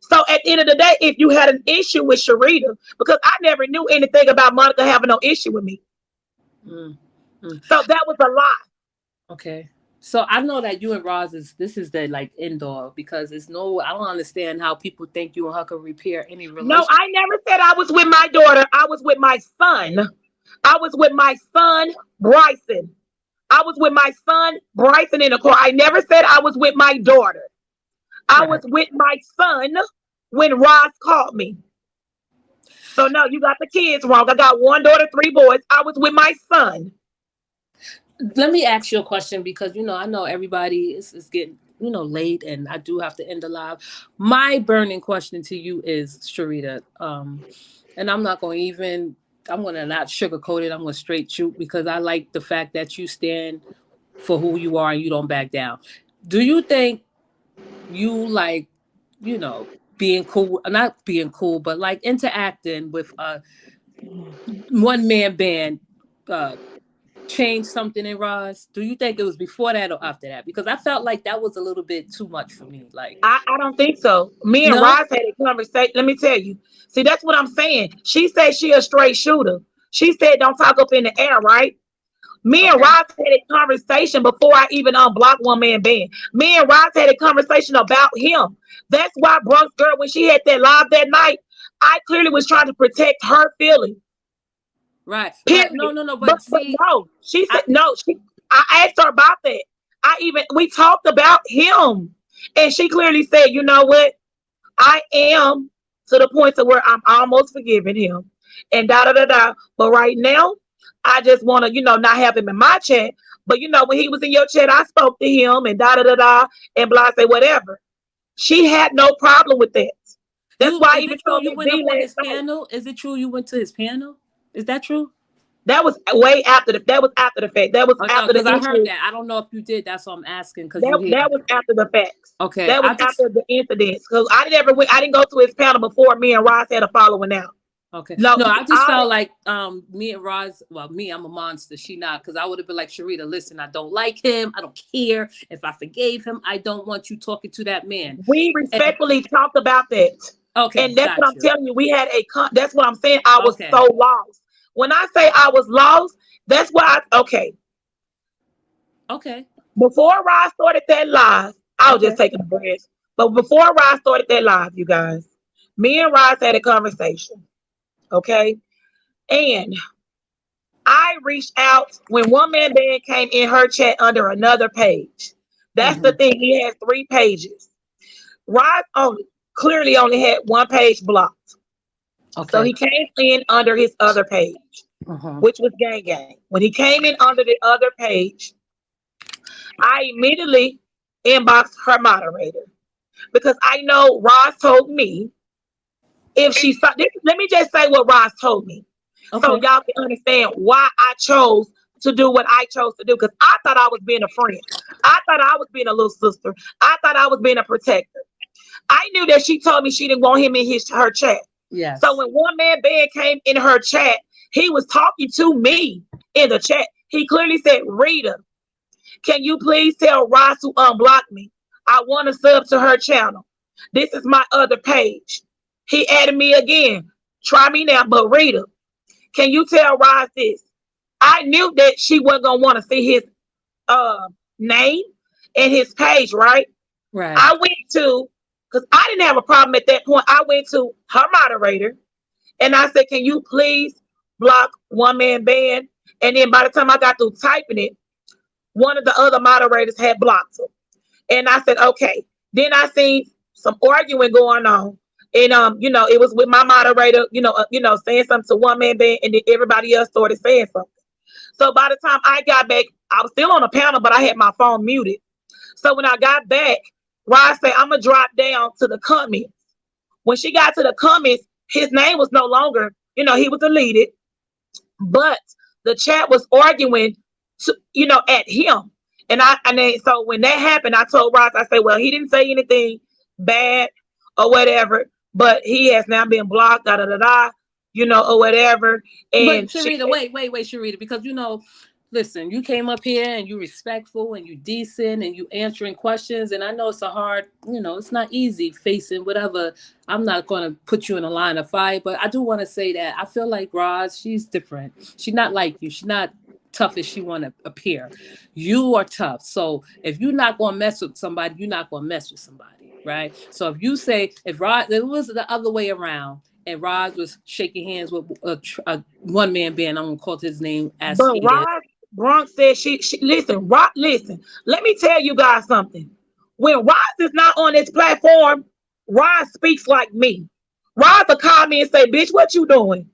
[SPEAKER 3] So at the end of the day, if you had an issue with Sharita, because I never knew anything about Monica having no issue with me.
[SPEAKER 1] Mm. Mm.
[SPEAKER 3] So that was a lie.
[SPEAKER 1] Okay. So I know that you and Roz this is the like indoor because it's no I don't understand how people think you and her can repair any
[SPEAKER 3] No,
[SPEAKER 1] relationship.
[SPEAKER 3] I never said I was with my daughter. I was with my son. I was with my son, Bryson. I was with my son, Bryson, in the car. I never said I was with my daughter. I was
[SPEAKER 1] Right.
[SPEAKER 3] with my son when Roz called me. So no, you got the kids wrong. I got one daughter, three boys. I was with my son.
[SPEAKER 1] Let me ask you a question because I know everybody is getting late and I do have to end the live. My burning question to you is Sharita, and I'm gonna not sugarcoat it. I'm gonna straight shoot because I like the fact that you stand for who you are and you don't back down. Do you think you like you know being cool, not being cool, but like interacting with a one man band uh change something in Roz? Do you think it was before that or after that? Because I felt like that was a little bit too much for me. Like,
[SPEAKER 3] I don't think so. Me and
[SPEAKER 1] no?
[SPEAKER 3] Roz had a conversation. Let me tell you. See, that's what I'm saying. She said she a straight shooter. She said don't talk up in the air, right? Me and
[SPEAKER 1] Okay.
[SPEAKER 3] Roz had a conversation before I even unblocked one man band. Me and Roz had a conversation about him. That's why Bronx Girl, when she had that live that night, I clearly was trying to protect her feelings.
[SPEAKER 1] Right. But
[SPEAKER 3] Period.
[SPEAKER 1] no.
[SPEAKER 3] But
[SPEAKER 1] But see,
[SPEAKER 3] no, she
[SPEAKER 1] I
[SPEAKER 3] said no. I asked her about that. We talked about him, and she clearly said, you know what? I am to the point to where I'm almost forgiving him, and da da da da. But right now, I just want to, not have him in my chat. But when he was in your chat, I spoke to him and da da da da and blah say whatever. She had no problem with that. That's
[SPEAKER 1] You
[SPEAKER 3] why I
[SPEAKER 1] is
[SPEAKER 3] even
[SPEAKER 1] it true
[SPEAKER 3] told
[SPEAKER 1] you
[SPEAKER 3] Miss
[SPEAKER 1] went
[SPEAKER 3] D
[SPEAKER 1] up on
[SPEAKER 3] last
[SPEAKER 1] his
[SPEAKER 3] night.
[SPEAKER 1] panel? Is it true you went to his panel? Is that true?
[SPEAKER 3] That was way after the. That was after the fact. That was
[SPEAKER 1] Oh no,
[SPEAKER 3] after the
[SPEAKER 1] because I heard
[SPEAKER 3] issue.
[SPEAKER 1] that. I don't know if you did. That's what I'm asking. Because you
[SPEAKER 3] That
[SPEAKER 1] here.
[SPEAKER 3] was after the facts.
[SPEAKER 1] Okay,
[SPEAKER 3] That was
[SPEAKER 1] I just
[SPEAKER 3] after the incidents. Because I didn't ever went. I didn't go to his panel before me and Ross had a following out.
[SPEAKER 1] okay.
[SPEAKER 3] No,
[SPEAKER 1] No, I just
[SPEAKER 3] I
[SPEAKER 1] felt like me and Roz. Well, me, I'm a monster. She not because I would have been like Sharita. Listen, I don't like him. I don't care if I forgave him. I don't want you talking to that man.
[SPEAKER 3] we
[SPEAKER 1] And,
[SPEAKER 3] respectfully talked about that, and
[SPEAKER 1] okay,
[SPEAKER 3] that's what
[SPEAKER 1] got
[SPEAKER 3] I'm
[SPEAKER 1] you.
[SPEAKER 3] telling you. We had a. That's what I'm saying. I was
[SPEAKER 1] Okay,
[SPEAKER 3] so lost. When I say I was lost, that's why. Okay,
[SPEAKER 1] okay,
[SPEAKER 3] before Ross started that live, I was just
[SPEAKER 1] okay.
[SPEAKER 3] taking a breath. But before Ross started that live, you guys, me and Ross had a conversation. Okay, and I reached out when one man band came in her chat under another page. That's the
[SPEAKER 1] Mm-hmm.
[SPEAKER 3] thing. He has 3 pages. Rod only clearly only had one page blocked. So
[SPEAKER 1] Okay.
[SPEAKER 3] he came in under his other page,
[SPEAKER 1] Uh-huh.
[SPEAKER 3] which was Gang Gang. When he came in under the other page, I immediately inboxed her moderator because I know Ross told me if she saw this. Let me just say what Ross told me so
[SPEAKER 1] Okay.
[SPEAKER 3] y'all can understand why I chose to do what I chose to do. Because I thought I was being a friend. I thought I was being a little sister. I thought I was being a protector. I knew that she told me she didn't want him in her chat. So
[SPEAKER 1] Yes.
[SPEAKER 3] when one man band came in her chat, he was talking to me in the chat. He clearly said, Rita, can you please tell Ross to unblock me? I want to sub to her channel. This is my other page. He added me again. Try me now, but Rita, can you tell Ross this? I knew that she wasn't gonna want to see his name and his page, right?
[SPEAKER 1] Right.
[SPEAKER 3] I went to because I didn't have a problem at that point. I went to her moderator and I said, "Can you please block one man band?" And then by the time I got through typing it, one of the other moderators had blocked him. And I said, "Okay." Then I seen some arguing going on. And it was with my moderator, saying something to one man band, and then everybody else started saying something. So by the time I got back, I was still on the panel, but I had my phone muted. So when I got back, Rod said, I'm going to drop down to the comments. When she got to the comments, his name was no longer, he was deleted, but the chat was arguing, at him. So when that happened, I told Ross, I said, well, he didn't say anything bad or whatever, but he has now been blocked, da da da da, or whatever.
[SPEAKER 1] But
[SPEAKER 3] And she
[SPEAKER 1] Sharita, wait, Sharita, because listen, you came up here and you respectful and you decent and you answering questions, and I know it's a hard, it's not easy facing whatever. I'm not going to put you in a line of fire, but I do want to say that I feel like Roz, she's different. She's not like you. She's not tough as she want to appear. You are tough. So if you're not going to mess with somebody, you're not going to mess with somebody, right? So if you say if Roz, it was the other way around and Roz was shaking hands with a one man band. I'm gonna call his name as
[SPEAKER 3] But
[SPEAKER 1] he is.
[SPEAKER 3] Rod Bronx said she listen, Rod, listen. Let me tell you guys something. When Rod is not on this platform, Rod speaks like me. Rod will call me and say, bitch, what you doing?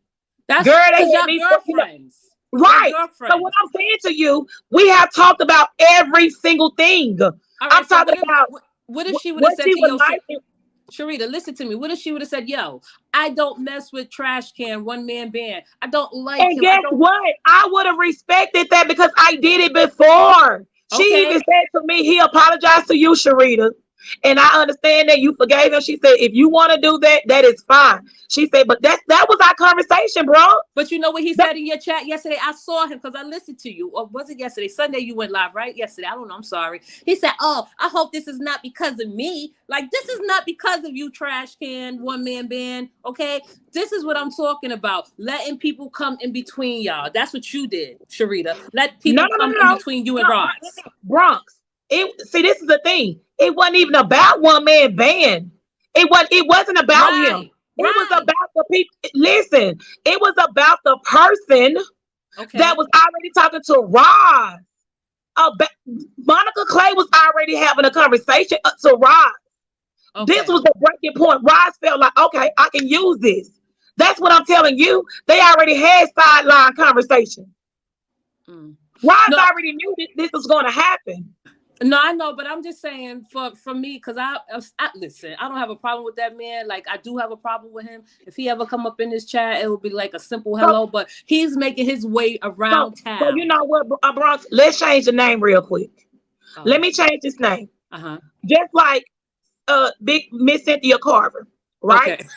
[SPEAKER 3] Girl,
[SPEAKER 1] That's
[SPEAKER 3] they
[SPEAKER 1] because
[SPEAKER 3] had
[SPEAKER 1] y'all
[SPEAKER 3] me,
[SPEAKER 1] girlfriends. Y'all
[SPEAKER 3] right. So what
[SPEAKER 1] girlfriends.
[SPEAKER 3] I'm saying to you, we have talked about every single thing.
[SPEAKER 1] All
[SPEAKER 3] I'm
[SPEAKER 1] right. So
[SPEAKER 3] talking about
[SPEAKER 1] what if she would have
[SPEAKER 3] what
[SPEAKER 1] said
[SPEAKER 3] she
[SPEAKER 1] to
[SPEAKER 3] would
[SPEAKER 1] yo,
[SPEAKER 3] like.
[SPEAKER 1] Sharita? Listen to me. What if she would have said, yo, I don't mess with trash can one man band. I don't like
[SPEAKER 3] And
[SPEAKER 1] him. I
[SPEAKER 3] guess
[SPEAKER 1] don't.
[SPEAKER 3] what? I would have respected that because I did it before. She even
[SPEAKER 1] Okay.
[SPEAKER 3] said to me, he apologized to you, Sharita. And I understand that you forgave him. She said, if you want to do that, that is fine. She said, but that was our conversation, bro.
[SPEAKER 1] But you know what he
[SPEAKER 3] That,
[SPEAKER 1] said in your chat yesterday? I saw him because I listened to you. Or was it yesterday? Sunday you went live, right? Yesterday. I don't know. I'm sorry. He said, oh, I hope this is not because of me. Like, this is not because of you, trash can, one man band. Okay. This is what I'm talking about. Letting people come in between y'all. That's what you did, Sharita. Let
[SPEAKER 3] no,
[SPEAKER 1] people
[SPEAKER 3] no, no,
[SPEAKER 1] come in
[SPEAKER 3] no,
[SPEAKER 1] between you
[SPEAKER 3] no,
[SPEAKER 1] and Ross.
[SPEAKER 3] Bronx. See, this is the thing. It wasn't even about one man band. It wasn't about him.
[SPEAKER 1] Right.
[SPEAKER 3] It was
[SPEAKER 1] Right.
[SPEAKER 3] about the people. Listen, it was about the person that
[SPEAKER 1] Okay.
[SPEAKER 3] was already talking to Ross. Monica Clay was already having a conversation to Ross. This
[SPEAKER 1] Okay.
[SPEAKER 3] was the breaking point. Ross felt like, okay, I can use this. That's what I'm telling you. They already had sideline conversation.
[SPEAKER 1] Mm.
[SPEAKER 3] Ross
[SPEAKER 1] No,
[SPEAKER 3] already knew this was going to happen.
[SPEAKER 1] No, I know, but I'm just saying for me, because I listen. I don't have a problem with that man. Like I do have a problem with him. If he ever come up in this chat, it would be like a simple
[SPEAKER 3] So,
[SPEAKER 1] hello. But he's making his way
[SPEAKER 3] so,
[SPEAKER 1] around
[SPEAKER 3] so you
[SPEAKER 1] town.
[SPEAKER 3] know what, Bronx? Let's change the name real quick. Let
[SPEAKER 1] Oh,
[SPEAKER 3] me change this name.
[SPEAKER 1] uh huh.
[SPEAKER 3] Just like Big Miss Cynthia Carver, right?
[SPEAKER 1] Okay,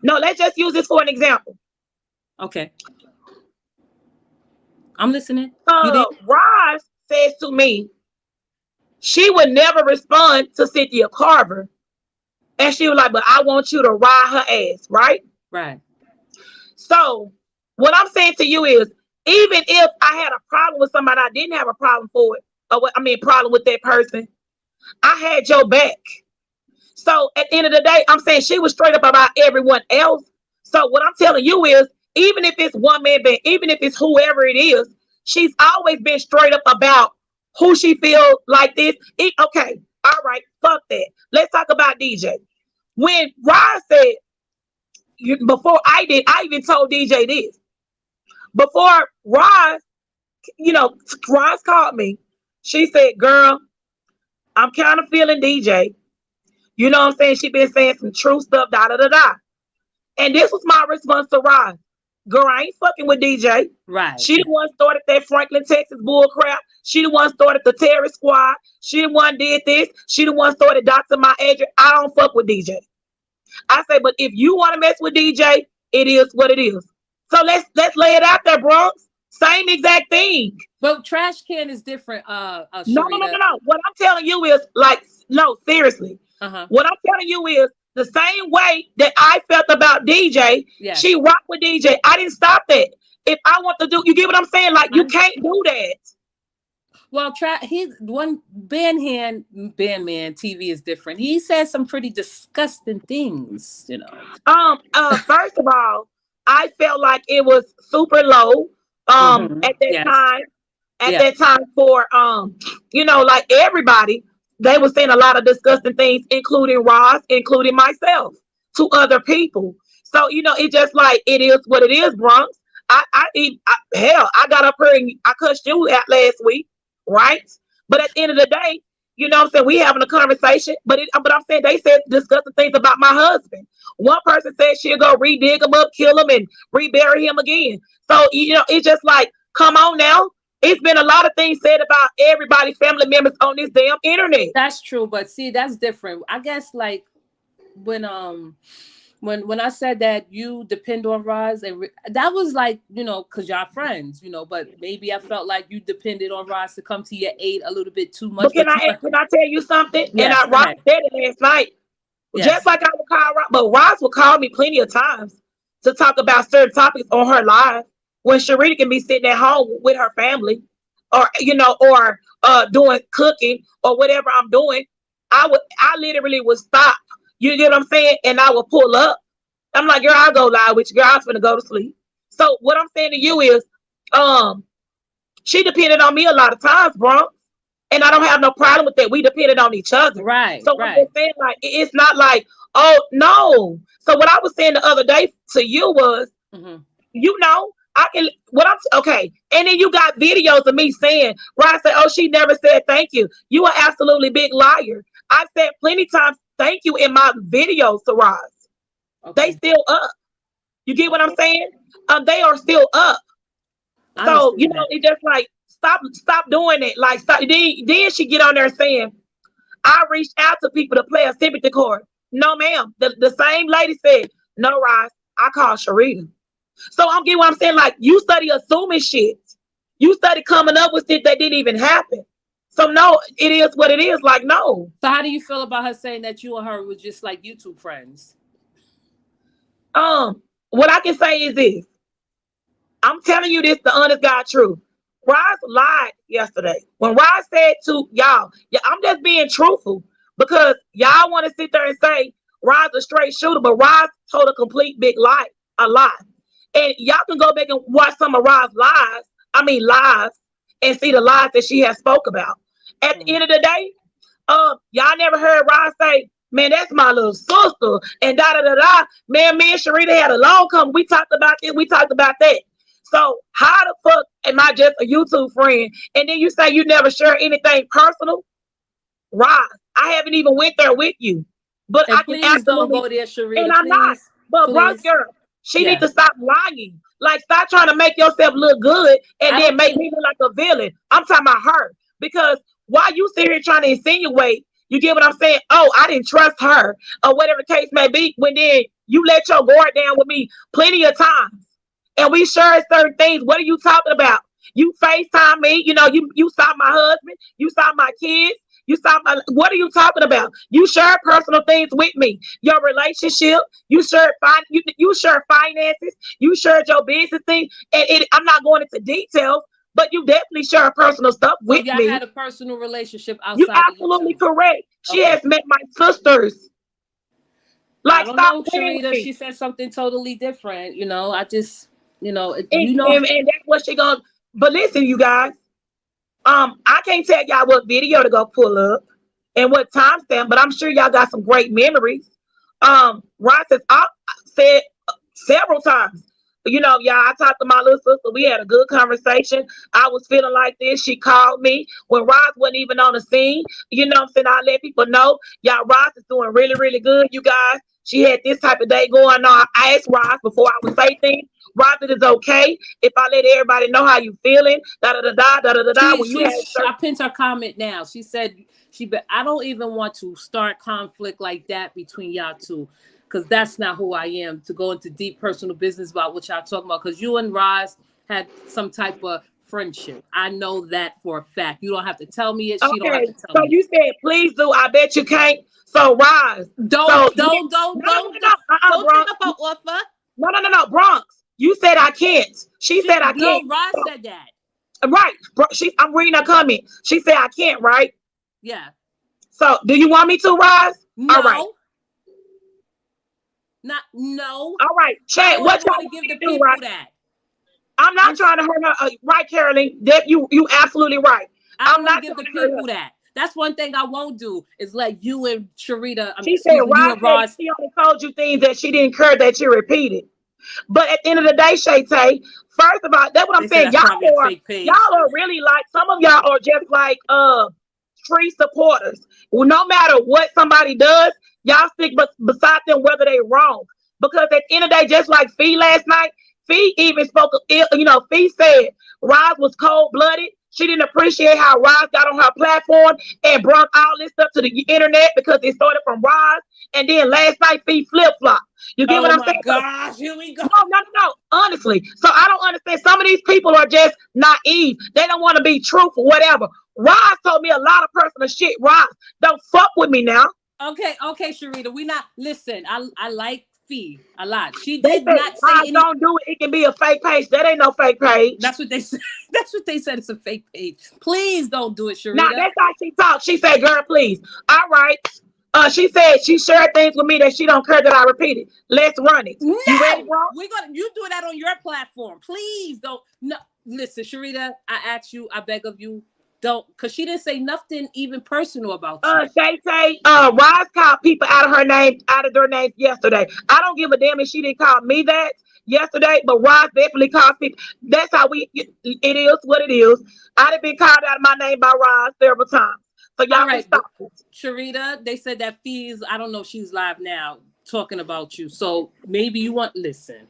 [SPEAKER 3] No, let's just use this for an example.
[SPEAKER 1] okay. I'm listening. You there?
[SPEAKER 3] Roz says to me, she would never respond to Cynthia Carver. And she was like, but I want you to ride her ass, right?
[SPEAKER 1] Right.
[SPEAKER 3] So what I'm saying to you is, even if I had a problem with somebody, I didn't have a problem for it, or what I mean, problem with that person, I had your back. So at the end of the day, I'm saying she was straight up about everyone else. So what I'm telling you is, even if it's one man band, even if it's whoever it is, she's always been straight up about who she feels like this. Okay, all right, fuck that. Let's talk about DJ. When Rod said, before I did, I even told DJ this. Before Rod, Rod called me. She said, girl, I'm kind of feeling DJ. You know what I'm saying? She been saying some true stuff, da da da da. And this was my response to Rod. Girl, I ain't fucking with DJ.
[SPEAKER 1] Right.
[SPEAKER 3] She the one started that Franklin, Texas bull crap. She the one started the terrorist squad. She the one did this. She the one started Dr. My agent. I don't fuck with DJ. I say, but if you want to mess with DJ, it is what it is. So let's lay it out there, Bronx. Same exact thing.
[SPEAKER 1] But trash can is different.
[SPEAKER 3] No, no, no, no,
[SPEAKER 1] Sharita.
[SPEAKER 3] no. What I'm telling you is like, no, seriously.
[SPEAKER 1] Uh huh.
[SPEAKER 3] What I'm telling you is the same way that I felt about DJ. She
[SPEAKER 1] Yes.
[SPEAKER 3] rocked with DJ. I didn't stop that. If I want to do, you get what I'm saying? Like you
[SPEAKER 1] I,
[SPEAKER 3] can't do that.
[SPEAKER 1] well, he's one bandman TV is different. He says some pretty disgusting things.
[SPEAKER 3] First of all, I felt like it was super low. At that
[SPEAKER 1] Yes.
[SPEAKER 3] time,
[SPEAKER 1] Yeah.
[SPEAKER 3] for like everybody, they were saying a lot of disgusting things, including Ross, including myself, to other people. So it's just like it is what it is, Bronx. Hell, I got up here and I cussed you out last week, right? But at the end of the day, what I'm saying, we having a conversation, but I'm saying they said disgusting things about my husband. One person said she'll go re-dig him up, kill him, and rebury him again. So it's just like, come on now. It's been a lot of things said about everybody, family members on this damn internet.
[SPEAKER 1] That's true, but see, that's different. I guess like when when I said that you depend on Roz, and that was like because y'all friends, but maybe I felt like you depended on Roz to come to your aid a little bit too
[SPEAKER 3] But
[SPEAKER 1] much.
[SPEAKER 3] can
[SPEAKER 1] But you,
[SPEAKER 3] I tell you something? And
[SPEAKER 1] yes, go
[SPEAKER 3] Ross
[SPEAKER 1] ahead.
[SPEAKER 3] said it last night. Just
[SPEAKER 1] Yes,
[SPEAKER 3] like I would call Ross, but Ross would call me plenty of times to talk about certain topics on her live when Sharita can be sitting at home with her family, or doing cooking or whatever I'm doing. I literally would stop. You get what I'm saying? And I would pull up. I'm like, girl, I'll go live with you. Girl, I was gonna go to sleep. So what I'm saying to you is, um, she depended on me a lot of times, bro. And I don't have no problem with that. We depended on each other.
[SPEAKER 1] right,
[SPEAKER 3] So I'm
[SPEAKER 1] right.
[SPEAKER 3] just saying, like, it's not like, oh no. So what I was saying the other day to you was,
[SPEAKER 1] Hmm.
[SPEAKER 3] I can okay. And then you got videos of me saying, where I said, oh, she never said thank you. You are absolutely big liar. I said plenty times thank you in my videos to Roz. They
[SPEAKER 1] Okay,
[SPEAKER 3] still up. You get what I'm
[SPEAKER 1] okay.
[SPEAKER 3] saying? They are still up.
[SPEAKER 1] I
[SPEAKER 3] So
[SPEAKER 1] understand that.
[SPEAKER 3] it's just like stop doing it. Like stop. Then she get on there saying, I reached out to people to play a sympathy card. No, ma'am. The same lady said, no, Roz, I called Sharita. So I'm getting what I'm saying. Like you study assuming shit. You study coming up with shit that didn't even happen. So no, it is what it is. Like no.
[SPEAKER 1] So how do you feel about her saying that you and her were just like YouTube friends?
[SPEAKER 3] What I can say is this. I'm telling you this, the honest God truth. Roz lied yesterday. When Roz said to y'all, yeah, I'm just being truthful because y'all want to sit there and say Roz a straight shooter, but Roz told a complete big lie, a lie. And y'all can go back and watch some of Roz's lies, and see the lies that she has spoke about. At the
[SPEAKER 1] Mm.
[SPEAKER 3] end of the day, y'all never heard Roz say, man, that's my little sister, and da da da da. Man, me and Sharita had a long come. We talked about this, we talked about that. So how the fuck am I just a YouTube friend? And then you say you never share anything personal? Roz, I haven't even went there with you. But I
[SPEAKER 1] And
[SPEAKER 3] can
[SPEAKER 1] please don't
[SPEAKER 3] absolutely,
[SPEAKER 1] go there,
[SPEAKER 3] and
[SPEAKER 1] Sharita.
[SPEAKER 3] I'm not.
[SPEAKER 1] Please,
[SPEAKER 3] But bro,
[SPEAKER 1] please.
[SPEAKER 3] girl, she need to
[SPEAKER 1] Yes.
[SPEAKER 3] stop lying. Like, stop trying to make yourself look good and
[SPEAKER 1] I
[SPEAKER 3] then
[SPEAKER 1] don't
[SPEAKER 3] make
[SPEAKER 1] think
[SPEAKER 3] me look like a villain. I'm talking about her. Because why you sit here trying to insinuate, you get what I'm saying? Oh, I didn't trust her, or whatever the case may be, when then you let your guard down with me plenty of times. And we share certain things. What are you talking about? You FaceTime me, you saw my husband, you saw my kids, you saw my, what are you talking about? You share personal things with me. Your relationship, you share finances, you shared your business thing, and I'm not going into details, but you definitely share personal stuff
[SPEAKER 1] so.
[SPEAKER 3] with
[SPEAKER 1] Y'all
[SPEAKER 3] me.
[SPEAKER 1] had a personal relationship
[SPEAKER 3] You
[SPEAKER 1] outside of
[SPEAKER 3] absolutely
[SPEAKER 1] YouTube.
[SPEAKER 3] correct. She
[SPEAKER 1] Okay.
[SPEAKER 3] has met my sisters.
[SPEAKER 1] I
[SPEAKER 3] Like,
[SPEAKER 1] don't
[SPEAKER 3] stop
[SPEAKER 1] know,
[SPEAKER 3] playing with
[SPEAKER 1] Sharita.
[SPEAKER 3] me.
[SPEAKER 1] She said something totally different. I just,
[SPEAKER 3] And,
[SPEAKER 1] you know,
[SPEAKER 3] and, and that's what she gonna. But listen, you guys. I can't tell y'all what video to go pull up and what timestamp, but I'm sure y'all got some great memories. Ross has said several times, y'all, I talked to my little sister. We had a good conversation. I was feeling like this. She called me when Ross wasn't even on the scene. You know what I'm saying? I let people know, y'all, Ross is doing really, really good, you guys. She had this type of day going on. I asked Ross before I would say things. Ross, it is okay if I let everybody know how you feeling. Da da da da da da da da.
[SPEAKER 1] she
[SPEAKER 3] When you had
[SPEAKER 1] she's I
[SPEAKER 3] certain,
[SPEAKER 1] pinned her comment now. She said I don't even want to start conflict like that between y'all two. Because that's not who I am to go into deep personal business about what y'all talking about. Because you and Roz had some type of friendship. I know that for a fact. You don't have to tell me it. She don't have
[SPEAKER 3] okay,
[SPEAKER 1] to tell
[SPEAKER 3] so
[SPEAKER 1] me
[SPEAKER 3] you said please do. I bet you can't. So Roz,
[SPEAKER 1] it.
[SPEAKER 3] so
[SPEAKER 1] Don't
[SPEAKER 3] no,
[SPEAKER 1] don't don't
[SPEAKER 3] no, no,
[SPEAKER 1] don't
[SPEAKER 3] no, no,
[SPEAKER 2] Don't take
[SPEAKER 3] Bronx.
[SPEAKER 2] up our offer.
[SPEAKER 3] No, no, no, no, Bronx. You said I can't. She said I can't.
[SPEAKER 1] No, Roz
[SPEAKER 3] So,
[SPEAKER 1] said that.
[SPEAKER 3] right. I'm reading her comment. She said I can't, right?
[SPEAKER 1] Yeah.
[SPEAKER 3] So do you want me to, Roz? All right.
[SPEAKER 1] No, not no.
[SPEAKER 3] All right.
[SPEAKER 1] I
[SPEAKER 3] Chat.
[SPEAKER 1] don't
[SPEAKER 3] What
[SPEAKER 1] ever
[SPEAKER 3] y'all
[SPEAKER 1] want to
[SPEAKER 3] want
[SPEAKER 1] give
[SPEAKER 3] me
[SPEAKER 1] the
[SPEAKER 3] to do, right?
[SPEAKER 1] people that.
[SPEAKER 3] I'm not
[SPEAKER 1] I'm
[SPEAKER 3] trying to hurt her. Right, Carolyn. That you absolutely right.
[SPEAKER 1] I don't
[SPEAKER 3] I'm
[SPEAKER 1] want
[SPEAKER 3] not
[SPEAKER 1] to give the
[SPEAKER 3] trying to hurt her.
[SPEAKER 1] people that. That's one thing I won't do is let you and Sharita,
[SPEAKER 3] She said
[SPEAKER 1] excuse me, you
[SPEAKER 3] Roz
[SPEAKER 1] and
[SPEAKER 3] said
[SPEAKER 1] Ross.
[SPEAKER 3] she only told you things that she didn't care that you repeated. But at the end of the day, Shay Tay, first of all, that's what I'm
[SPEAKER 1] They said
[SPEAKER 3] saying.
[SPEAKER 1] that's probably a fake
[SPEAKER 3] Y'all
[SPEAKER 1] page.
[SPEAKER 3] are really like, some of y'all are just like tree supporters. Well, no matter what somebody does, y'all stick beside them whether they wrong. Because at the end of the day, just like Fee last night, Fee even spoke. Fee said Roz was cold blooded. She didn't appreciate how Roz got on her platform and brought all this stuff to the internet because it started from Roz. And then last night, Fee flip flop. You get what
[SPEAKER 1] Oh
[SPEAKER 3] I'm
[SPEAKER 1] my
[SPEAKER 3] saying? So
[SPEAKER 1] gosh, here we go.
[SPEAKER 3] no, no, no, no. Honestly, so I don't understand. Some of these people are just naive. They don't want to be truthful, whatever. Roz told me a lot of personal shit. Roz, don't fuck with me now.
[SPEAKER 1] Okay, Sharita. We not listen. I like Fee a lot. She
[SPEAKER 3] They
[SPEAKER 1] did
[SPEAKER 3] say
[SPEAKER 1] not say
[SPEAKER 3] Roz
[SPEAKER 1] any.
[SPEAKER 3] don't do it. It can be a fake page. That ain't no fake page.
[SPEAKER 1] That's what they said. That's what they said. It's a fake page. Please don't do it,
[SPEAKER 3] Now
[SPEAKER 1] Sharita.
[SPEAKER 3] that's how she talks. She said, "Girl, please." All right. She said she shared things with me that she don't care that I repeated. Let's run it. You ready,
[SPEAKER 1] No,
[SPEAKER 3] bro?
[SPEAKER 1] we're gonna. You do that on your platform. Please don't. No, listen, Sharita. I ask you. I beg of you. Don't, because she didn't say nothing even personal about you.
[SPEAKER 3] Shay Tay, Roz called people out of their names yesterday. I don't give a damn if she didn't call me that yesterday, but Roz definitely calls people. That's how it is what it is. I'd have been called out of my name by Roz several times. So
[SPEAKER 1] All
[SPEAKER 3] y'all can
[SPEAKER 1] right, but
[SPEAKER 3] stop it.
[SPEAKER 1] Sharita, they said that Fees. I don't know if she's live now talking about you. So maybe you want listen.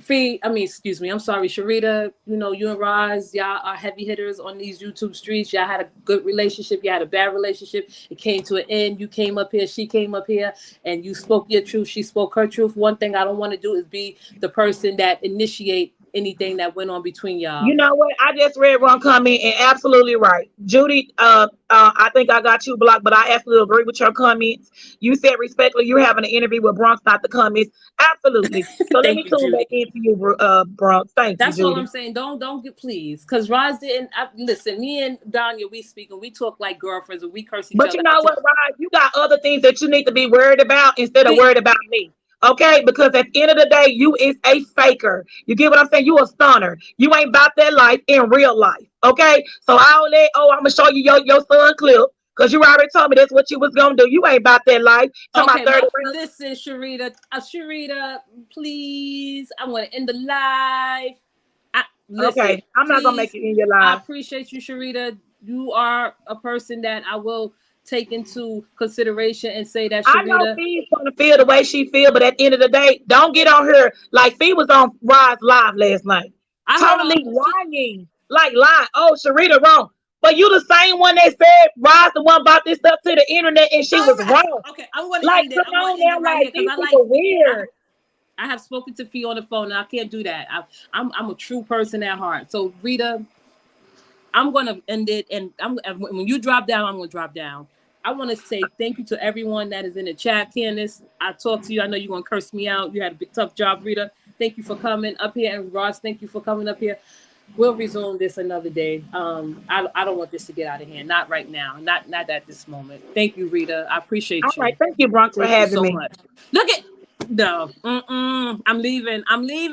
[SPEAKER 1] Fee, excuse me. I'm sorry, Sharita. You and Roz, y'all are heavy hitters on these YouTube streets. Y'all had a good relationship. You had a bad relationship. It came to an end. You came up here. She came up here, and you spoke your truth. She spoke her truth. One thing I don't want to do is be the person that initiate anything that went on between y'all.
[SPEAKER 3] You know what? I just read one comment and absolutely right. Judy, I think I got you blocked, but I absolutely agree with your comments. You said respectfully you're having an interview with Bronx, not the comments. Absolutely. So let
[SPEAKER 1] Thank
[SPEAKER 3] me
[SPEAKER 1] you,
[SPEAKER 3] tune back
[SPEAKER 1] Judy.
[SPEAKER 3] into you, Bronx. Thank you,
[SPEAKER 1] That's all I'm
[SPEAKER 3] Judy.
[SPEAKER 1] saying. Don't get please, because Roz didn't. Listen, me and Danya, we speak and we talk like girlfriends and we curse each
[SPEAKER 3] But you
[SPEAKER 1] other
[SPEAKER 3] know
[SPEAKER 1] out.
[SPEAKER 3] what, Rod? You got other things that you need to be worried about instead of
[SPEAKER 1] See,
[SPEAKER 3] worried about me. Okay? Because at the end of the day, you is a faker. You get what I'm saying? You a stunner. You ain't about that life in real life. Okay? So I'm gonna show you your son clip. Because you already told me that's what you was gonna do. You ain't about that life. Talking about
[SPEAKER 1] okay,
[SPEAKER 3] 30 rounds.
[SPEAKER 1] listen, Sharita, Sharita, please, I want to end the live. Listen,
[SPEAKER 3] Okay, I'm not gonna make
[SPEAKER 1] please.
[SPEAKER 3] it in your
[SPEAKER 1] I
[SPEAKER 3] live.
[SPEAKER 1] appreciate you, Sharita. You are a person that I will take into consideration and say that
[SPEAKER 3] I know
[SPEAKER 1] Sharita.
[SPEAKER 3] Fee's gonna feel the way she feel, but at the end of the day, don't get on her like Fee was on Rod's live last night,
[SPEAKER 1] I heard
[SPEAKER 3] totally
[SPEAKER 1] her.
[SPEAKER 3] lying, like lying. Oh, Sharita wrong, but you the same one that said Rod's the one brought this stuff to the internet and she
[SPEAKER 1] All
[SPEAKER 3] was
[SPEAKER 1] right.
[SPEAKER 3] wrong.
[SPEAKER 1] Okay, I'm going to
[SPEAKER 3] Like,
[SPEAKER 1] end it.
[SPEAKER 3] come
[SPEAKER 1] I'm going
[SPEAKER 3] on
[SPEAKER 1] to end
[SPEAKER 3] now,
[SPEAKER 1] it right
[SPEAKER 3] like
[SPEAKER 1] here because
[SPEAKER 3] these
[SPEAKER 1] I like
[SPEAKER 3] people
[SPEAKER 1] Fee.
[SPEAKER 3] weird.
[SPEAKER 1] I have spoken to Fee on the phone, and I can't do that. I'm a true person at heart. So Rita, I'm going to end it, and when you drop down, I'm going to drop down. I want to say thank you to everyone that is in the chat. Candace, I talked to you. I know you're going to curse me out. You had a tough job, Rita. Thank you for coming up here. And Ross, thank you for coming up here. We'll resume this another day. I don't want this to get out of hand. Not right now. Not at this moment. Thank you, Rita. I
[SPEAKER 3] All
[SPEAKER 1] appreciate
[SPEAKER 3] right,
[SPEAKER 1] you.
[SPEAKER 3] thank you, Bronx, for
[SPEAKER 1] Thank you
[SPEAKER 3] having
[SPEAKER 1] so
[SPEAKER 3] me.
[SPEAKER 1] much. Look at no. I'm leaving. I'm leaving.